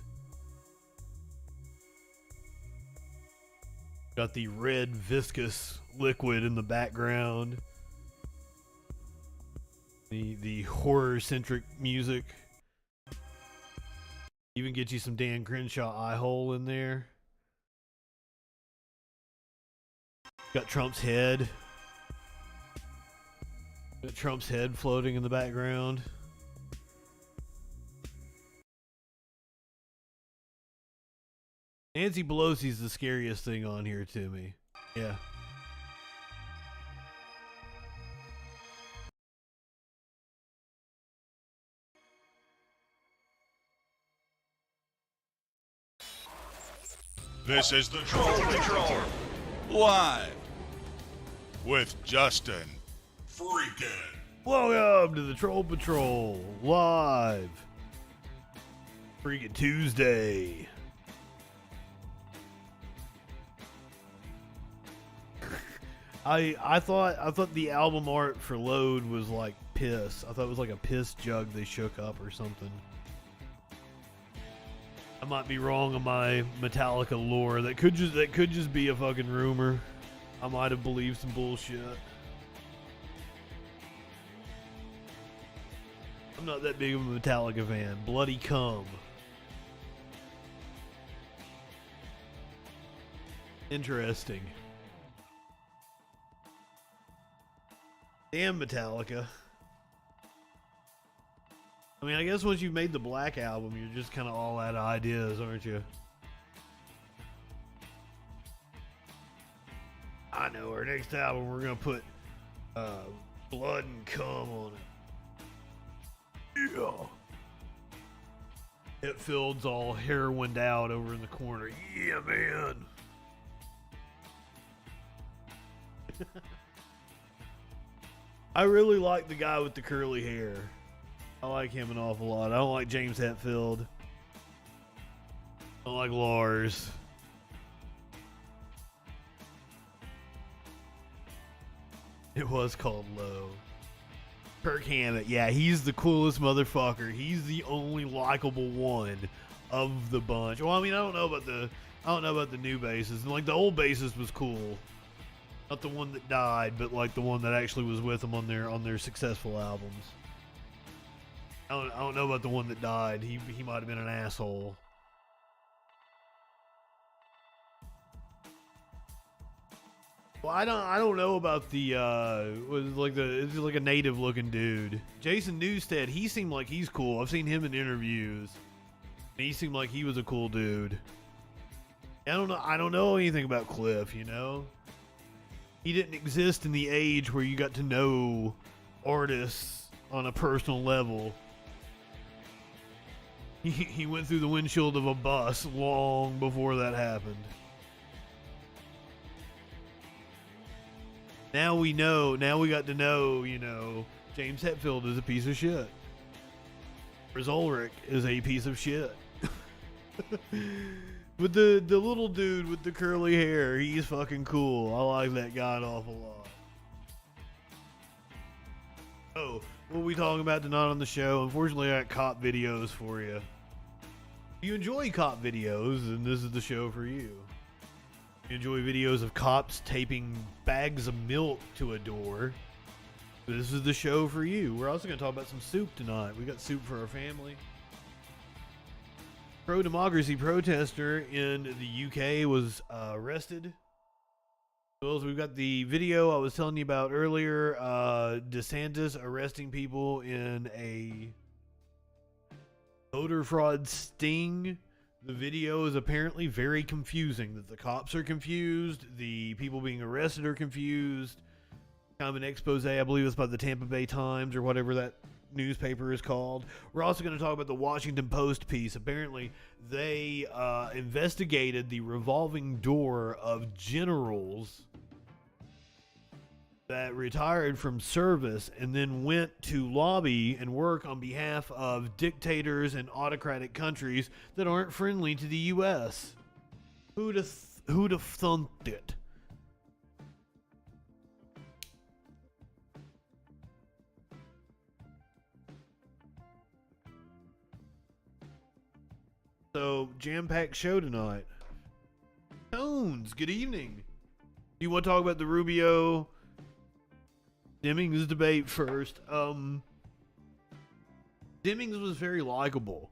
Got the red viscous liquid in the background. The horror-centric music. Even get you some Dan Crenshaw eye hole in there. Got Trump's head. Got Trump's head floating in the background. Nancy Pelosi's the scariest thing on here to me. Yeah. This is the Troll Patrol, live with Justin Freakin. Welcome to the Troll Patrol, live. Freaking Tuesday. I thought the album art for Load was like piss. I thought it was like a piss jug they shook up or something. I might be wrong on my Metallica lore. That could just be a fucking rumor. I might have believed some bullshit. I'm not that big of a Metallica fan. Bloody Cum. Interesting. Damn Metallica. I mean, I guess once you've made the Black Album, you're just kind of all out of ideas, aren't you? I know, our next album, we're going to put blood and cum on it. Yeah. Hetfield's all heroined out over in the corner. Yeah, man. I really like the guy with the curly hair. I like him an awful lot. I don't like James Hetfield. I don't like Lars. It was called Low. Kirk Hammett, yeah, he's the coolest motherfucker. He's the only likable one of the bunch. Well, I mean, I don't know about the new bassist. Like the old bassist was cool. Not the one that died, but like the one that actually was with them on their successful albums. I don't know about the one that died. He might have been an asshole. Well, I don't know about the it's like a native looking dude. Jason Newsted, he seemed like he's cool. I've seen him in interviews. And he seemed like he was a cool dude. I don't know anything about Cliff, you know? He didn't exist in the age where you got to know artists on a personal level. He went through the windshield of a bus long before that happened. Now we know, now we got to know, you know, James Hetfield is a piece of shit. Chris Ulrich is a piece of shit. But the little dude with the curly hair, he's fucking cool. I like that guy an awful lot. Oh, what are we talking about tonight on the show? Unfortunately, I got cop videos for you. If you enjoy cop videos, then this is the show for you. If you enjoy videos of cops taping bags of milk to a door, this is the show for you. We're also going to talk about some soup tonight. We got soup for our family. Pro-democracy protester in the UK was arrested. Well, so we've got the video I was telling you about earlier. DeSantis arresting people in a voter fraud sting The video is apparently very confusing, that the cops are confused, the people being arrested are confused. Kind of an expose, I believe it's by the Tampa Bay Times or whatever that newspaper is called. We're also going to talk about the Washington Post piece. Apparently, they investigated the revolving door of generals that retired from service and then went to lobby and work on behalf of dictators and autocratic countries that aren't friendly to the U.S. Who'd have thunked it? So, jam-packed show tonight. Tones, good evening. Do you want to talk about the Rubio Demings debate first? Demings was very likable.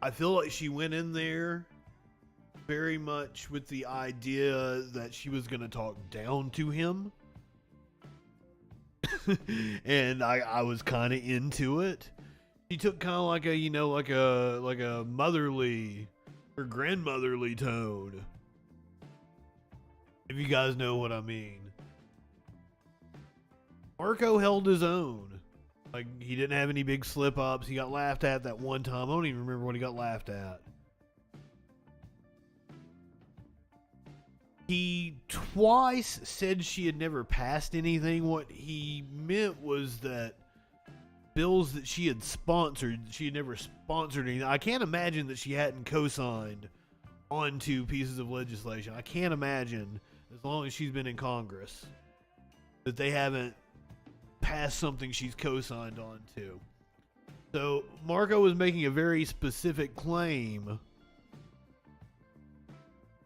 I feel like she went in there very much with the idea that she was going to talk down to him. And I was kind of into it. She took kind of like a motherly or grandmotherly tone. If you guys know what I mean. Marco held his own. Like, he didn't have any big slip-ups. He got laughed at that one time. I don't even remember what he got laughed at. He twice said she had never passed anything. What he meant was that bills that she had sponsored, she had never sponsored anything. I can't imagine that she hadn't co-signed onto pieces of legislation. I can't imagine, as long as she's been in Congress, that they haven't passed something she's co-signed onto. So Marco was making a very specific claim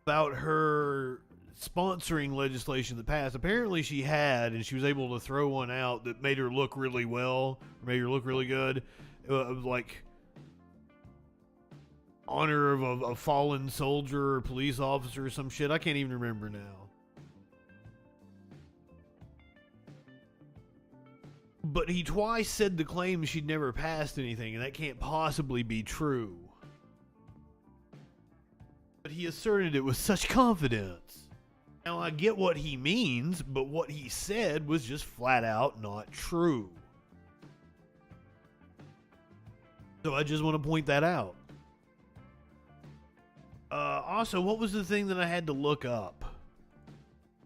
about her sponsoring legislation that passed. Apparently she had, and she was able to throw one out that made her look really well, or made her look really good. Like honor of a fallen soldier or police officer or some shit. I can't even remember now. But he twice said the claim she'd never passed anything, and that can't possibly be true. But he asserted it with such confidence. Now, I get what he means, but what he said was just flat out not true. So I just want to point that out. Also, what was the thing that I had to look up?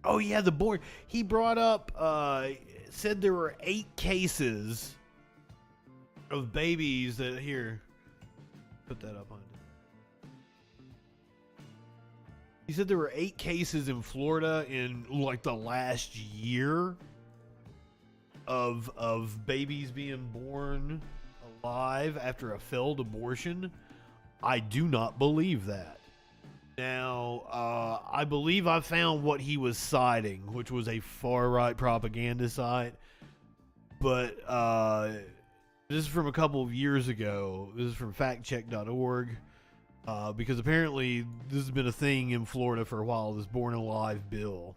Oh, yeah, the board. He brought up, said there were 8 cases of babies that, here, put that up on it. He said there were 8 cases in Florida in like the last year of babies being born alive after a failed abortion. I do not believe that. Now, I believe I found what he was citing, which was a far-right propaganda site. But this is from a couple of years ago. This is from factcheck.org. Because apparently this has been a thing in Florida for a while, this Born Alive bill.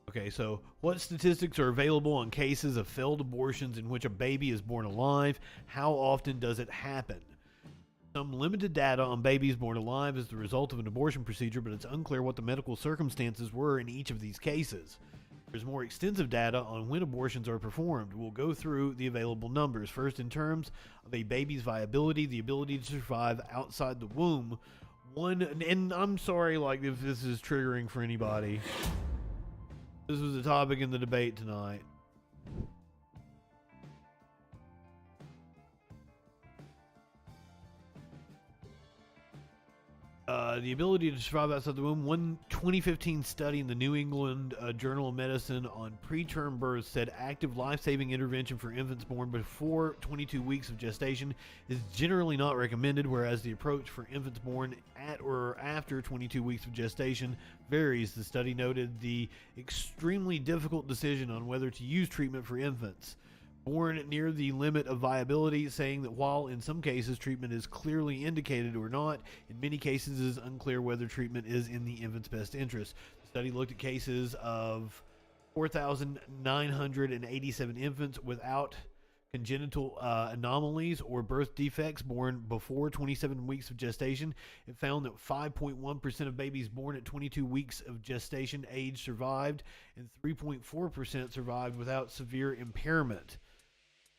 Okay, so what statistics are available on cases of failed abortions in which a baby is born alive? How often does it happen? Some limited data on babies born alive as the result of an abortion procedure, but it's unclear what the medical circumstances were in each of these cases. There's more extensive data on when abortions are performed. We'll go through the available numbers. First, in terms of a baby's viability, the ability to survive outside the womb. And I'm sorry, like, if this is triggering for anybody. This was a topic in the debate tonight. The ability to survive outside the womb. One 2015 study in the New England Journal of Medicine on preterm birth said active life-saving intervention for infants born before 22 weeks of gestation is generally not recommended, whereas the approach for infants born at or after 22 weeks of gestation varies. The study noted the extremely difficult decision on whether to use treatment for infants born near the limit of viability, saying that while in some cases treatment is clearly indicated or not, in many cases it is unclear whether treatment is in the infant's best interest. The study looked at cases of 4,987 infants without congenital anomalies or birth defects born before 27 weeks of gestation. It found that 5.1% of babies born at 22 weeks of gestation age survived, and 3.4% survived without severe impairment.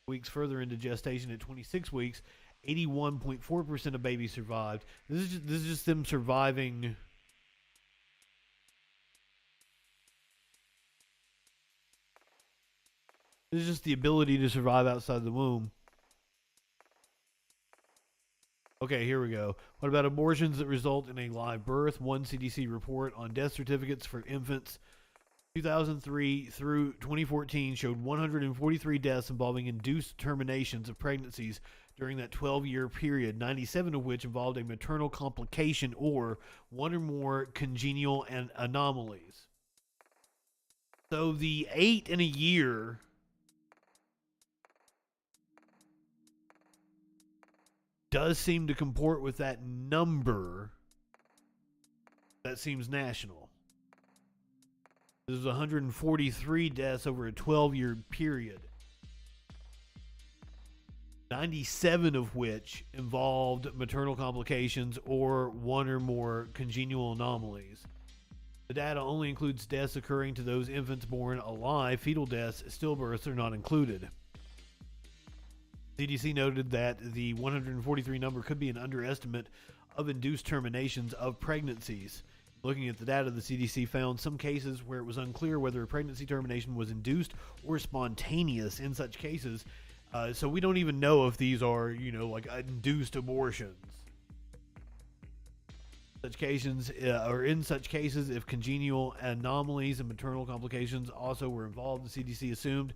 Weeks further into gestation at 26 weeks, 81.4% of babies survived. This is just them surviving. This is just the ability to survive outside the womb. Okay, here we go. What about abortions that result in a live birth? One CDC report on death certificates for infants 2003 through 2014 showed 143 deaths involving induced terminations of pregnancies during that 12-year period, 97 of which involved a maternal complication or one or more congenital anomalies. So the 8 in a year does seem to comport with that number that seems national. This is 143 deaths over a 12-year period, 97 of which involved maternal complications or one or more congenital anomalies. The data only includes deaths occurring to those infants born alive. Fetal deaths, stillbirths are not included. CDC noted that the 143 number could be an underestimate of induced terminations of pregnancies. Looking at the data, the CDC found some cases where it was unclear whether a pregnancy termination was induced or spontaneous in such cases. So we don't even know if these are, like induced abortions. In such cases, if congenital anomalies and maternal complications also were involved, the CDC assumed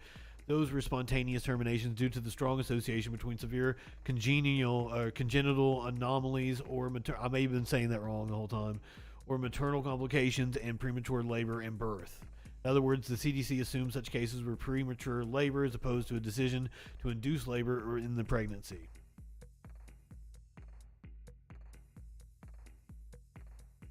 those were spontaneous terminations due to the strong association between severe congenital anomalies or I may have been saying that wrong the whole time, or maternal complications and premature labor and birth. In other words, the CDC assumed such cases were premature labor as opposed to a decision to induce labor or in the pregnancy.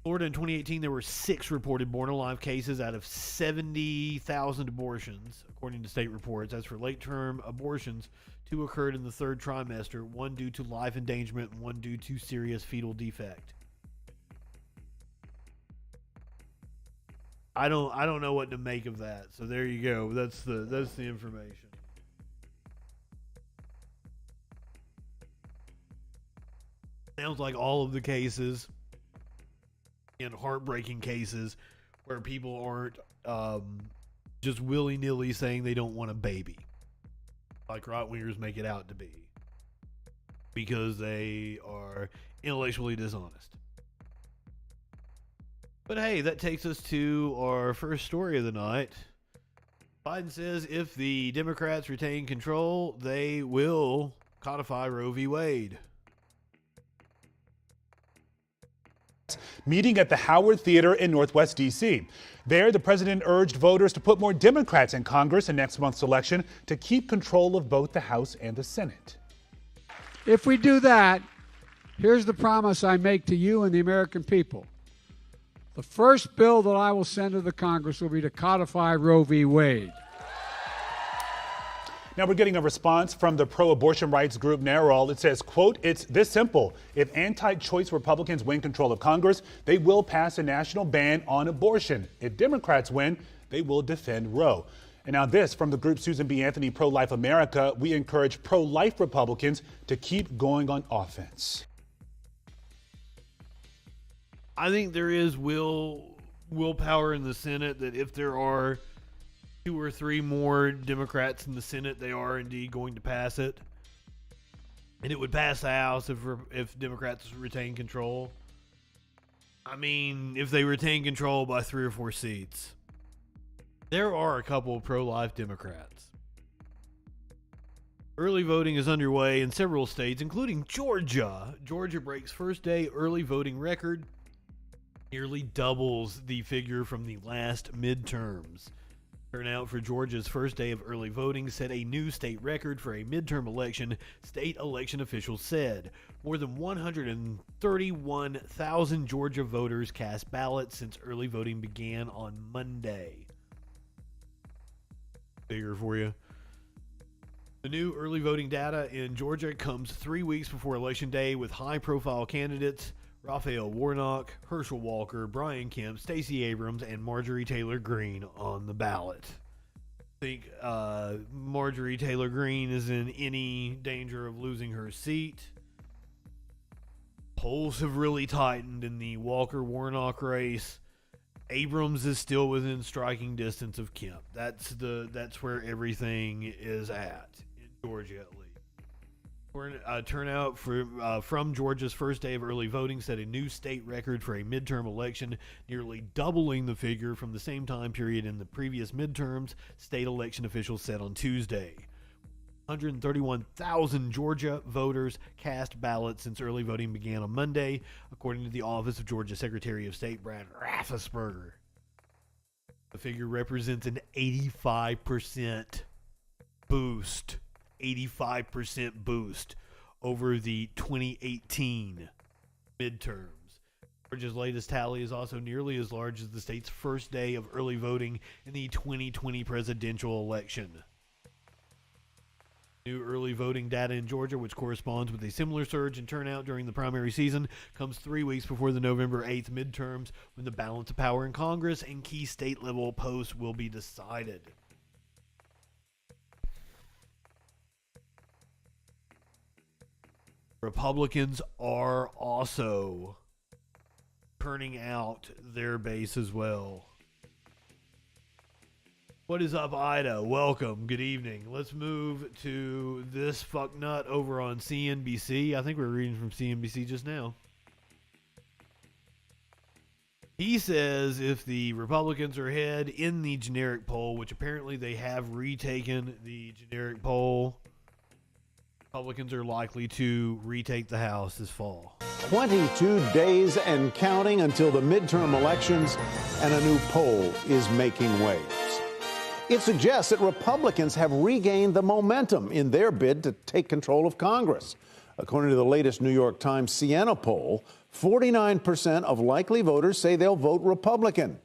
Florida in 2018, there were 6 reported born-alive cases out of 70,000 abortions, according to state reports. As for late-term abortions, 2 occurred in the 3rd trimester, 1 due to life endangerment and 1 due to serious fetal defect. I don't know what to make of that. So there you go. That's the information. Sounds like all of the cases and heartbreaking cases where people aren't just willy-nilly saying they don't want a baby, like right-wingers make it out to be, because they are intellectually dishonest. But hey, that takes us to our first story of the night. Biden says if the Democrats retain control, they will codify Roe v. Wade. Meeting at the Howard Theater in Northwest D.C. There, the president urged voters to put more Democrats in Congress in next month's election to keep control of both the House and the Senate. If we do that, here's the promise I make to you and the American people. The first bill that I will send to the Congress will be to codify Roe v. Wade. Now we're getting a response from the pro-abortion rights group NARAL. It says, quote, "It's this simple. If anti-choice Republicans win control of Congress, they will pass a national ban on abortion. If Democrats win, they will defend Roe." And now this from the group Susan B. Anthony Pro-Life America. We encourage pro-life Republicans to keep going on offense. I think there is willpower in the Senate that if there are 2 or 3 more Democrats in the Senate, they are indeed going to pass it. And it would pass the House if Democrats retain control. I mean, if they retain control by 3 or 4 seats. There are a couple of pro-life Democrats. Early voting is underway in several states, including Georgia. Georgia breaks first day early voting record, nearly doubles the figure from the last midterms. Turnout for Georgia's first day of early voting set a new state record for a midterm election, state election officials said. More than 131,000 Georgia voters cast ballots since early voting began on Monday. bigger for you. The new early voting data in Georgia comes 3 weeks before Election Day with high-profile candidates Raphael Warnock, Herschel Walker, Brian Kemp, Stacey Abrams, and Marjorie Taylor Greene on the ballot. I think Marjorie Taylor Greene is in any danger of losing her seat. Polls have really tightened in the Walker-Warnock race. Abrams is still within striking distance of Kemp. That's where everything is at in Georgia, at least. Turnout from Georgia's first day of early voting set a new state record for a midterm election, nearly doubling the figure from the same time period in the previous midterms, state election officials said on Tuesday. 131,000 Georgia voters cast ballots since early voting began on Monday, according to the Office of Georgia Secretary of State Brad Raffensperger. The figure represents an 85% boost. 85% boost over the 2018 midterms. Georgia's latest tally is also nearly as large as the state's first day of early voting in the 2020 presidential election. New early voting data in Georgia, which corresponds with a similar surge in turnout during the primary season, comes 3 weeks before the November 8th midterms, when the balance of power in Congress and key state-level posts will be decided. Republicans are also turning out their base as well. What is up, Ida? Welcome. Good evening. Let's move to this fucknut over on CNBC. I think we're reading from CNBC just now. He says if the Republicans are ahead in the generic poll, which apparently they have retaken the generic poll, Republicans are likely to retake the House this fall. 22 days and counting until the midterm elections, and a new poll is making waves. It suggests that Republicans have regained the momentum in their bid to take control of Congress. According to the latest New York Times Siena poll, 49% of likely voters say they'll vote Republican.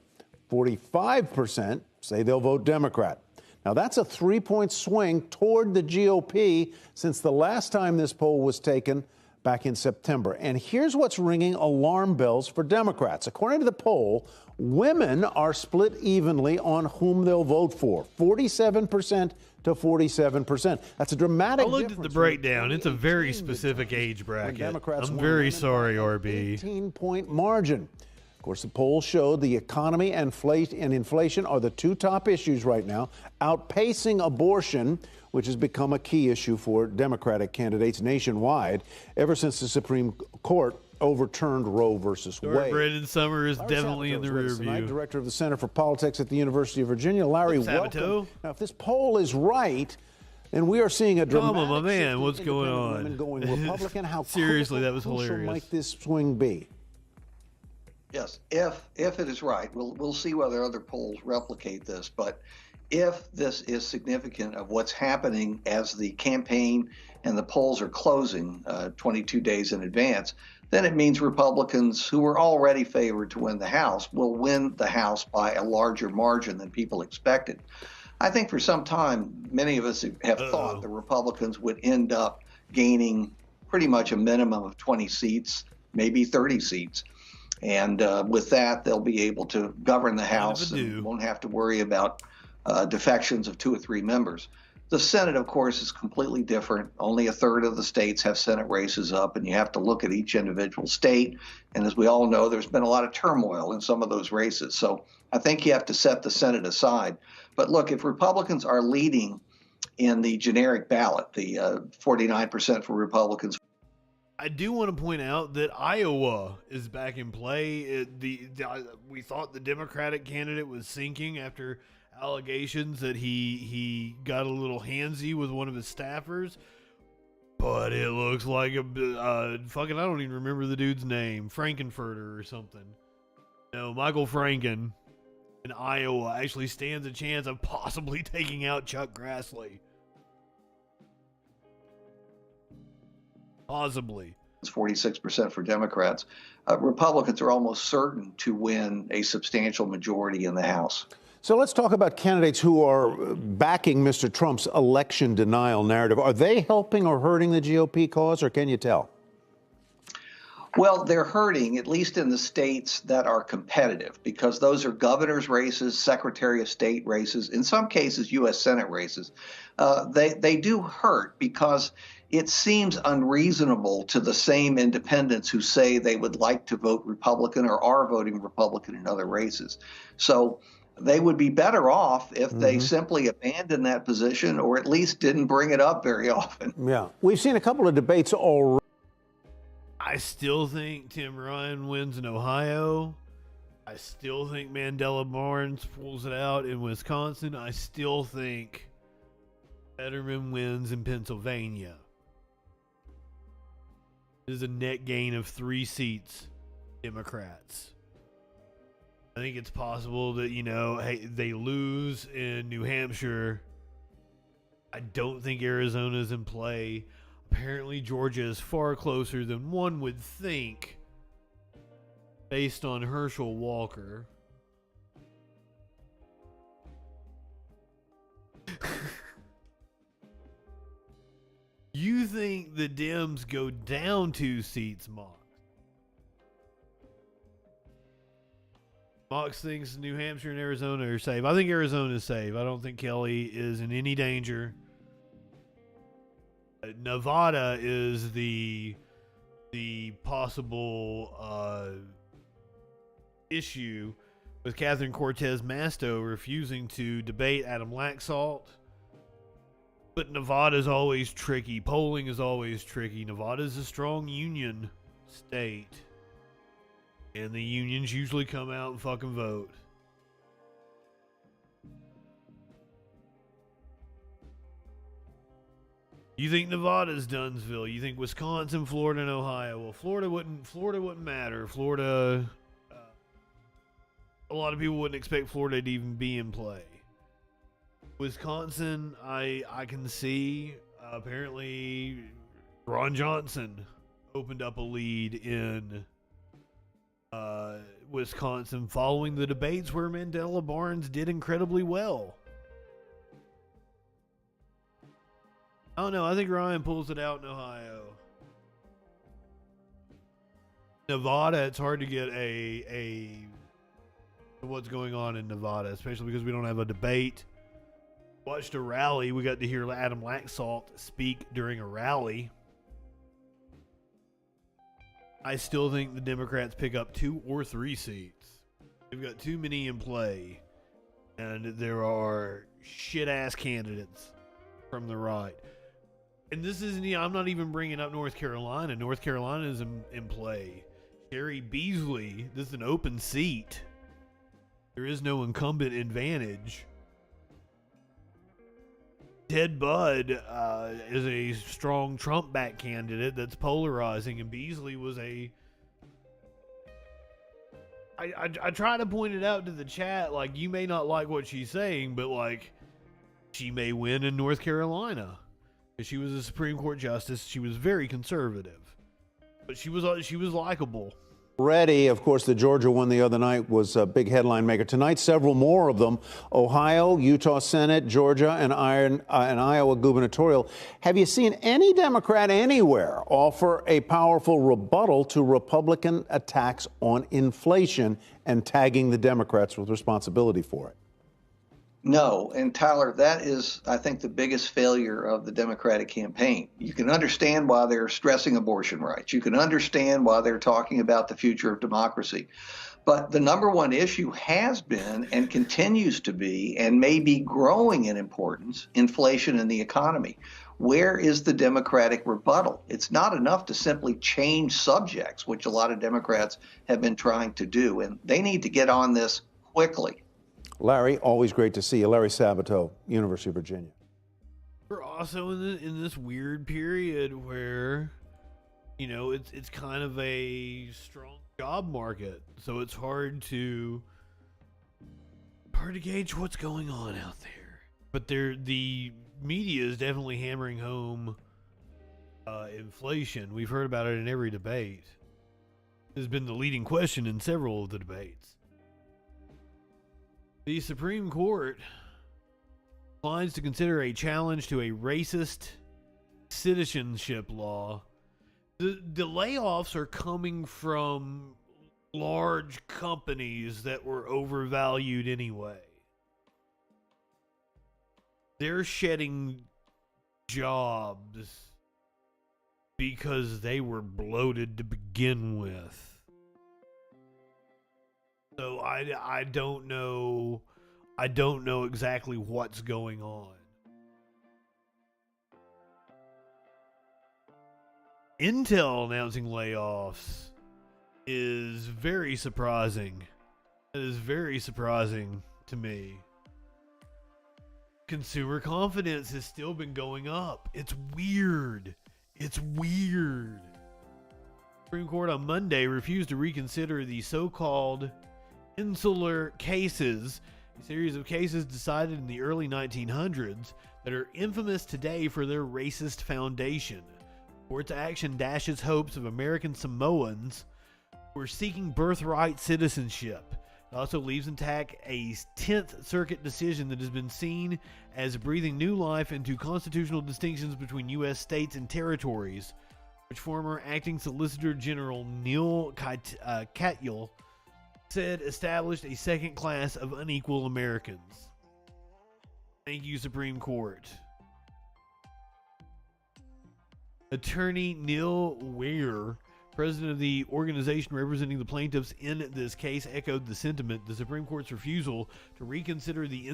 45% say they'll vote Democrat. Now, that's a 3-point swing toward the GOP since the last time this poll was taken back in September. And here's what's ringing alarm bells for Democrats. According to the poll, women are split evenly on whom they'll vote for, 47% to 47%. That's a dramatic difference. I looked at the breakdown. It's a very specific age bracket. I'm very sorry, RB. 18-point margin. Of course, the poll showed the economy and inflation are the two top issues right now, outpacing abortion, which has become a key issue for Democratic candidates nationwide ever since the Supreme Court overturned Roe versus Wade. Brendan Summer is definitely in the rear view. Director of the Center for Politics at the University of Virginia, Larry, welcome. Now, if this poll is right, then we are seeing a dramatic my man, what's going on? Women going Republican. How seriously, that was hilarious. Might this swing be? Yes, if it is right, we'll see whether other polls replicate this. But if this is significant of what's happening as the campaign and the polls are closing 22 days in advance, then it means Republicans who were already favored to win the House will win the House by a larger margin than people expected. I think for some time, many of us have thought the Republicans would end up gaining pretty much a minimum of 20 seats, maybe 30 seats. And with that, they'll be able to govern the House and won't have to worry about defections of 2 or 3 members. The Senate, of course, is completely different. Only a third of the states have Senate races up, and you have to look at each individual state. And as we all know, there's been a lot of turmoil in some of those races. So I think you have to set the Senate aside. But look, if Republicans are leading in the generic ballot, the 49% for Republicans. I do want to point out that Iowa is back in play. We thought the Democratic candidate was sinking after allegations that he got a little handsy with one of his staffers, but it looks like I don't even remember the dude's name, Frankenfurter or something. No, Michael Franken in Iowa actually stands a chance of possibly taking out Chuck Grassley. Possibly. It's 46% for Democrats. Republicans are almost certain to win a substantial majority in the House. So let's talk about candidates who are backing Mr. Trump's election denial narrative. Are they helping or hurting the GOP cause, or can you tell? Well, they're hurting, at least in the states that are competitive, because those are governor's races, secretary of state races, in some cases, U.S. Senate races. They do hurt because it seems unreasonable to the same independents who say they would like to vote Republican or are voting Republican in other races. So they would be better off if they simply abandoned that position or at least didn't bring it up very often. Yeah. We've seen a couple of debates already. I still think Tim Ryan wins in Ohio. I still think Mandela Barnes pulls it out in Wisconsin. I still think Fetterman wins in Pennsylvania. There's a net gain of 3 seats, Democrats. I think it's possible that, hey, they lose in New Hampshire. I don't think Arizona's in play. Apparently, Georgia is far closer than one would think based on Herschel Walker. You think the Dems go down 2 seats, Mox? Mox thinks New Hampshire and Arizona are safe. I think Arizona is safe. I don't think Kelly is in any danger. Nevada is the possible issue with Catherine Cortez Masto refusing to debate Adam Laxalt. But Nevada's always tricky. Polling is always tricky. Nevada's a strong union state. And the unions usually come out and fucking vote. You think Nevada's Dunsville? You think Wisconsin, Florida, and Ohio? Well, Florida wouldn't matter. Florida, a lot of people wouldn't expect Florida to even be in play. Wisconsin, I can see. Apparently, Ron Johnson opened up a lead in Wisconsin following the debates where Mandela Barnes did incredibly well. I don't know. I think Ryan pulls it out in Ohio. Nevada, it's hard to get a what's going on in Nevada, especially because we don't have a debate. Watched a rally. We got to hear Adam Laxalt speak during a rally. I still think the Democrats pick up 2 or 3 seats. They've got too many in play. And there are shit-ass candidates from the right. And this isn't, I'm not even bringing up North Carolina. North Carolina is in play. Sherry Beasley, this is an open seat. There is no incumbent advantage. Ted Budd is a strong Trump-backed candidate that's polarizing, and Beasley was a... I try to point it out to the chat, like, you may not like what she's saying, but, like, she may win in North Carolina. She was a Supreme Court justice. She was very conservative. But she was likable. Ready, of course, the Georgia one the other night was a big headline maker. Tonight, several more of them: Ohio, Utah Senate, Georgia, and Iowa gubernatorial. Have you seen any Democrat anywhere offer a powerful rebuttal to Republican attacks on inflation and tagging the Democrats with responsibility for it? No, and Tyler, that is, I think, the biggest failure of the Democratic campaign. You can understand why they're stressing abortion rights. You can understand why they're talking about the future of democracy. But the number one issue has been and continues to be, and may be growing in importance, inflation in the economy. Where is the Democratic rebuttal? It's not enough to simply change subjects, which a lot of Democrats have been trying to do, and they need to get on this quickly. Larry, always great to see you. Larry Sabato, University of Virginia. We're also in this weird period where, it's kind of a strong job market, so it's hard to gauge what's going on out there. But the media is definitely hammering home inflation. We've heard about it in every debate. It has been the leading question in several of the debates. The Supreme Court declines to consider a challenge to a racist citizenship law. The layoffs are coming from large companies that were overvalued anyway. They're shedding jobs because they were bloated to begin with. So I don't know. I don't know exactly what's going on. Intel announcing layoffs is very surprising. It is very surprising to me. Consumer confidence has still been going up. It's weird. It's weird. Supreme Court on Monday refused to reconsider the so-called insular cases, a series of cases decided in the early 1900s that are infamous today for their racist foundation. The court's action dashes hopes of American Samoans who are seeking birthright citizenship. It also leaves intact a 10th Circuit decision that has been seen as breathing new life into constitutional distinctions between U.S. states and territories, which former Acting Solicitor General Neil Katyal said established a second class of unequal Americans. Thank you, Supreme Court. Attorney Neil Weir, president of the organization representing the plaintiffs in this case, echoed the sentiment. The Supreme Court's refusal to reconsider the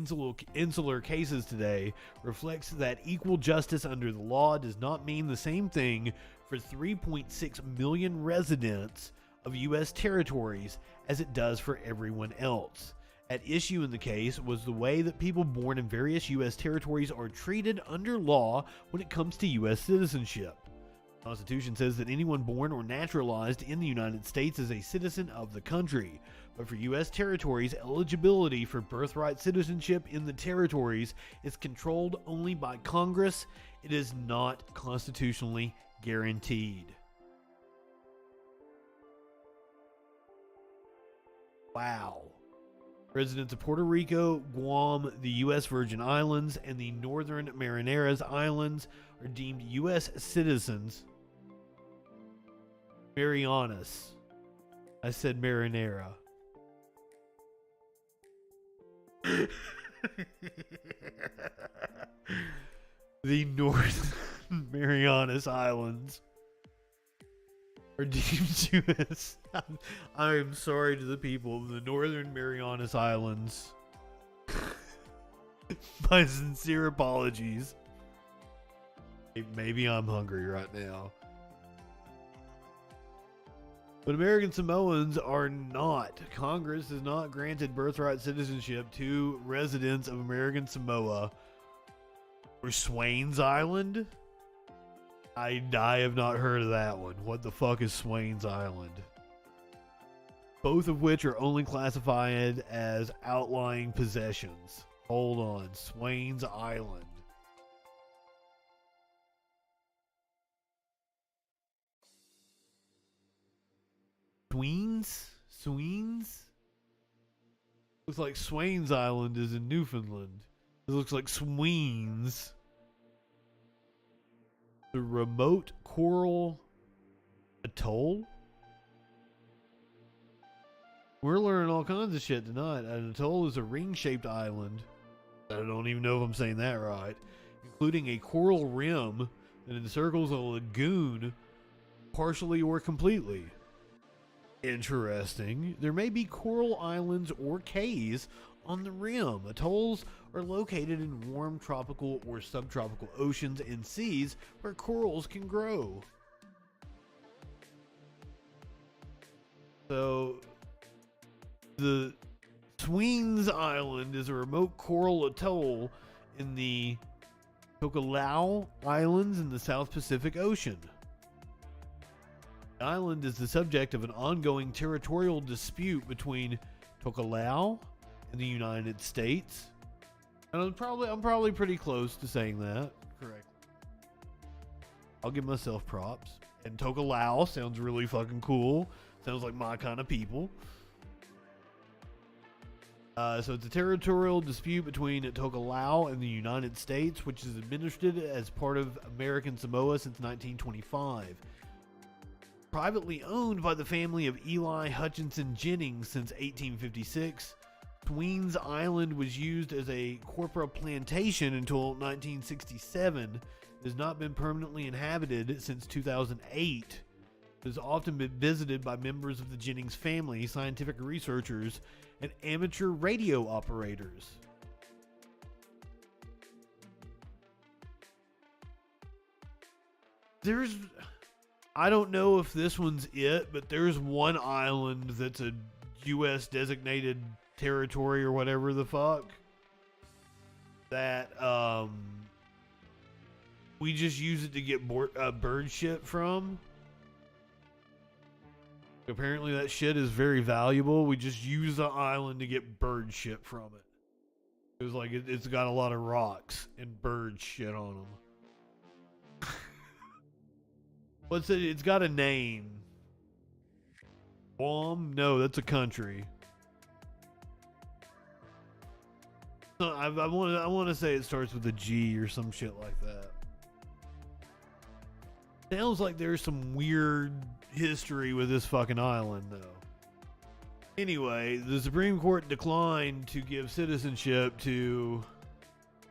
insular cases today reflects that equal justice under the law does not mean the same thing for 3.6 million residents of U.S. territories as it does for everyone else. At issue in the case was the way that people born in various U.S. territories are treated under law when it comes to U.S. citizenship. The Constitution says that anyone born or naturalized in the United States is a citizen of the country, but for U.S. territories, eligibility for birthright citizenship in the territories is controlled only by Congress. It is not constitutionally guaranteed. Wow. Residents of Puerto Rico, Guam, the U.S. Virgin Islands, and the Northern Marianas Islands are deemed U.S. citizens. Marianas. I said marinara. The North Marianas Islands are deemed U.S. I am sorry to the people of the Northern Marianas Islands. My sincere apologies. Maybe I'm hungry right now. But American Samoans are not. Congress has not granted birthright citizenship to residents of American Samoa or Swains Island. I have not heard of that one. What the fuck is Swains Island? Both of which are only classified as outlying possessions. Hold on. Swains Island. Sweens? Looks like Swains Island is in Newfoundland. It looks like Sweens. The remote coral atoll? We're learning all kinds of shit tonight. An atoll is a ring-shaped island. I don't even know if I'm saying that right. Including a coral rim that encircles a lagoon partially or completely. Interesting. There may be coral islands or cays on the rim. Atolls are located in warm tropical or subtropical oceans and seas where corals can grow. So, the Sweens Island is a remote coral atoll in the Tokelau Islands in the South Pacific Ocean. The island is the subject of an ongoing territorial dispute between Tokelau and the United States. And I'm probably pretty close to saying that correct. I'll give myself props. And Tokelau sounds really fucking cool. Sounds like my kind of people. So it's a territorial dispute between Tokelau and the United States, which is administered as part of American Samoa since 1925. Privately owned by the family of Eli Hutchinson Jennings since 1856, Sweens Island was used as a corporate plantation until 1967. It has not been permanently inhabited since 2008. It has often been visited by members of the Jennings family, scientific researchers, and amateur radio operators. I don't know if this one's it, but there's one island that's a U.S. designated territory or whatever the fuck that we just use it to get bird shit from. Apparently that shit is very valuable. We just use the island to get bird shit from it. It was like it's got a lot of rocks and bird shit on them. What's it? It's got a name. Guam? No, that's a country. No, I want to say it starts with a G or some shit like that. Sounds like there's some weird history with this fucking island, though. Anyway, the Supreme Court declined to give citizenship to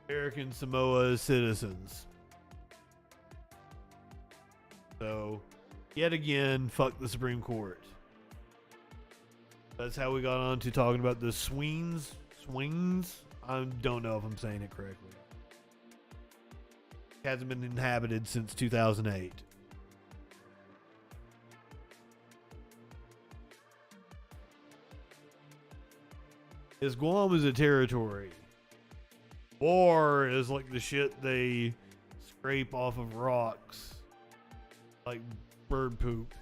American Samoa citizens. So, yet again, fuck the Supreme Court. That's how we got on to talking about the Swings. I don't know if I'm saying it correctly. It hasn't been inhabited since 2008. Is Guam is a territory. War is like the shit they scrape off of rocks. Like bird poop.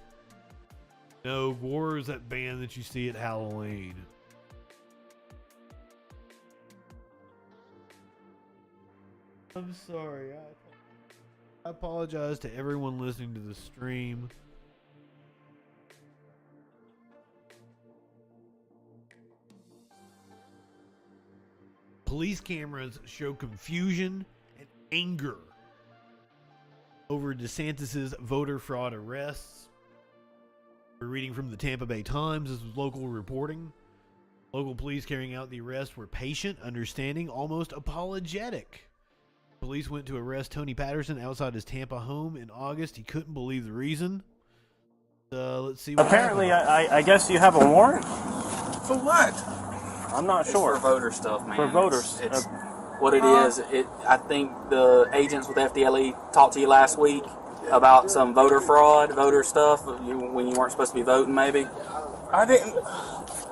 No, War is that band that you see at Halloween. I'm sorry. I apologize to everyone listening to the stream. Police cameras show confusion and anger over DeSantis' voter fraud arrests. We're reading from the Tampa Bay Times. This was local reporting. Local police carrying out the arrest were patient, understanding, almost apologetic. Police went to arrest Tony Patterson outside his Tampa home in August. He couldn't believe the reason. Let's see. Apparently, I guess you have a warrant. For what? I'm not sure. For voter stuff, man. For voters. It's what it is. I think the agents with FDLE talked to you last week about some voter fraud, voter stuff, when you weren't supposed to be voting, maybe. I didn't.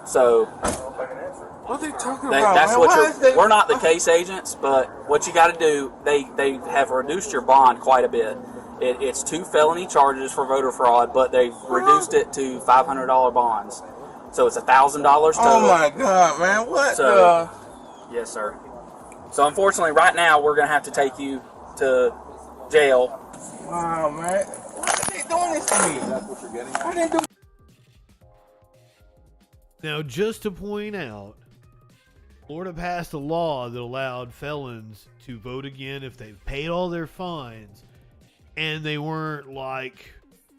So. What are they talking about? That's what we're not the case agents, but what you got to do, they have reduced your bond quite a bit. It's 2 felony charges for voter fraud, but they've reduced it to $500 bonds. So it's $1,000 total. Oh my God, man! What? So, yes, sir. So unfortunately, right now we're gonna have to take you to jail. Wow, man! Why are they doing this to me? That's what you're getting. I didn't do. Now, just to point out, Florida passed a law that allowed felons to vote again if they've paid all their fines and they weren't like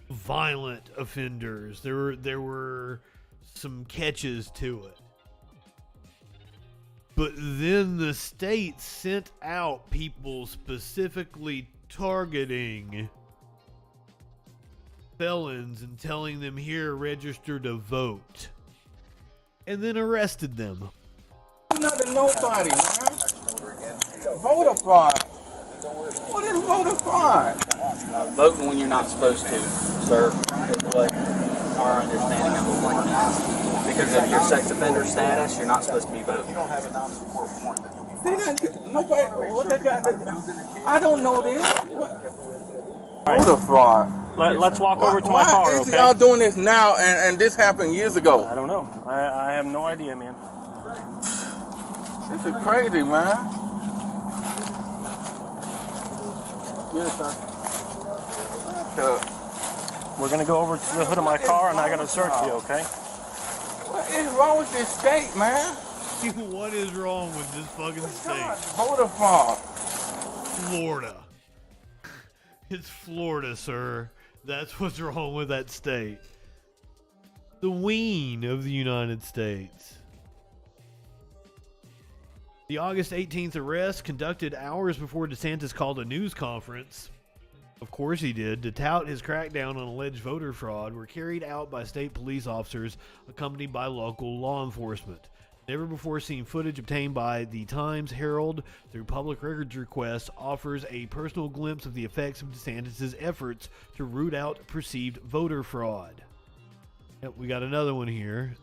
violent offenders. There were some catches to it. But then the state sent out people specifically targeting felons and telling them, here, register to vote. And then arrested them. Nothing, nobody, man. Voter fraud. What is voter fraud? Voting when you're not supposed to, sir, is what our understanding of the law is. Because of your sex offender status, you're not supposed to be voting. You don't have a non-support warrant. Nobody, what they got to do? I don't know this. Voter fraud. Let's walk over to my car, okay? Why is y'all doing this now and this happened years ago? I don't know. I have no idea, man. This is crazy, man. Yes, sir. We're going to go over to the hood of my car and I got to search you, okay? What is wrong with this state, man? What is wrong with this fucking state? Voter fraud. Florida. It's Florida, sir. That's what's wrong with that state. The ween of the United States. The August 18th arrest, conducted hours before DeSantis called a news conference, of course he did, to tout his crackdown on alleged voter fraud, were carried out by state police officers accompanied by local law enforcement. Never before seen footage obtained by the Times Herald through public records requests offers a personal glimpse of the effects of DeSantis' efforts to root out perceived voter fraud. Yep, we got another one here.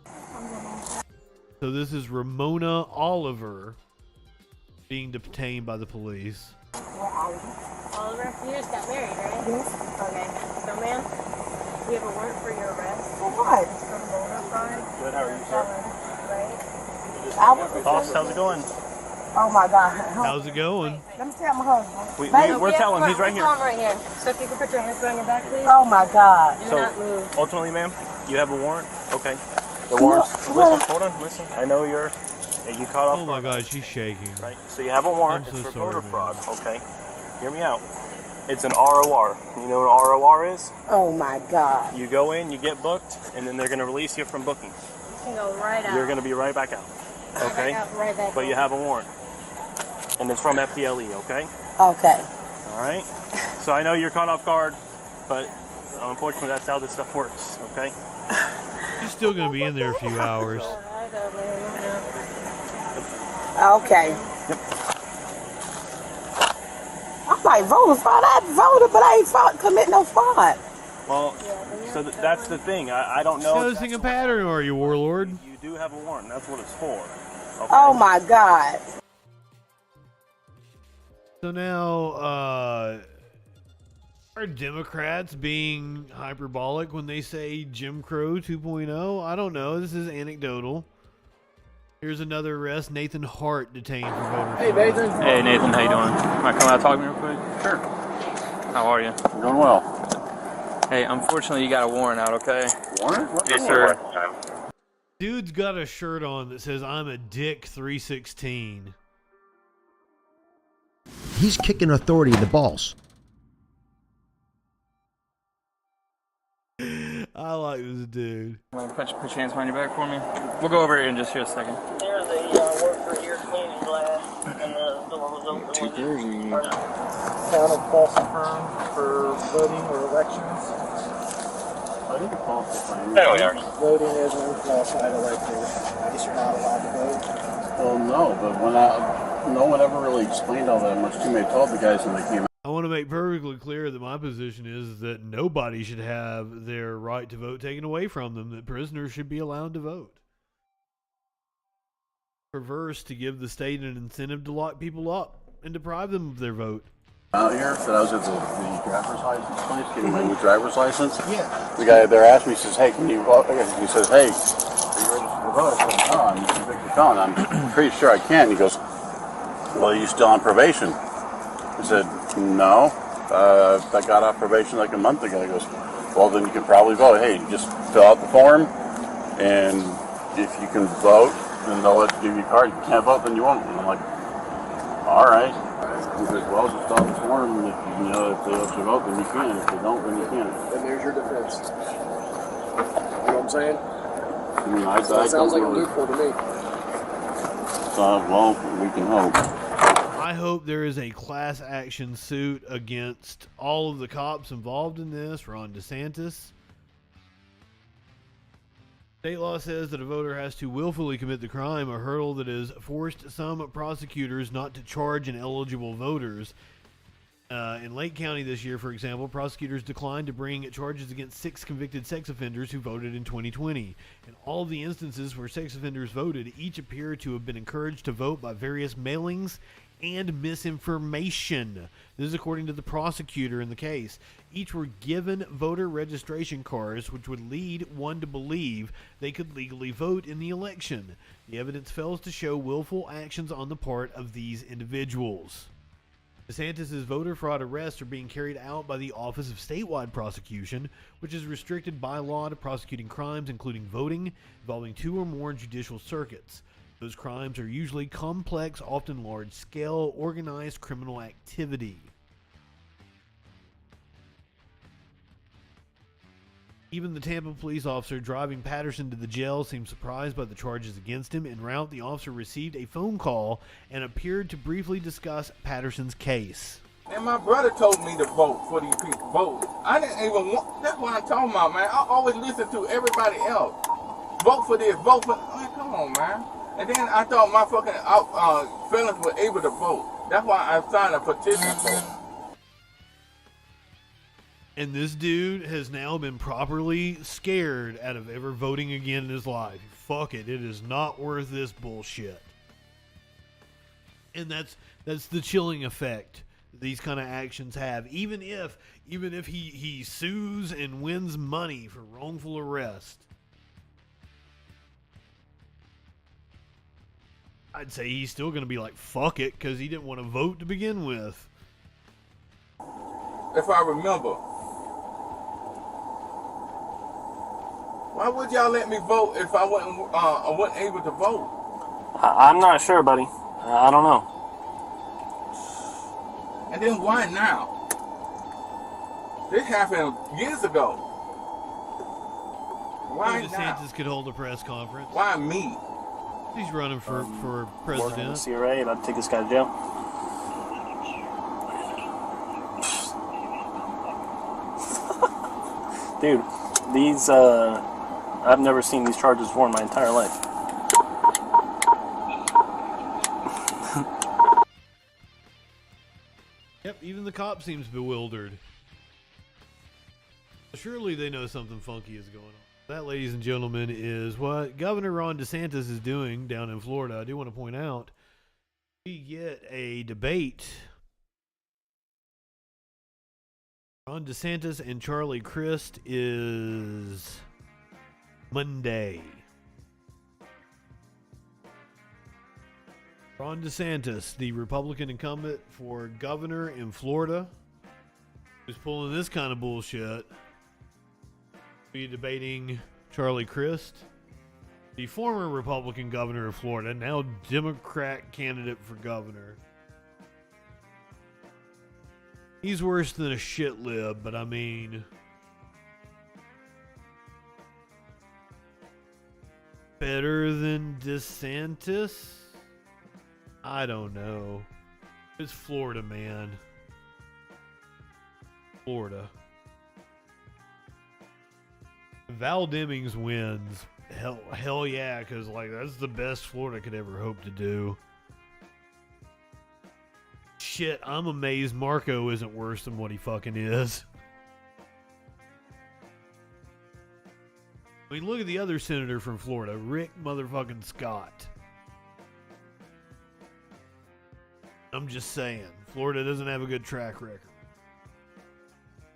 So this is Ramona Oliver being detained by the police. Oliver, you just got married, right? Yes. Okay. So, ma'am, we have a warrant for your arrest. For what? For voter fraud. Good, how are you, sir? Right? Boss, how's it going? Oh my God. How's it going? Let me tell my husband. We're telling him. He's right here. Right here. So if you can put your hands behind your back, please. Oh my God. Do not move. Ultimately, ma'am, you have a warrant? Okay. The warrant. Listen, hold on, listen. I know you caught off. Oh my God, she's shaking. Right. So you have a warrant. I'm so it's for sorry, voter man. fraud. Okay. Hear me out. It's an ROR. You know what an ROR is? Oh my God. You go in, you get booked, and then they're going to release you from booking. You can go right out. You're going to be right back out. Okay? Right back But you have a warrant. And it's from FDLE, okay? Okay. All right? So I know you're caught off guard, but unfortunately that's how this stuff works, okay? She's still going to be in there a few hours. Okay. Yep. I'm like, voter fraud. I voted, but I ain't commit no fraud. Well, so that's the thing. I don't know. Noticing a pattern, are you, warlord? You do have a warrant. That's what it's for. Okay? Oh my God. So now, are Democrats being hyperbolic when they say Jim Crow 2.0? I don't know. This is anecdotal. Here's another arrest. Nathan Hart detained for voter fraud. Hey, Nathan. Hey, Nathan. How you doing? Might come out and talk to me real quick? Sure. How are you? Doing well. Hey, unfortunately, you got a warrant out, okay? Warrant? Yes, sir. Dude's got a shirt on that says, I'm a dick 316. He's kicking authority in the balls. I like this dude. Put your hands behind your back for me. We'll go over here in just here a second. There's a worker here cleaning glass, and the door was open. Town of false affirmed for voting or elections. I think it's false affirmed. There we are. Voting is an unqualified elector. I guess you're not allowed to vote. Well, no, but no one ever really explained all that much to me. I told the guys when they came out. I want to make perfectly clear that my position is that nobody should have their right to vote taken away from them, that prisoners should be allowed to vote. Perverse to give the state an incentive to lock people up and deprive them of their vote. Out here, said I was at the driver's license place, getting my new driver's license. Yeah. The guy there asked me, he says, hey, can you vote? He says, hey, are you registered to vote? I said, no, I'm a convicted felon. I'm pretty sure I can. He goes, well, are you still on probation? I said, no, I got off probation like a month ago. He goes, well, then you can probably vote. Hey, just fill out the form, and if you can vote, then they'll let you give you a card. If you can't vote, then you won't. And I'm like, all right. He says, well, just fill out the form, and if they let you vote, then you can. If they don't, then you can't. And there's your defense. You know what I'm saying? I mean, that sounds like a loophole to me. Well, we can hope. I hope there is a class action suit against all of the cops involved in this. Ron DeSantis. State law says that a voter has to willfully commit the crime, a hurdle that has forced some prosecutors not to charge ineligible voters. In Lake County this year, for example, prosecutors declined to bring charges against 6 convicted sex offenders who voted in 2020. In all of the instances where sex offenders voted, each appear to have been encouraged to vote by various mailings and misinformation. This is according to the prosecutor in the case. Each were given voter registration cards, which would lead one to believe they could legally vote in the election. The evidence fails to show willful actions on the part of these individuals. DeSantis' voter fraud arrests are being carried out by the Office of Statewide Prosecution, which is restricted by law to prosecuting crimes including voting involving 2 or more judicial circuits. Those crimes are usually complex, often large-scale, organized criminal activity. Even the Tampa police officer driving Patterson to the jail seemed surprised by the charges against him. En route, the officer received a phone call and appeared to briefly discuss Patterson's case. And my brother told me to vote for these people. Vote. I didn't even want. That's what I'm talking about, man. I always listen to everybody else. Vote for this. Vote for. Man, come on, man. And then I thought my fucking felons were able to vote. That's why I signed a petition for. And this dude has now been properly scared out of ever voting again in his life. Fuck it. It is not worth this bullshit. And that's the chilling effect these kind of actions have. Even if he sues and wins money for wrongful arrest, I'd say he's still going to be like, fuck it, because he didn't want to vote to begin with. If I remember. Why would y'all let me vote if I wasn't able to vote? I'm not sure, buddy. I don't know. And then why now? This happened years ago. Why now? DeSantis could hold a press conference. Why me? He's running for president. CRA about to take this guy to jail. Dude, these I've never seen these charges before in my entire life. Yep, even the cop seems bewildered. Surely they know something funky is going on. That, ladies and gentlemen, is what Governor Ron DeSantis is doing down in Florida. I do want to point out, we get a debate. Ron DeSantis and Charlie Crist is Monday. Ron DeSantis, the Republican incumbent for governor in Florida, who's pulling this kind of bullshit, be debating Charlie Crist, the former Republican governor of Florida, now Democrat candidate for governor. He's worse than a shit lib, but I mean, better than DeSantis? I don't know. It's Florida, man. Florida. Val Demings wins. Hell yeah, because like that's the best Florida could ever hope to do. Shit, I'm amazed Marco isn't worse than what he fucking is. I mean, look at the other senator from Florida, Rick motherfucking Scott. I'm just saying, Florida doesn't have a good track record.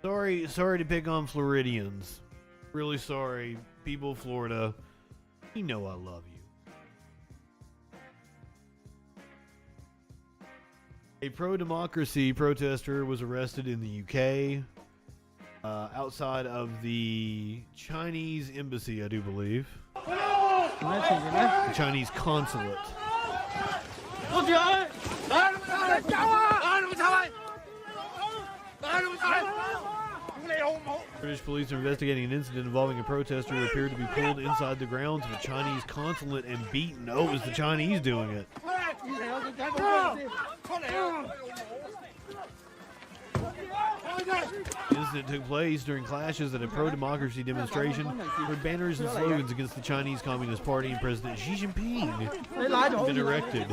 Sorry to pick on Floridians. Really sorry, people of Florida. You know I love you. A pro-democracy protester was arrested in the UK outside of the Chinese embassy, I do believe. The Chinese consulate. British police are investigating an incident involving a protester who appeared to be pulled inside the grounds of a Chinese consulate and beaten. Oh, it was the Chinese doing it. The incident took place during clashes at a pro-democracy demonstration where banners and slogans against the Chinese Communist Party and President Xi Jinping have been erected.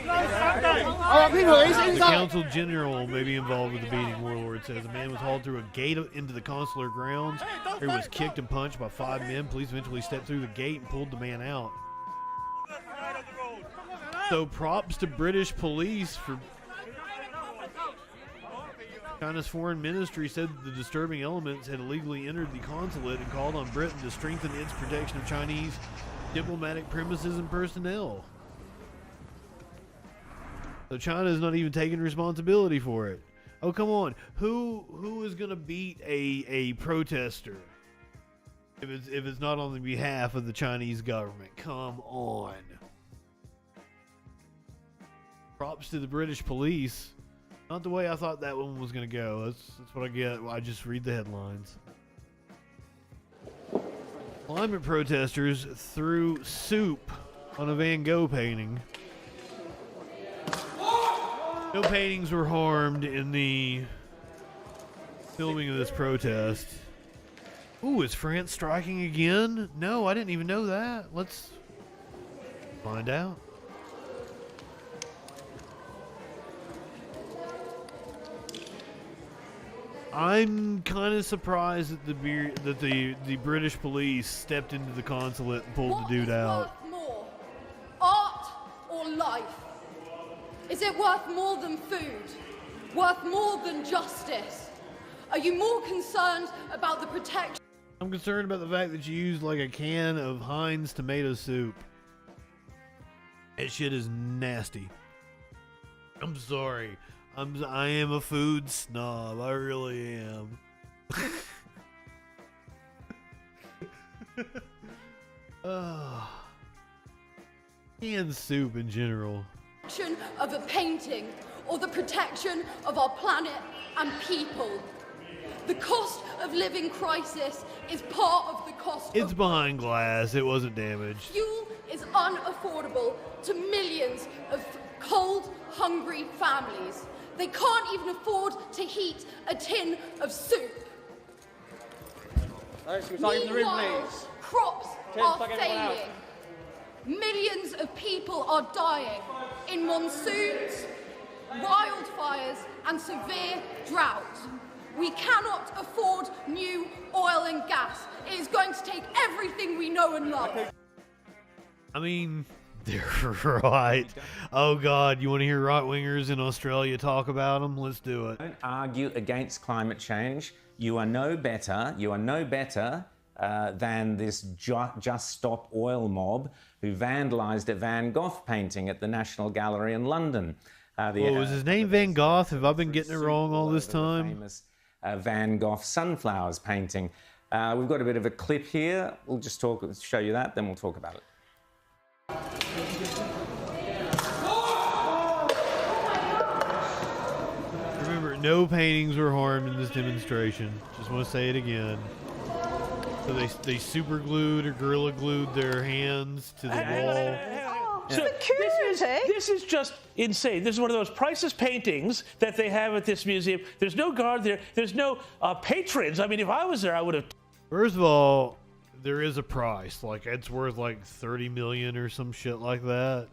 The Council General may be involved with the beating, Warlord says. A man was hauled through a gate into the consular grounds where he was kicked and punched by 5 men. Police eventually stepped through the gate and pulled the man out. So props to British police for... China's foreign ministry said the disturbing elements had illegally entered the consulate and called on Britain to strengthen its protection of Chinese diplomatic premises and personnel. So China is not even taking responsibility for it. Oh, come on. Who is gonna beat a protester if it's not on the behalf of the Chinese government? Come on. Props to the British police. Not the way I thought that one was gonna go. That's what I get. I just read the headlines. Climate protesters threw soup on a Van Gogh painting. No paintings were harmed in the filming of this protest. Ooh, is France striking again? No, I didn't even know that. Let's find out. I'm kind of surprised that the British police stepped into the consulate and pulled the dude out. Worth more, art or life? Is it worth more than food? Worth more than justice? Are you more concerned about the protection? I'm concerned about the fact that you used like a can of Heinz tomato soup. That shit is nasty. I'm sorry. I am a food snob. I really am. Canned soup in general. Of a painting or the protection of our planet and people. The cost of living crisis is part of the cost It's of behind glass. It wasn't damaged. fuel is unaffordable to millions of cold, hungry families. They can't even afford to heat a tin of soup. Meanwhile, crops are failing. Millions of people are dying in monsoons, wildfires, and severe drought. We cannot afford new oil and gas. It is going to take everything we know and love. I mean, they're right. Oh God, you want to hear right-wingers in Australia talk about them? Let's do it. Don't argue against climate change. You are no better. Than this Just Stop Oil mob who vandalised a Van Gogh painting at the National Gallery in London. Was his name Van Gogh? Have I been getting it wrong all this time? Famous Van Gogh sunflowers painting. We've got a bit of a clip here. We'll just show you that, then we'll talk about it. Remember, no paintings were harmed in this demonstration. Just want to say it again. So they super glued or gorilla glued their hands to the wall. So this is just insane. This is one of those priceless paintings that they have at this museum. There's no guard there. There's no patrons. I mean, if I was there, I would have. First of all, there is a price. Like, it's worth like 30 million or some shit like that.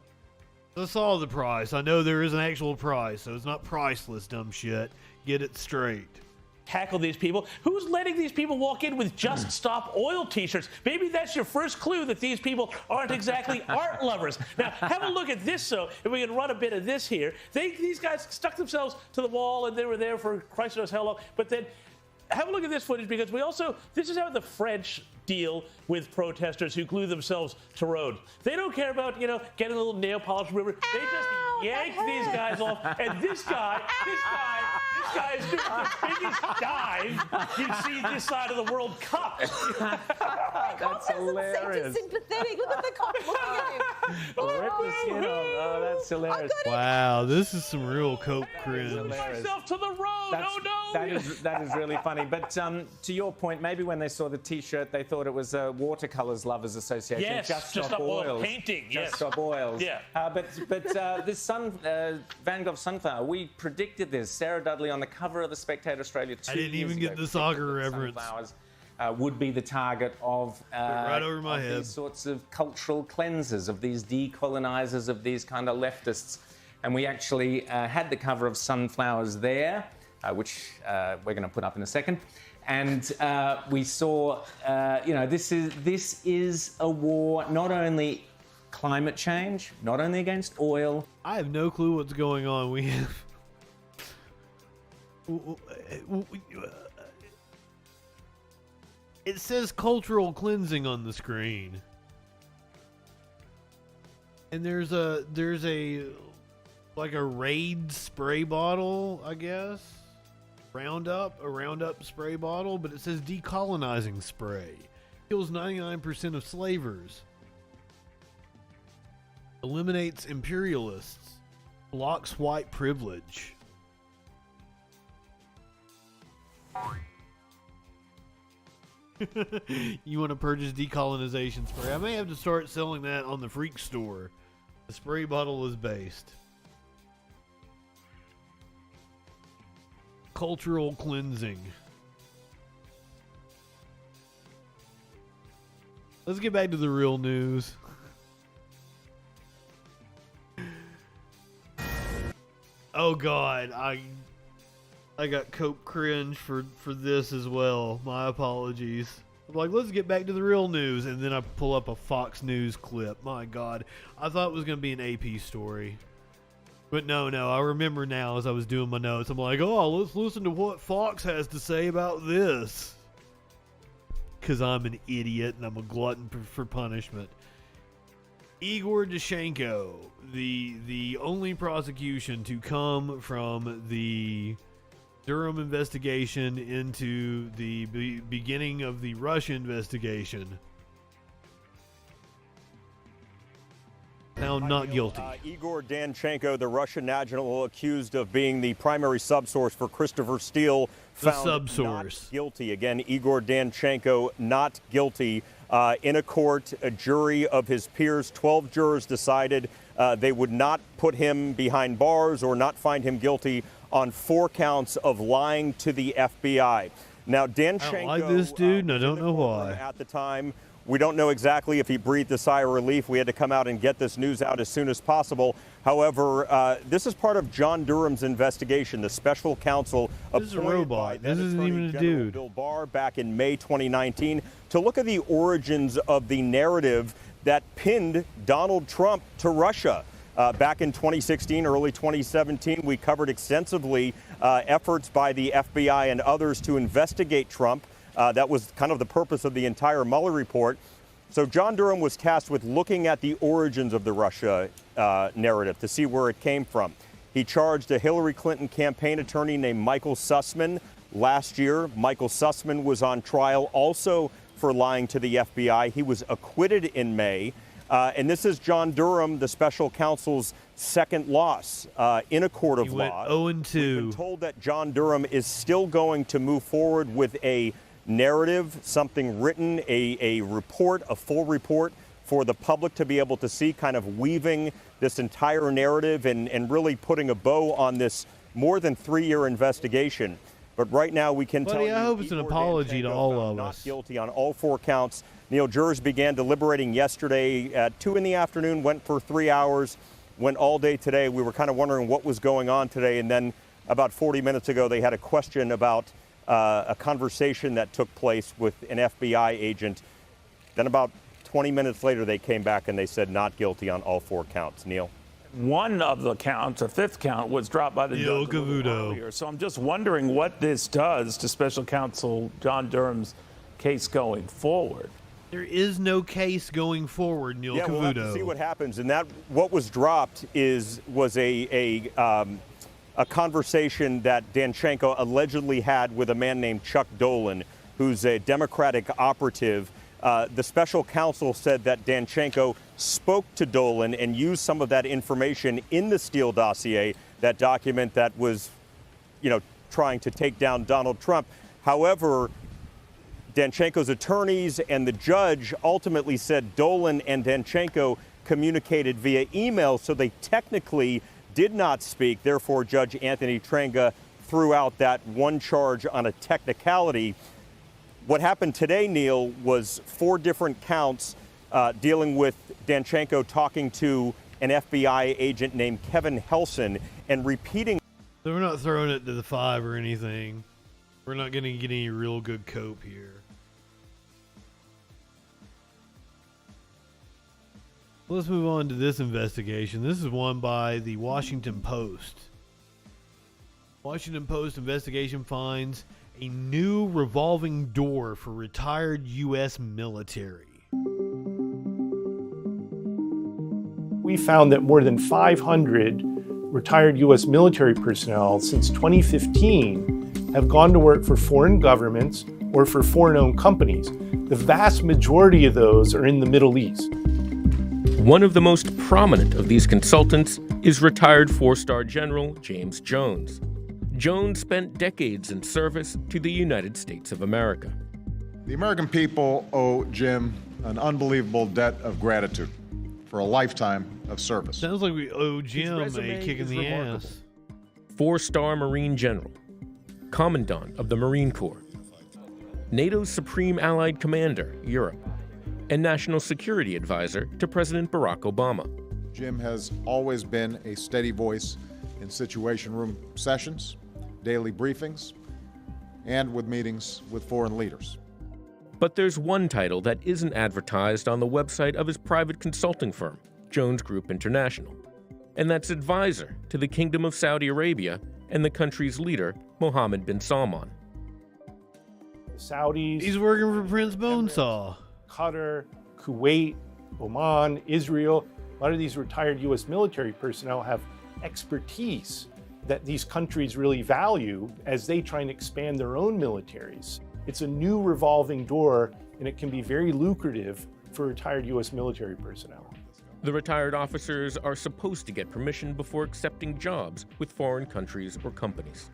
I saw the price. I know there is an actual price, so it's not priceless, dumb shit. Get it straight. Tackle these people. Who's letting these people walk in with Just Stop Oil t-shirts? Maybe that's your first clue that these people aren't exactly art lovers. Now, have a look at this, so if we can run a bit of this here. These guys stuck themselves to the wall, and they were there for Christ knows how long. But then, have a look at this footage, because this is how the French deal with protesters who glue themselves to road. They don't care about, getting a little nail polish, whatever. They just yank these guys off, and this guy is doing the biggest dive you've seen this side of the World Cup. That's hilarious. Sympathetic. Look at the cop looking at him. Rip the skin off. Oh, that's hilarious. Wow, this is some real coke cringe. Myself to the road. That is really funny. But to your point, maybe when they saw the T-shirt, they thought it was a Watercolors Lovers Association. Yes, Just Stop Oils. Painting. Just Stop Oils. Yeah. But this Van Gogh sunflower, we predicted this. Sarah Dudley on the cover of the Spectator Australia 2 I didn't years even ago get the soccer reference. Sunflowers would be the target of right over my head. These sorts of cultural cleansers, of these decolonizers, of these kind of leftists. And we actually had the cover of Sunflowers there, which we're going to put up in a second. And we saw, this is a war not only climate change, not only against oil. I have no clue what's going on. We have. It says cultural cleansing on the screen. And there's a like a Raid spray bottle, I guess. Roundup, a Roundup spray bottle, but it says decolonizing spray. Kills 99% of slavers. Eliminates imperialists. Blocks white privilege. You want to purchase decolonization spray? I may have to start selling that on the Freak store. The spray bottle is based. Cultural cleansing. Let's get back to the real news. Oh God, I got cope cringe for this as well. My apologies. I'm like, let's get back to the real news, and then I pull up a Fox News clip. My God, I thought it was going to be an AP story. But no, I remember now as I was doing my notes. I'm like, oh, let's listen to what Fox has to say about this. Because I'm an idiot and I'm a glutton for punishment. Igor Dashenko, the only prosecution to come from the Durham investigation into the beginning of the Russia investigation. Found not guilty. Igor Danchenko, the Russian national accused of being the primary subsource for Christopher Steele, found not guilty. Again, Igor Danchenko not guilty. In a court, a jury of his peers, 12 jurors decided they would not put him behind bars or not find him guilty on 4 counts of lying to the FBI. Now, Danchenko, I don't like this dude, and I don't know why. At the time, we don't know exactly if he breathed a sigh of relief. We had to come out and get this news out as soon as possible. However, this is part of John Durham's investigation. The special counsel This is a robot. This isn't even a dude. Bill Barr back in May 2019 to look at the origins of the narrative that pinned Donald Trump to Russia. Back in 2016, early 2017, we covered extensively efforts by the FBI and others to investigate Trump. That was kind of the purpose of the entire Mueller report. So John Durham was tasked with looking at the origins of the Russia narrative to see where it came from. He charged a Hillary Clinton campaign attorney named Michael Sussman last year. Michael Sussman was on trial also for lying to the FBI. He was acquitted in May. And this is John Durham, the special counsel's second loss in a court of law. 0-2. We've been told that John Durham is still going to move forward with a narrative, something written, a report, a full report for the public to be able to see, kind of weaving this entire narrative and really putting a bow on this more than 3-year investigation. But right now we can tell you, I hope it's an apology to all of not us. Guilty on all 4 counts. Neil, jurors began deliberating yesterday at 2 in the afternoon, went for 3 hours, went all day today. We were kind of wondering what was going on today, and then about 40 minutes ago they had a question about a conversation that took place with an FBI agent. Then about 20 minutes later, they came back and they said not guilty on all 4 counts. Neil? One of the counts, a 5th count, was dropped by the judge earlier. So I'm just wondering what this does to Special Counsel John Durham's case going forward. There is no case going forward, Neil Cavuto. We'll have to see what happens. And that what was dropped was a conversation that Danchenko allegedly had with a man named Chuck Dolan, who's a Democratic operative. The special counsel said that Danchenko spoke to Dolan and used some of that information in the Steele dossier, that document that was, trying to take down Donald Trump. However, Danchenko's attorneys and the judge ultimately said Dolan and Danchenko communicated via email, so they technically did not speak. Therefore, Judge Anthony Trenga threw out that one charge on a technicality. What happened today, Neil, was 4 different counts dealing with Danchenko talking to an FBI agent named Kevin Helson and repeating. So we're not throwing it to the 5 or anything. We're not going to get any real good cope here. Let's move on to this investigation. This is one by the Washington Post. Washington Post investigation finds a new revolving door for retired U.S. military. We found that more than 500 retired U.S. military personnel since 2015 have gone to work for foreign governments or for foreign-owned companies. The vast majority of those are in the Middle East. One of the most prominent of these consultants is retired four-star General James Jones. Jones spent decades in service to the United States of America. The American people owe Jim an unbelievable debt of gratitude for a lifetime of service. Sounds like we owe Jim a kick in the ass. Four-star Marine General, Commandant of the Marine Corps, NATO's Supreme Allied Commander, Europe, and National Security Advisor to President Barack Obama. Jim has always been a steady voice in Situation Room sessions, daily briefings, and with meetings with foreign leaders. But there's one title that isn't advertised on the website of his private consulting firm, Jones Group International, and that's advisor to the Kingdom of Saudi Arabia and the country's leader, Mohammed bin Salman. The Saudis. He's working for Prince Bonesaw. Qatar, Kuwait, Oman, Israel. A lot of these retired U.S. military personnel have expertise that these countries really value as they try and expand their own militaries. It's a new revolving door, and it can be very lucrative for retired U.S. military personnel. The retired officers are supposed to get permission before accepting jobs with foreign countries or companies.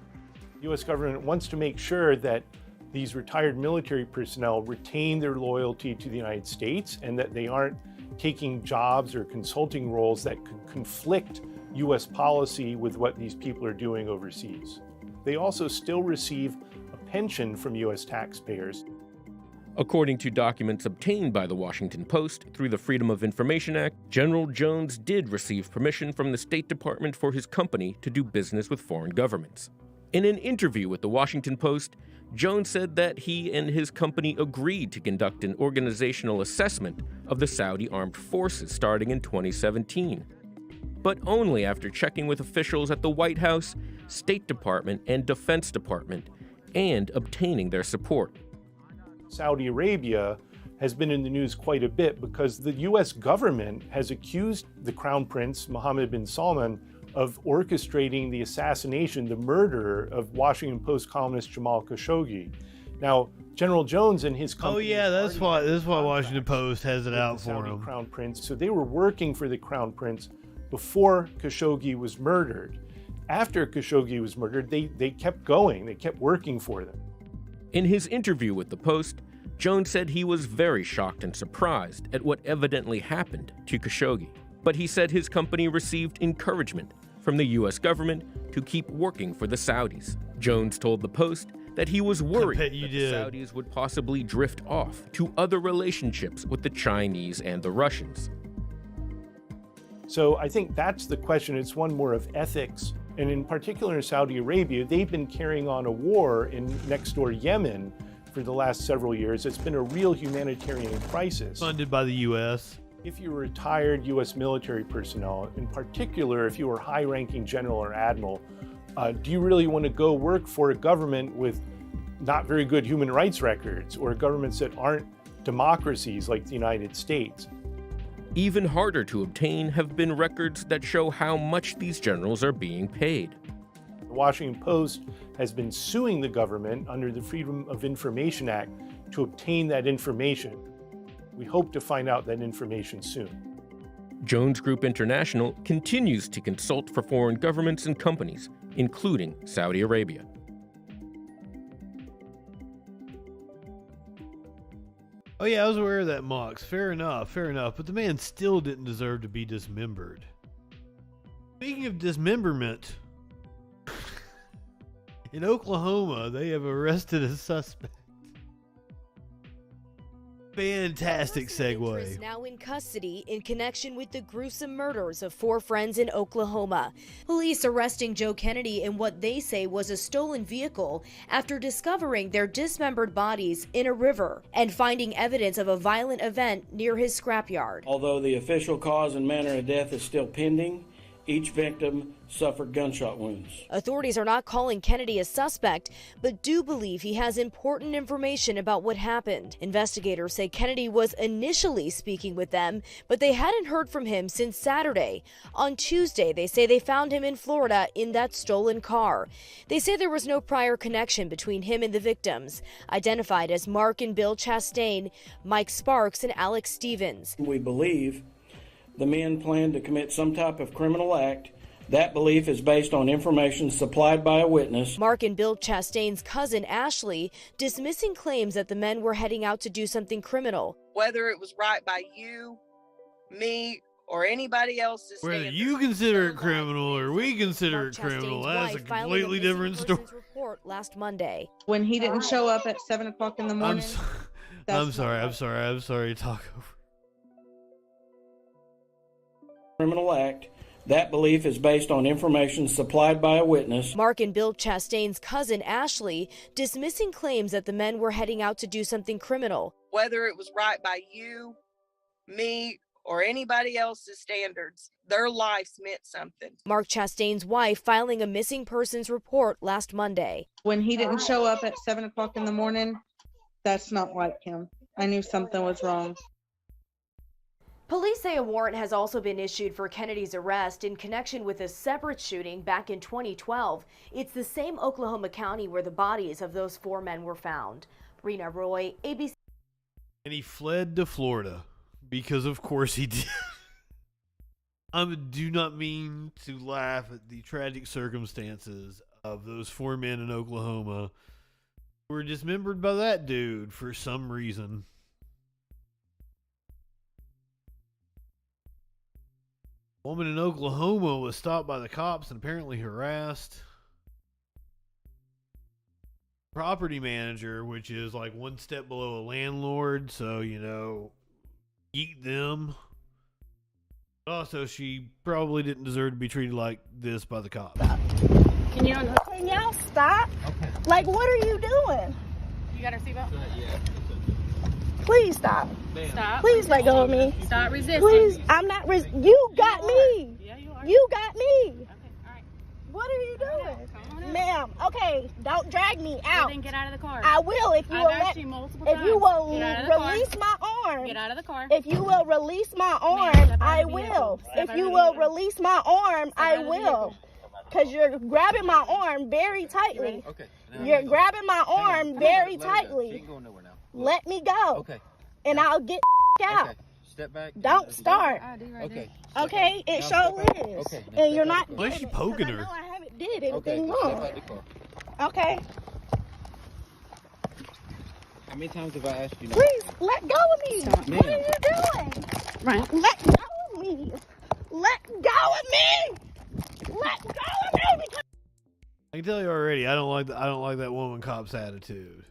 The U.S. government wants to make sure that these retired military personnel retain their loyalty to the United States and that they aren't taking jobs or consulting roles that could conflict U.S. policy with what these people are doing overseas. They also still receive a pension from U.S. taxpayers. According to documents obtained by the Washington Post through the Freedom of Information Act, General Jones did receive permission from the State Department for his company to do business with foreign governments. In an interview with the Washington Post, Jones said that he and his company agreed to conduct an organizational assessment of the Saudi armed forces starting in 2017, but only after checking with officials at the White House, State Department, and Defense Department, and obtaining their support. Saudi Arabia has been in the news quite a bit because the U.S. government has accused the Crown Prince, Mohammed bin Salman, of orchestrating the assassination, the murder of Washington Post columnist Jamal Khashoggi. Now, General Jones and his company... Oh yeah, that's why Washington Post has it out for him. Crown Prince. So they were working for the Crown Prince before Khashoggi was murdered. After Khashoggi was murdered, they kept going. They kept working for them. In his interview with the Post, Jones said he was very shocked and surprised at what evidently happened to Khashoggi. But he said his company received encouragement from the U.S. government to keep working for the Saudis. Jones told the Post that he was worried that the Saudis would possibly drift off to other relationships with the Chinese and the Russians. So I think that's the question. It's one more of ethics. And in particular in Saudi Arabia, they've been carrying on a war in next door Yemen for the last several years. It's been a real humanitarian crisis. Funded by the U.S. If you were retired U.S. military personnel, in particular if you were high-ranking general or admiral, do you really want to go work for a government with not very good human rights records or governments that aren't democracies like the United States? Even harder to obtain have been records that show how much these generals are being paid. The Washington Post has been suing the government under the Freedom of Information Act to obtain that information. We hope to find out that information soon. Jones Group International continues to consult for foreign governments and companies, including Saudi Arabia. Oh yeah, I was aware of that, Mox. Fair enough. But the man still didn't deserve to be dismembered. Speaking of dismemberment, in Oklahoma, they have arrested a suspect. Fantastic segue. Now in custody in connection with the gruesome murders of 4 friends in Oklahoma. Police arresting Joe Kennedy in what they say was a stolen vehicle after discovering their dismembered bodies in a river and finding evidence of a violent event near his scrapyard. Although the official cause and manner of death is still pending, Each victim suffered gunshot wounds. Authorities are not calling Kennedy a suspect, but do believe he has important information about what happened. Investigators say Kennedy was initially speaking with them, but they hadn't heard from him since Saturday. On Tuesday, they say they found him in Florida in that stolen car. They say there was no prior connection between him and the victims, identified as Mark and Bill Chastain, Mike Sparks, and Alex Stevens. We believe the men planned to commit some type of criminal act. That belief is based on information supplied by a witness. Mark and Bill Chastain's cousin Ashley dismissing claims that the men were heading out to do something criminal. Whether it was right by you, me, or anybody else's Whether standards. you consider it criminal or we consider it criminal, that's a completely different story. Report last Monday. When he didn't show up at 7 o'clock in the morning. I'm sorry. Talk over. Criminal act. That belief is based on information supplied by a witness. Mark and Bill Chastain's cousin Ashley dismissing claims that the men were heading out to do something criminal. Whether it was right by you, me, or anybody else's standards, their lives meant something. Mark Chastain's wife filing a missing persons report last Monday. When he didn't show up at 7 o'clock in the morning, that's not like him. I knew something was wrong. Police say a warrant has also been issued for Kennedy's arrest in connection with a separate shooting back in 2012. It's the same Oklahoma County where the bodies of those 4 men were found. Rena Roy, ABC. And he fled to Florida because, of course, he did. I do not mean to laugh at the tragic circumstances of those 4 men in Oklahoma who were dismembered by that dude for some reason. A woman in Oklahoma was stopped by the cops and apparently harassed. Property manager, which is like one step below a landlord, so, eat them. Also, she probably didn't deserve to be treated like this by the cops. Can y'all stop? Okay. Like, what are you doing? You got our seatbelt? Yeah. Please stop. Stop. Please let go of me. Stop resisting. Please, I'm not You got me. Yeah, you are. You got me. Okay, all right. What are you doing? Ma'am, okay, don't drag me out. Then get out of the car. I will if you will I've asked you multiple if times. you will Get out of the car. release my arm. Get out of the car. If you will release my arm, step out I of the vehicle. will. Step If out you of the will vehicle. release my arm, Step I out of the will. vehicle. Because you're grabbing my arm very tightly. Okay. You're grabbing my arm very tightly. She ain't going nowhere now. Let me go. Okay. And I'll get out. Okay. Step back. Don't start. Okay. Okay, it Now sure step back. is. Okay. And you're not. Why is she poking her? I know I haven't did Okay. anything Step wrong. out the car. Okay. How many times have I asked you? Please let go of me. What are you doing? Right. Let go of me. Let go of me. Let go of me. Because I can tell you already, I don't like that woman cop's attitude.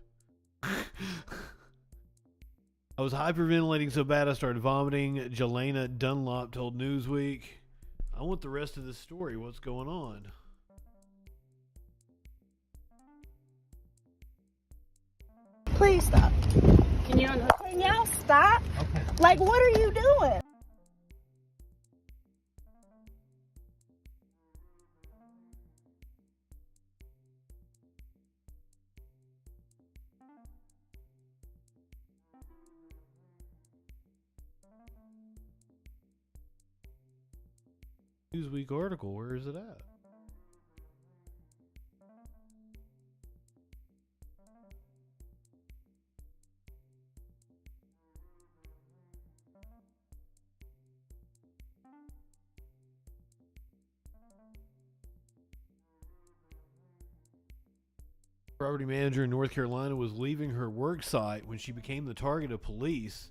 I was hyperventilating so bad I started vomiting. Jelena Dunlop told Newsweek. I want the rest of this story. What's going on? please stop. Can y'all stop? Okay. Like, what are you doing? Newsweek article, where is it at? Property manager in North Carolina was leaving her work site when she became the target of police.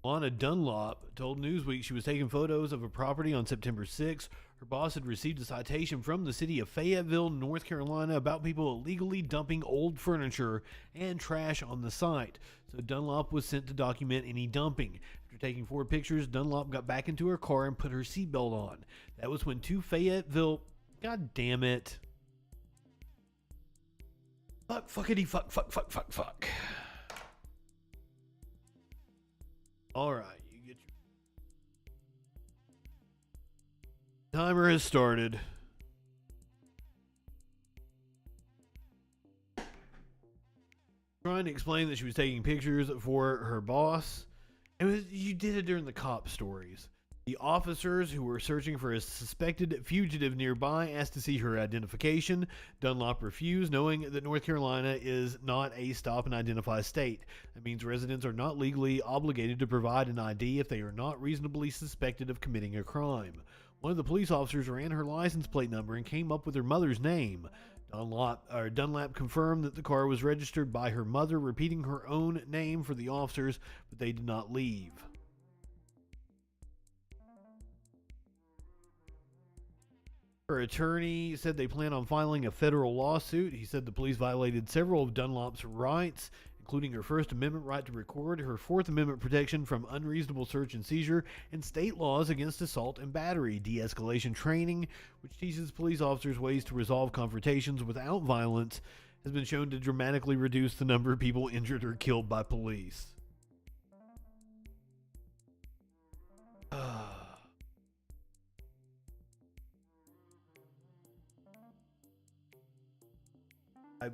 Lana Dunlop told Newsweek she was taking photos of a property on September 6. Her boss had received a citation from the city of Fayetteville, North Carolina, about people illegally dumping old furniture and trash on the site. So Dunlop was sent to document any dumping. After taking 4 pictures, Dunlop got back into her car and put her seatbelt on. That was when 2 Fayetteville... God damn it. Fuckity fuck. All right, you get Timer has started. Trying to explain that she was taking pictures for her boss. You did it during the cop stories. The officers who were searching for a suspected fugitive nearby asked to see her identification. Dunlop refused, knowing that North Carolina is not a stop and identify state. That means residents are not legally obligated to provide an ID if they are not reasonably suspected of committing a crime. One of the police officers ran her license plate number and came up with her mother's name. Dunlap confirmed that the car was registered by her mother, repeating her own name for the officers, but they did not leave. Her attorney said they plan on filing a federal lawsuit. He said the police violated several of Dunlop's rights, including her First Amendment right to record, her Fourth Amendment protection from unreasonable search and seizure, and state laws against assault and battery. De-escalation training, which teaches police officers ways to resolve confrontations without violence, has been shown to dramatically reduce the number of people injured or killed by police.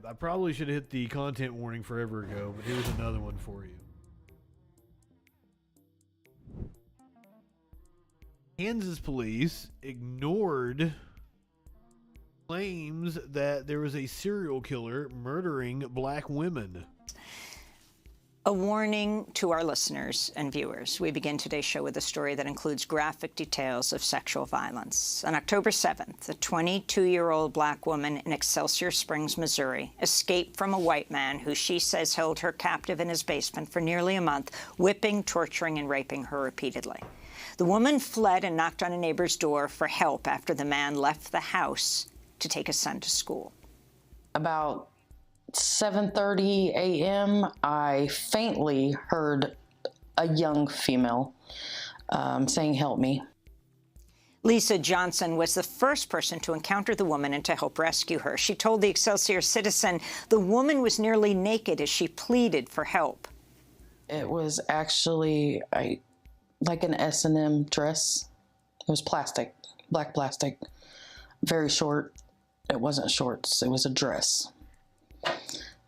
I probably should have hit the content warning forever ago, but here's another one for you. Kansas police ignored claims that there was a serial killer murdering black women. A warning to our listeners and viewers. We begin today's show with a story that includes graphic details of sexual violence. On October 7th, a 22-year-old black woman in Excelsior Springs, Missouri, escaped from a white man who she says held her captive in his basement for nearly a month, whipping, torturing, and raping her repeatedly. The woman fled and knocked on a neighbor's door for help after the man left the house to take his son to school. About 7:30 a.m., I faintly heard a young female saying, "Help me." Lisa Johnson was the first person to encounter the woman and to help rescue her. She told the Excelsior Citizen the woman was nearly naked as she pleaded for help. It was actually like an S&M dress. It was plastic, black plastic, very short. It wasn't shorts, it was a dress.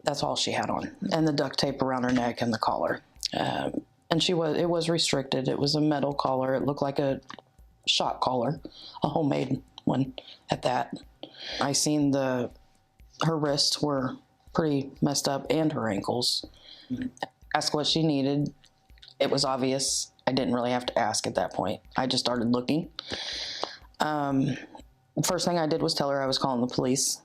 That's all she had on, and the duct tape around her neck and the collar. And it was restricted. It was a metal collar. It looked like a shot collar, a homemade one at that. I seen her wrists were pretty messed up and her ankles. Asked what she needed. It was obvious. I didn't really have to ask at that point. I just started looking. First thing I did was tell her I was calling the police.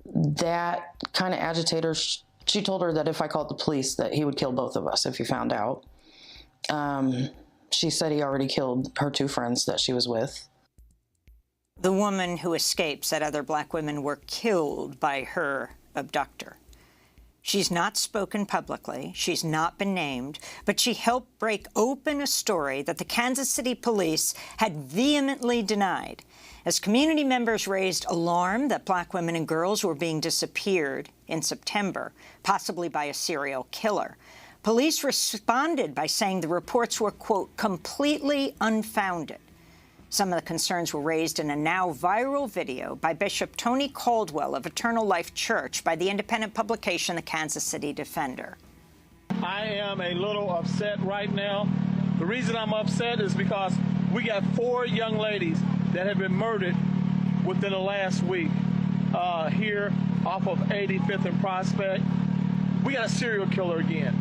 That kind of agitator, she told her that if I called the police that he would kill both of us if he found out. She said he already killed her two friends that she was with. The woman who escaped said other black women were killed by her abductor. She's not spoken publicly, she's not been named, but she helped break open a story that the Kansas City police had vehemently denied, as community members raised alarm that black women and girls were being disappeared in September, possibly by a serial killer. Police responded by saying the reports were, quote, completely unfounded. Some of the concerns were raised in a now viral video by Bishop Tony Caldwell of Eternal Life Church by the independent publication, the Kansas City Defender. I am a little upset right now. The reason I'm upset is because we got 4 young ladies that have been murdered within the last week here off of 85th and Prospect. We got a serial killer again,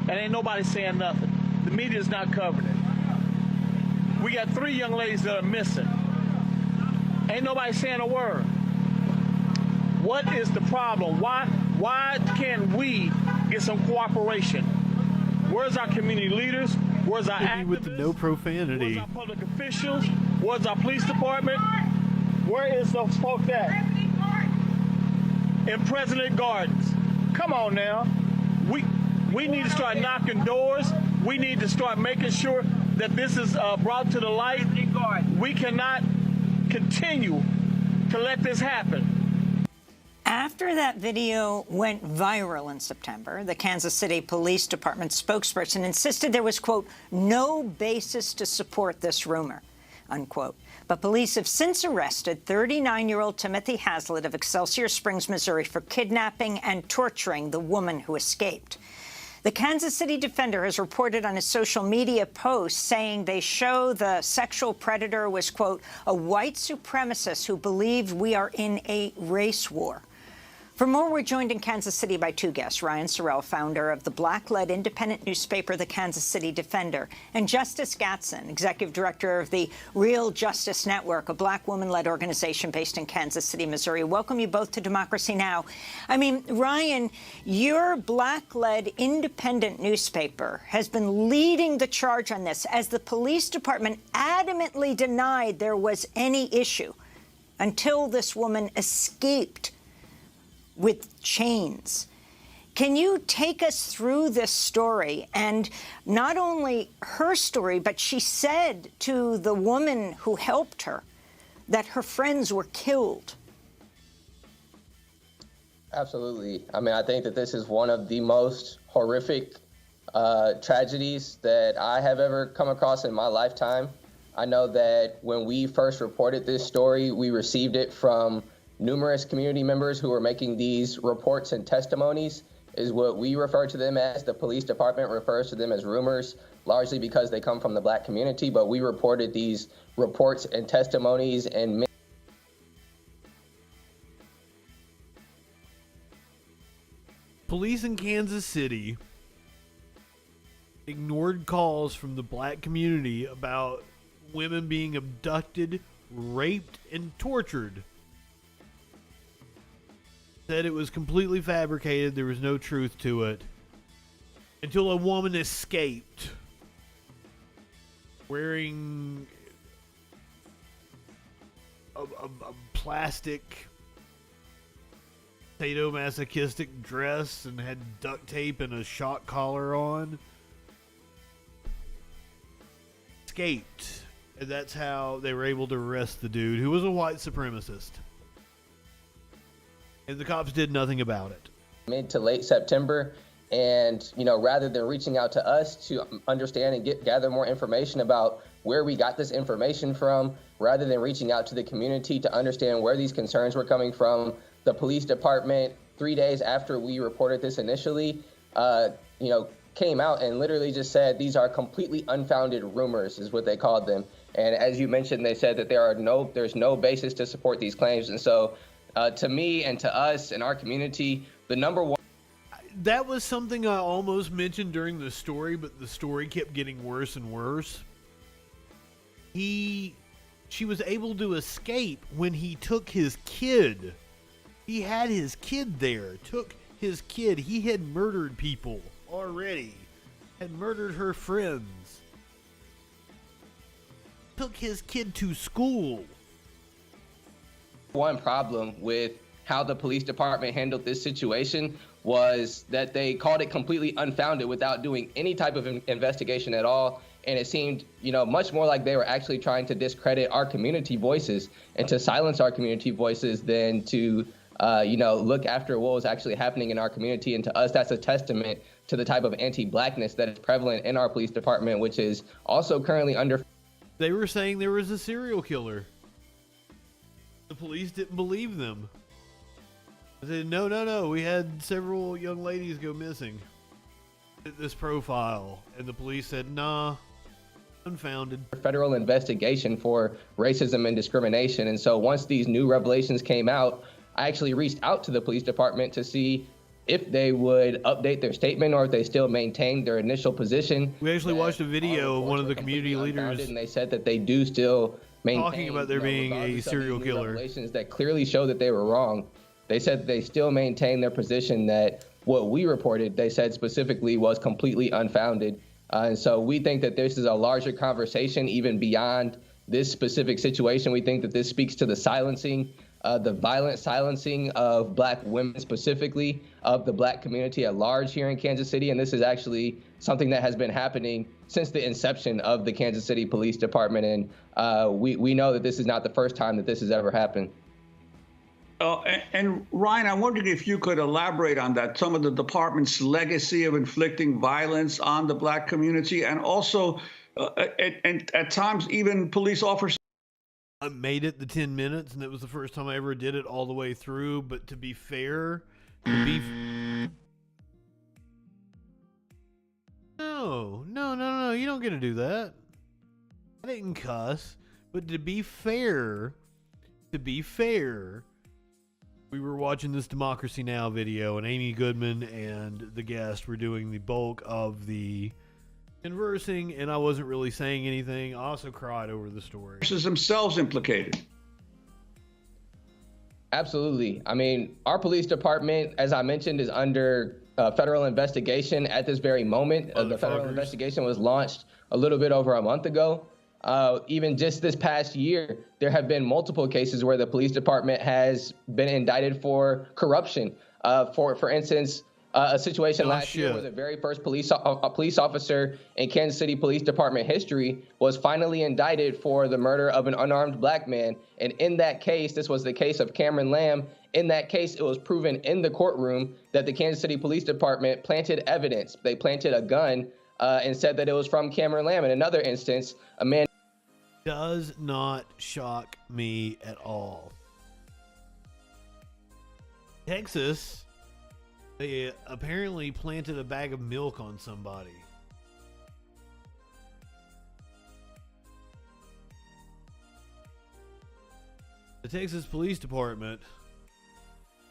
and ain't nobody saying nothing. The media's not covering it. We got 3 young ladies that are missing. Ain't nobody saying a word. What is the problem? Why can't we get some cooperation? Where's our community leaders? Where's our activists? With the no profanity. Where's our public officials? Where's our police department? Where is those folks at? In President Gardens. Come on now. We need to start knocking doors. We need to start making sure that this is brought to the light. We cannot continue to let this happen. After that video went viral in September, the Kansas City Police Department spokesperson insisted there was, quote, no basis to support this rumor, unquote. But police have since arrested 39-year-old Timothy Hazlitt of Excelsior Springs, Missouri, for kidnapping and torturing the woman who escaped. The Kansas City Defender has reported on his social media posts saying they show the sexual predator was, quote, a white supremacist who believed we are in a race war. For more, we're joined in Kansas City by two guests, Ryan Sorrell, founder of the Black-led independent newspaper, The Kansas City Defender, and Justice Gatson, executive director of the Real Justice Network, a Black woman-led organization based in Kansas City, Missouri. Welcome you both to Democracy Now! I mean, Ryan, your Black-led independent newspaper has been leading the charge on this, as the police department adamantly denied there was any issue until this woman escaped with chains. Can you take us through this story, and not only her story, but she said to the woman who helped her that her friends were killed? Absolutely. I mean, I think that this is one of the most horrific tragedies that I have ever come across in my lifetime. I know that when we first reported this story, we received it from numerous community members who were making these reports and testimonies, is what we refer to them as. The police department refers to them as rumors, largely because they come from the Black community, but we reported these reports and testimonies and police in Kansas City ignored calls from the Black community about women being abducted, raped, and tortured. Said it was completely fabricated, there was no truth to it, until a woman escaped wearing a plastic sadomasochistic dress and had duct tape and a shock collar on. Escaped, and that's how they were able to arrest the dude, who was a white supremacist. And the cops did nothing about it. Mid to late September, and rather than reaching out to us to understand and gather more information about where we got this information from, rather than reaching out to the community to understand where these concerns were coming from, the police department, 3 days after we reported this initially, came out and literally just said these are completely unfounded rumors, is what they called them. And as you mentioned, they said that there's no basis to support these claims. And so, to me and to us and our community, the number one. That was something I almost mentioned during the story, but the story kept getting worse and worse. She was able to escape when he took his kid. He had his kid there, took his kid. He had murdered people already, had murdered her friends. Took his kid to school. One problem with how the police department handled this situation was that they called it completely unfounded without doing any type of investigation at all. And it seemed, much more like they were actually trying to discredit our community voices and to silence our community voices than to, look after what was actually happening in our community. And to us, that's a testament to the type of anti-Blackness that is prevalent in our police department, which is also currently under. They were saying there was a serial killer. The police didn't believe them. They said, no, we had several young ladies go missing. This profile. And the police said, nah, unfounded. Federal investigation for racism and discrimination. And so once these new revelations came out, I actually reached out to the police department to see if they would update their statement or if they still maintained their initial position. We actually watched a video of one of the community leaders. And they said that they do still talking about there being a serial killer. Revelations that clearly show that they were wrong. They said they still maintain their position that what we reported, they said specifically, was completely unfounded. And so we think that this is a larger conversation even beyond this specific situation. We think that this speaks to the silencing, the violent silencing of Black women, specifically of the Black community at large here in Kansas City. And this is actually something that has been happening since the inception of the Kansas City Police Department. And we know that this is not the first time that this has ever happened. And Ryan, I'm wondering if you could elaborate on that, some of the department's legacy of inflicting violence on the Black community, and also at times even police officers I made it the 10 minutes, and it was the first time I ever did it all the way through. But to be fair, No, you don't get to do that. I didn't cuss. But to be fair, we were watching this Democracy Now! Video, and Amy Goodman and the guest were doing the bulk of the conversing, and I wasn't really saying anything. I also cried over the story. Themselves implicated. Absolutely. I mean, our police department, as I mentioned, is under federal investigation at this very moment. The federal investigation was launched a little bit over a month ago. Even just this past year, there have been multiple cases where the police department has been indicted for corruption. For instance, a situation last year where the very first police officer in Kansas City Police Department history was finally indicted for the murder of an unarmed black man. And in that case, this was the case of Cameron Lamb. In that case, it was proven in the courtroom that the Kansas City Police Department planted evidence. They planted a gun and said that it was from Cameron Lamb. In another instance, a man does not shock me at all. Texas, they apparently planted a bag of milk on somebody. The Texas Police Department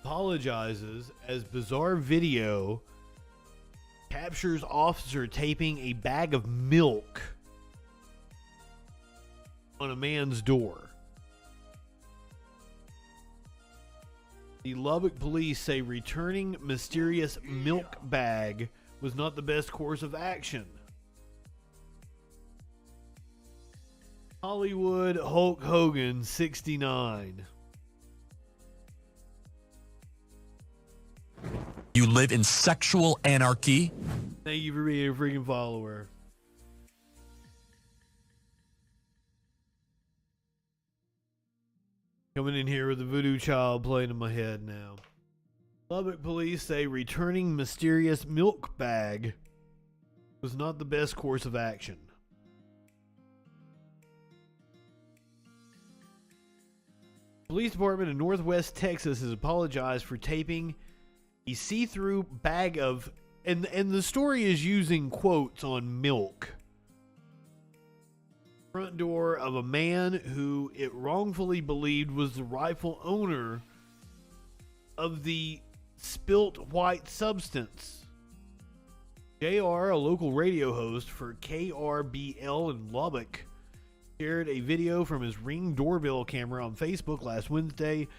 apologizes as bizarre video captures officer taping a bag of milk on a man's door. The Lubbock police say returning mysterious milk bag was not the best course of action. Hollywood Hulk Hogan 69. You live in sexual anarchy? Thank you for being a freaking follower. Coming in here with a voodoo child playing in my head now. Lubbock police say returning mysterious milk bag was not the best course of action. Police department in Northwest Texas has apologized for taping a see-through bag of, and the story is using quotes on milk. Front door of a man who it wrongfully believed was the rightful owner of the spilt white substance. JR, a local radio host for KRBL in Lubbock, shared a video from his Ring doorbell camera on Facebook last Wednesday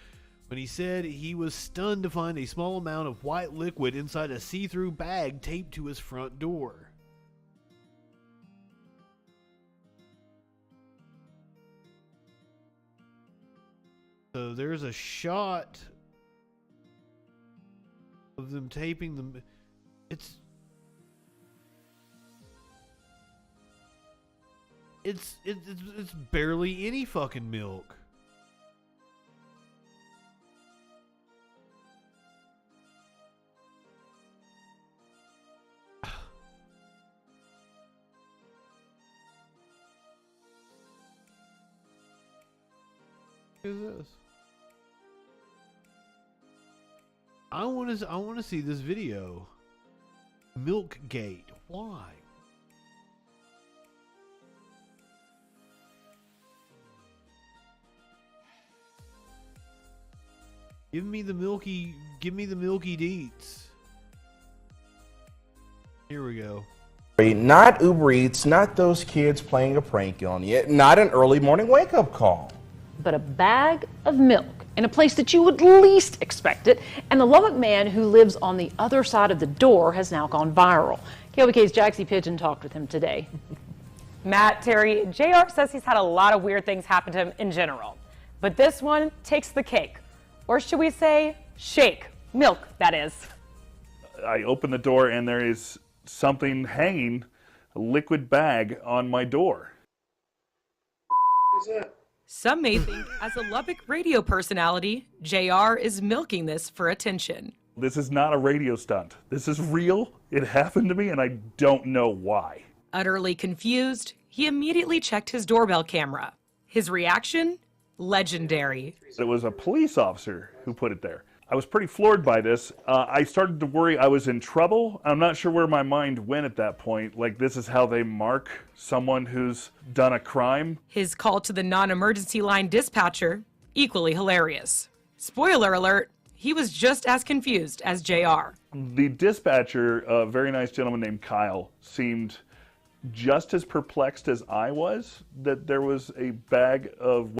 when he said he was stunned to find a small amount of white liquid inside a see-through bag taped to his front door. So there's a shot of them taping them. It's barely any fucking milk. What is this? I want to see this video. Milkgate. Why? Give me the milky deets. Here we go. Not Uber Eats, not those kids playing a prank on you, not an early morning wake-up call. But a bag of milk in a place that you would least expect it, and the Lubbock man who lives on the other side of the door has now gone viral. KOBK's Jaxie Pigeon talked with him today. Matt, Terry, JR says he's had a lot of weird things happen to him in general, but this one takes the cake. Or should we say shake? Milk, that is. I open the door and there is something hanging, a liquid bag on my door. Is that? Some may think, as a Lubbock radio personality, JR is milking this for attention. This is not a radio stunt. This is real. It happened to me, and I don't know why. Utterly confused, he immediately checked his doorbell camera. His reaction? legendary. It was a police officer who put it there. I was pretty floored by this. I started to worry I was in trouble. I'm not sure where my mind went at that point. Like, this is how they mark someone who's done a crime. His call to the non-emergency line dispatcher, equally hilarious. Spoiler alert, he was just as confused as JR. The dispatcher, a very nice gentleman named Kyle, seemed just as perplexed as I was that there was a bag of...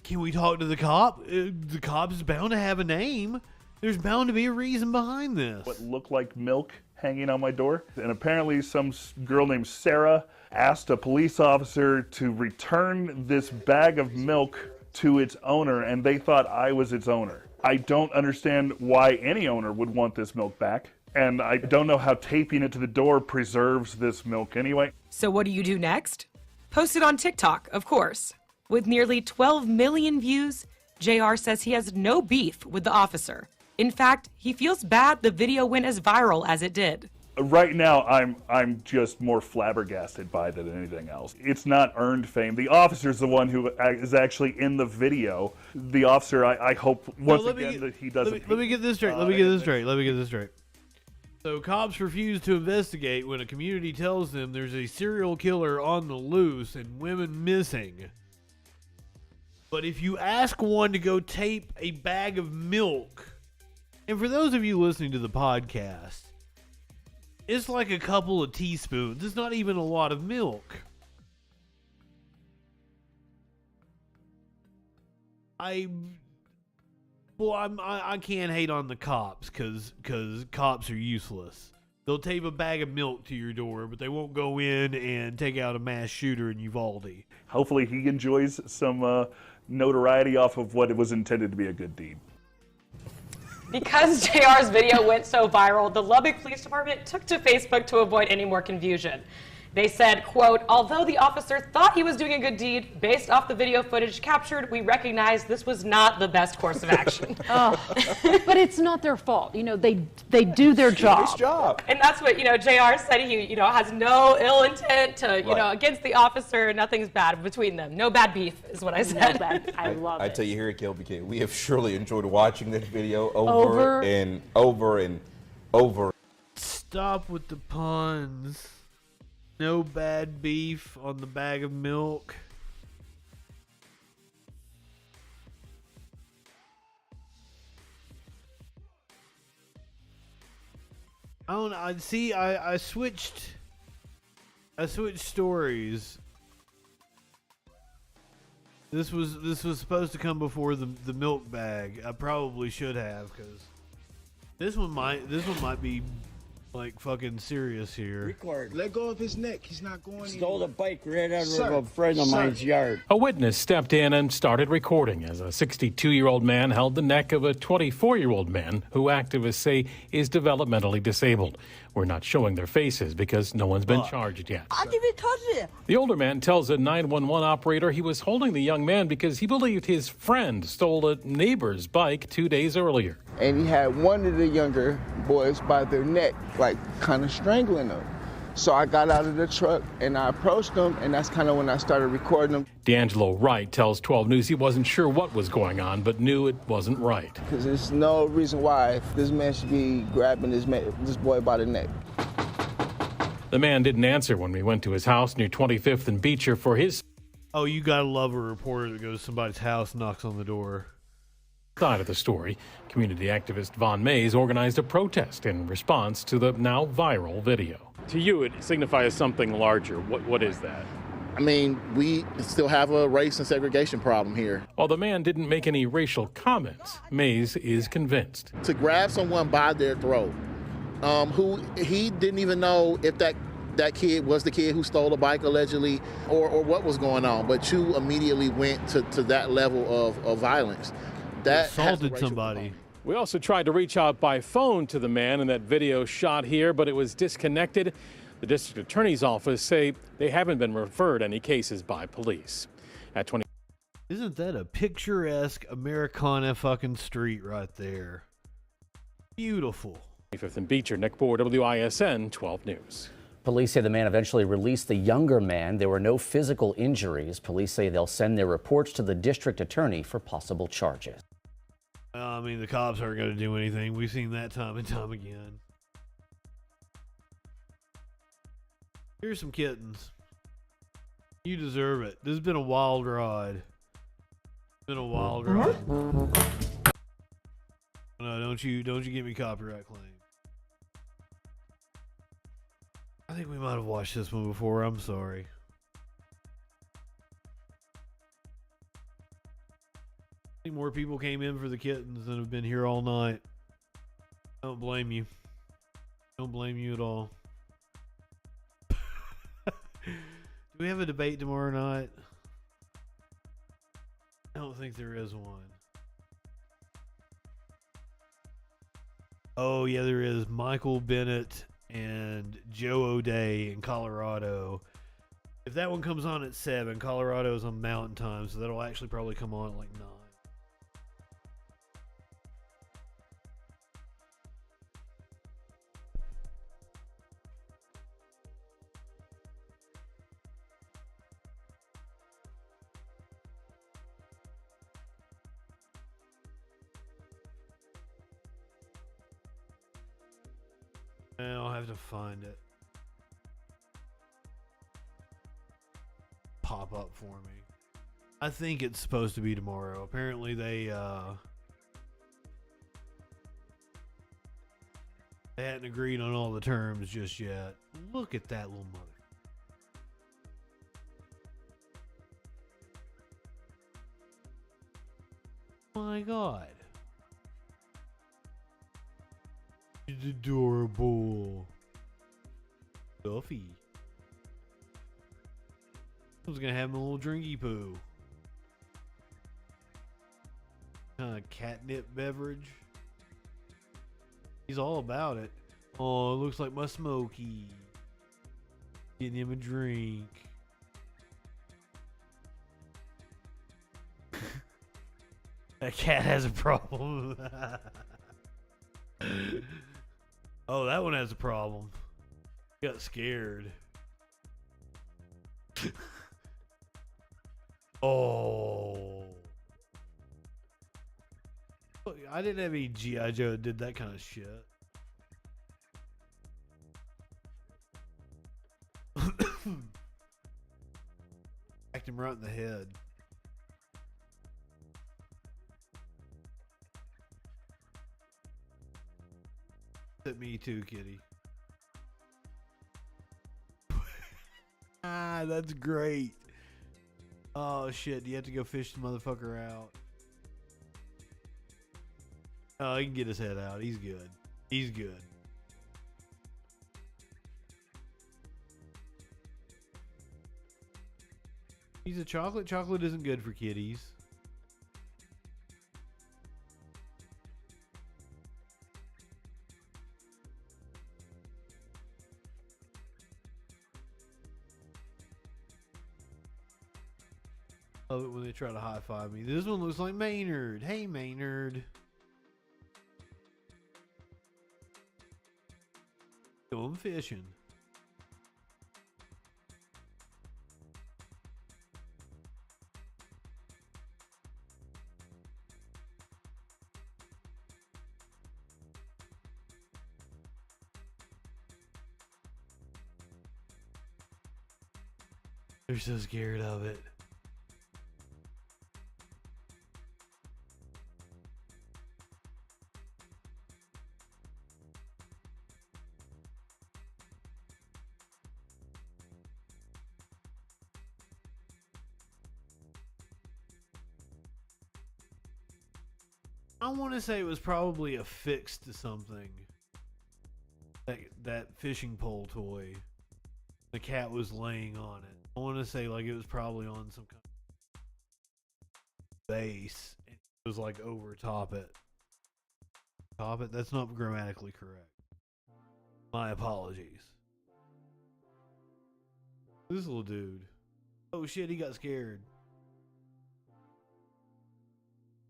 Can we talk to the cop? The cop is bound to have a name. There's bound to be a reason behind this. What looked like milk hanging on my door. And apparently some girl named Sarah asked a police officer to return this bag of milk to its owner, and they thought I was its owner. I don't understand why any owner would want this milk back, and I don't know how taping it to the door preserves this milk anyway. So what do you do next? Post it on TikTok, of course. With nearly 12 million views, JR says he has no beef with the officer. In fact, he feels bad the video went as viral as it did. Right now, I'm just more flabbergasted by it than anything else. It's not earned fame. The officer's the one who is actually in the video. The officer, I hope, that he doesn't... Let me get this straight. Let me get this straight. So cops refuse to investigate when a community tells them there's a serial killer on the loose and women missing. But if you ask one to go tape a bag of milk, and for those of you listening to the podcast, it's like a couple of teaspoons. It's not even a lot of milk. I can't hate on the cops because cops are useless. They'll tape a bag of milk to your door, but they won't go in and take out a mass shooter in Uvalde. Hopefully he enjoys some notoriety off of what it was intended to be a good deed. Because JR's video went so viral, the Lubbock Police Department took to Facebook to avoid any more confusion. They said, quote, although the officer thought he was doing a good deed, based off the video footage captured, we recognize this was not the best course of action. But it's not their fault. You know, they do their job. And that's what, JR said. He, has no ill intent to, against the officer. Nothing's bad between them. No bad beef is what I said. No bad. I love it. I tell you here at KLBK, we have surely enjoyed watching this video over and over and over. Stop with the puns. No bad beef on the bag of milk. I switched stories. This was supposed to come before the milk bag. I probably should have, because this one might be like fucking serious here. Record. Let go of his neck. He's not going. Stole the bike right out of a friend of mine's yard. A witness stepped in and started recording as a 62-year-old man held the neck of a 24-year-old man who activists say is developmentally disabled. We're not showing their faces because no one's been charged yet. I didn't even touch it. The older man tells a 911 operator he was holding the young man because he believed his friend stole a neighbor's bike 2 days earlier. And he had one of the younger boys by their neck, like kind of strangling them. So I got out of the truck and I approached them, and that's kind of when I started recording them. D'Angelo Wright tells 12 News he wasn't sure what was going on, but knew it wasn't right. Because there's no reason why this man should be grabbing this boy by the neck. The man didn't answer when we went to his house near 25th and Beecher for his... Oh, you gotta love a reporter that goes to somebody's house and knocks on the door. Side of the story, community activist Von Mays organized a protest in response to the now viral video. To you, it signifies something larger. What is that? I mean, we still have a race and segregation problem here. While the man didn't make any racial comments, Mays is convinced. To grab someone by their throat, who he didn't even know if that kid was the kid who stole a bike allegedly or what was going on, but you immediately went to that level of violence. That assaulted somebody. We also tried to reach out by phone to the man in that video shot here, but it was disconnected. The district attorney's office say they haven't been referred any cases by police. At 20. Isn't that a picturesque Americana fucking street right there? Beautiful. 25th and Beecher, Nick Bohr, WISN 12 News. Police say the man eventually released the younger man. There were no physical injuries. Police say they'll send their reports to the district attorney for possible charges. I mean, the cops aren't going to do anything. We've seen that time and time again. Here's some kittens. You deserve it. This has been a wild ride. It's been a wild ride. No, don't you get me copyright claim. I think we might have watched this one before. I'm sorry. I think more people came in for the kittens than have been here all night. I don't blame you. Don't blame you at all. Do we have a debate tomorrow night? I don't think there is one. Oh, yeah, there is. Michael Bennett and Joe O'Day in Colorado. If that one comes on at 7, Colorado's on Mountain Time, so that'll actually probably come on at like 9. I'll have to find it. Pop up for me. I think it's supposed to be tomorrow. Apparently they hadn't agreed on all the terms just yet. Look at that little mother. My God. She's adorable. Duffy. I was gonna have him a little drinky poo. Kind of catnip beverage. He's all about it. Oh, it looks like my Smokey. Getting him a drink. That cat has a problem. Oh, that one has a problem. Got scared. Oh. Look, I didn't have any G.I. Joe that did that kind of shit. Act him right in the head. At me too, kitty. Ah, that's great. Oh shit, you have to go fish the motherfucker out. Oh, he can get his head out. He's good. He's good. He's a chocolate. Chocolate isn't good for kitties. Love it when they try to high five me. This one looks like Maynard. Hey, Maynard. Going fishing. They're so scared of it. I want to say it was probably affixed to something. That fishing pole toy. The cat was laying on it. I want to say like it was probably on some kind of base. It was like over top it. Top it? That's not grammatically correct. My apologies. This little dude. Oh shit, he got scared.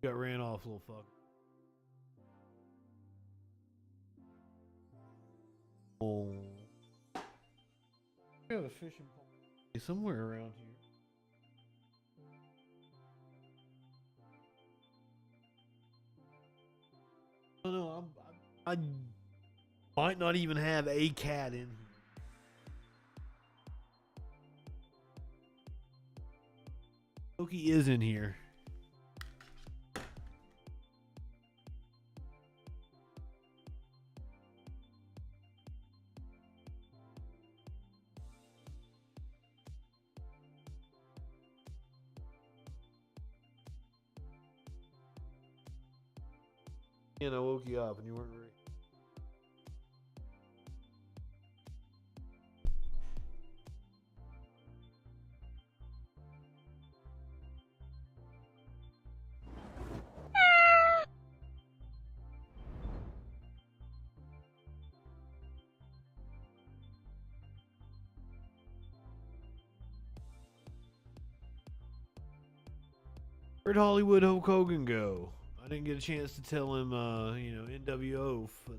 Got ran off, little fuck. Oh. I got a fishing pole somewhere around here. Oh, no, I might not even have a cat in here. Loki is in here. And I woke you up and you weren't ready. Where'd Hollywood Hulk Hogan go? I didn't get a chance to tell him, NWO for the...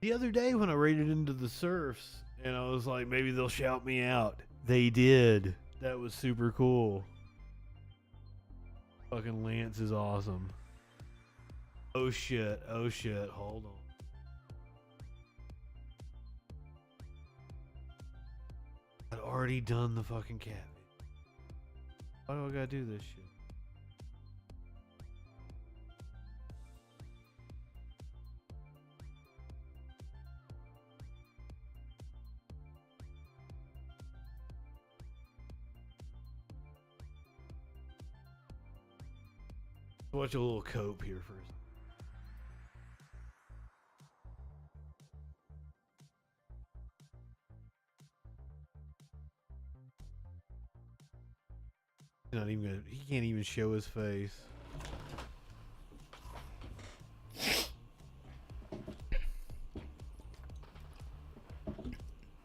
The other day when I raided into the Surfs, and I was like, maybe they'll shout me out. They did. That was super cool. Fucking Lance is awesome. Oh shit, hold on. I'd already done the fucking cat. Why do I gotta do this shit? Watch a little cope here first. Not even gonna, he can't even show his face.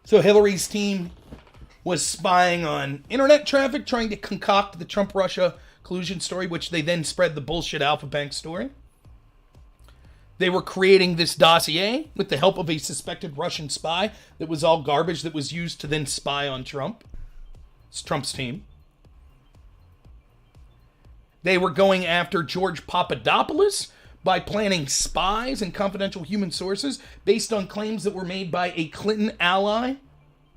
So Hillary's team was spying on internet traffic, trying to concoct the Trump-Russia collusion story, which they then spread the bullshit Alpha Bank story. They were creating this dossier with the help of a suspected Russian spy that was all garbage that was used to then spy on Trump. It's Trump's team. They were going after George Papadopoulos by planting spies and confidential human sources based on claims that were made by a Clinton ally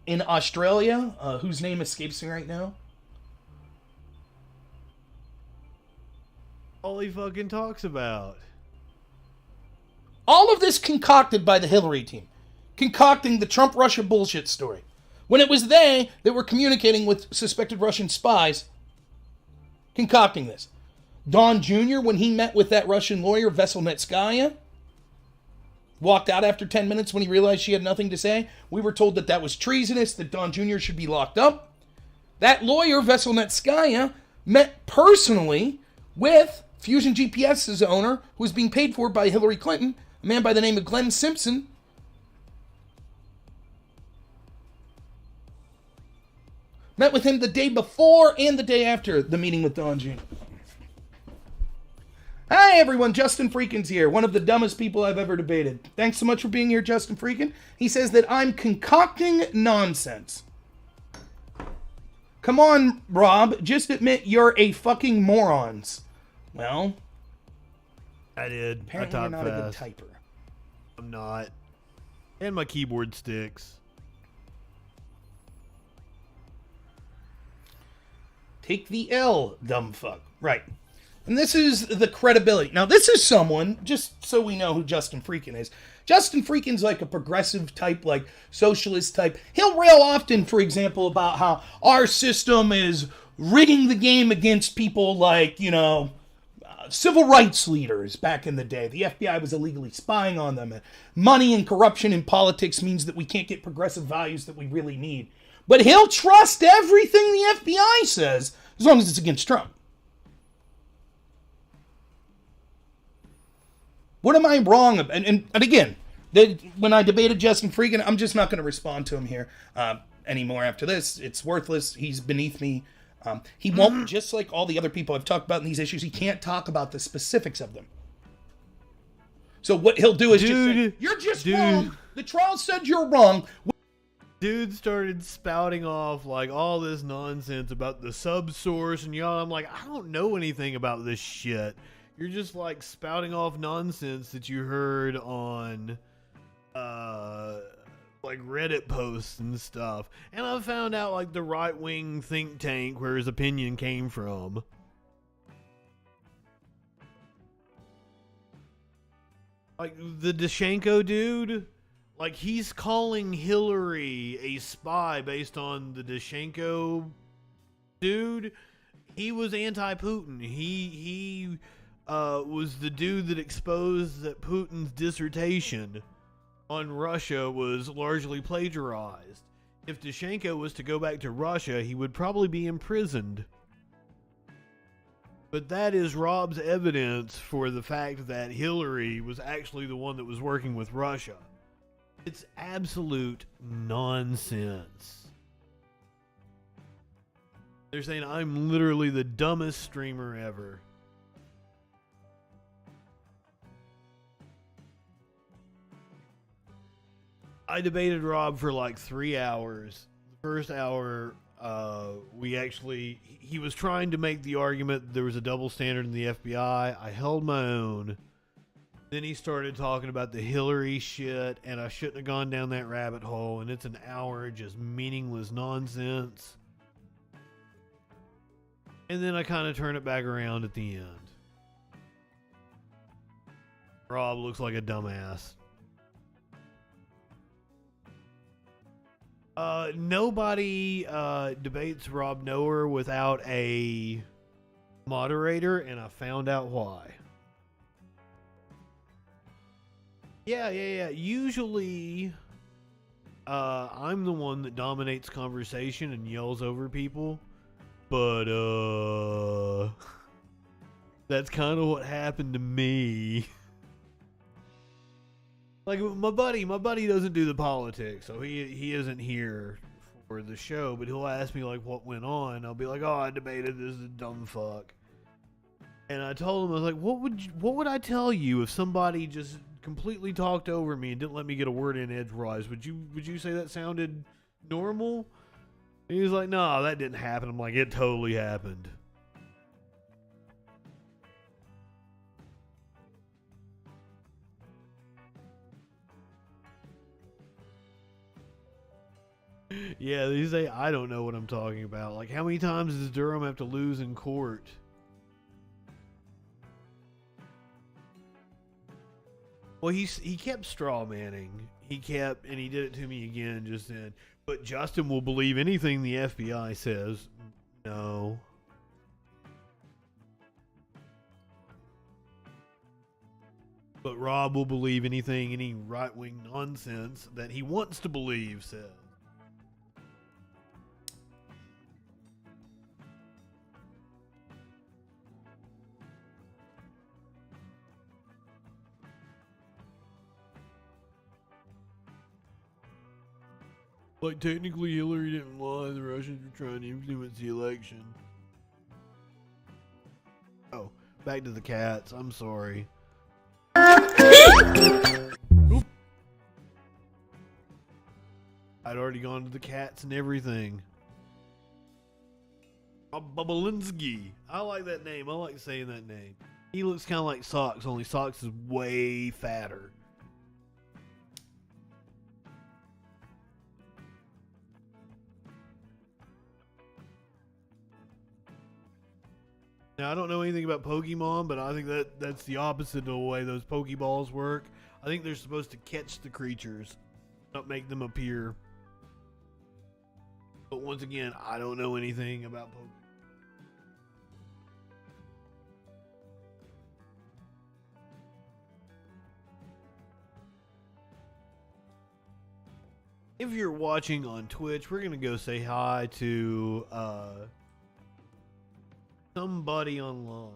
in Australia, whose name escapes me right now. All he fucking talks about. All of this concocted by the Hillary team. Concocting the Trump-Russia bullshit story. When it was they that were communicating with suspected Russian spies, concocting this. Don Jr., when he met with that Russian lawyer, Veselnitskaya, walked out after 10 minutes when he realized she had nothing to say. We were told that that was treasonous, that Don Jr. should be locked up. That lawyer, Veselnitskaya, met personally with Fusion GPS's owner, who was being paid for by Hillary Clinton, a man by the name of Glenn Simpson. Met with him the day before and the day after the meeting with Don Jr. Hi everyone, Justin Freakin's here, one of the dumbest people I've ever debated. Thanks so much for being here, Justin Freakin. He says that I'm concocting nonsense. Come on, Rob, just admit you're a fucking morons. Well, I did. Apparently I you're type not fast. a good typer. I'm not. And my keyboard sticks. Take the L, dumb fuck. Right. And this is the credibility. Now, this is someone, just so we know who Justin Freakin is. Justin Freakin's like a progressive type, like socialist type. He'll rail often, for example, about how our system is rigging the game against people like, civil rights leaders back in the day. The FBI was illegally spying on them. And money and corruption in politics means that we can't get progressive values that we really need. But he'll trust everything the FBI says, as long as it's against Trump. What am I wrong about? And again, when I debated Justin Freakin, I'm just not going to respond to him here anymore after this. It's worthless. He's beneath me He won't, just like all the other people I've talked about in these issues, he can't talk about the specifics of them. So what he'll do is just say, you're just wrong. The trial said you're wrong. Dude started spouting off like all this nonsense about the subsource and y'all. I'm like, I don't know anything about this shit. You're just like spouting off nonsense that you heard on like Reddit posts and stuff. And I found out like the right-wing think tank where his opinion came from. Like the Dashenko dude, like he's calling Hillary a spy based on the Dashenko dude. He was anti-Putin. He was the dude that exposed that Putin's dissertation on Russia was largely plagiarized. If Dashenko was to go back to Russia, he would probably be imprisoned. But that is Rob's evidence for the fact that Hillary was actually the one that was working with Russia. It's absolute nonsense. They're saying I'm literally the dumbest streamer ever. I debated Rob for like 3 hours. The first hour, he was trying to make the argument that there was a double standard in the FBI. I held my own. Then he started talking about the Hillary shit, and I shouldn't have gone down that rabbit hole, and it's an hour of just meaningless nonsense. And then I kind of turn it back around at the end. Rob looks like a dumbass. Nobody debates Rob Noer without a moderator, and I found out why. Yeah. Usually, I'm the one that dominates conversation and yells over people, but that's kind of what happened to me. Like my buddy doesn't do the politics, so he isn't here for the show, but he'll ask me like what went on. I'll be like, "Oh, I debated this is a dumb fuck." And I told him, I was like, "What would I tell you if somebody just completely talked over me and didn't let me get a word in edgewise? Would you say that sounded normal?" And he was like, "No, that didn't happen." I'm like, "It totally happened." Yeah, they say I don't know what I'm talking about. Like, how many times does Durham have to lose in court? Well, he kept straw manning. He did it to me again just then. But Justin will believe anything the FBI says. No. But Rob will believe anything any right-wing nonsense that he wants to believe says. Like, technically Hillary didn't lie. The Russians were trying to influence the election. Oh, back to the cats. I'm sorry. Oop. I'd already gone to the cats and everything. Bubalinsky. I like that name. I like saying that name. He looks kind of like Socks, only Socks is way fatter. Now, I don't know anything about Pokemon, but I think that's the opposite of the way those Pokeballs work. I think they're supposed to catch the creatures, not make them appear. But once again, I don't know anything about Pokemon. If you're watching on Twitch, we're going to go say hi to somebody online.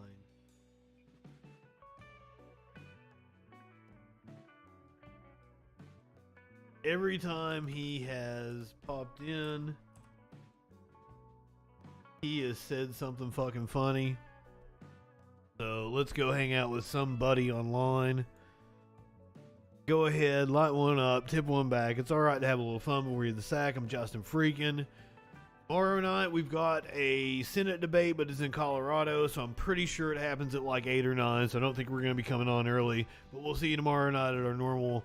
Every time he has popped in, he has said something fucking funny. So let's go hang out with somebody online. Go ahead, light one up, tip one back. It's all right to have a little fun when we're in the sack. I'm Justin Freakin. Tomorrow night, we've got a Senate debate, but it's in Colorado, so I'm pretty sure it happens at like 8 or 9, so I don't think we're going to be coming on early. But we'll see you tomorrow night at our normal,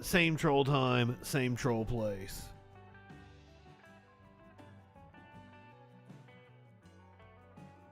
same troll time, same troll place.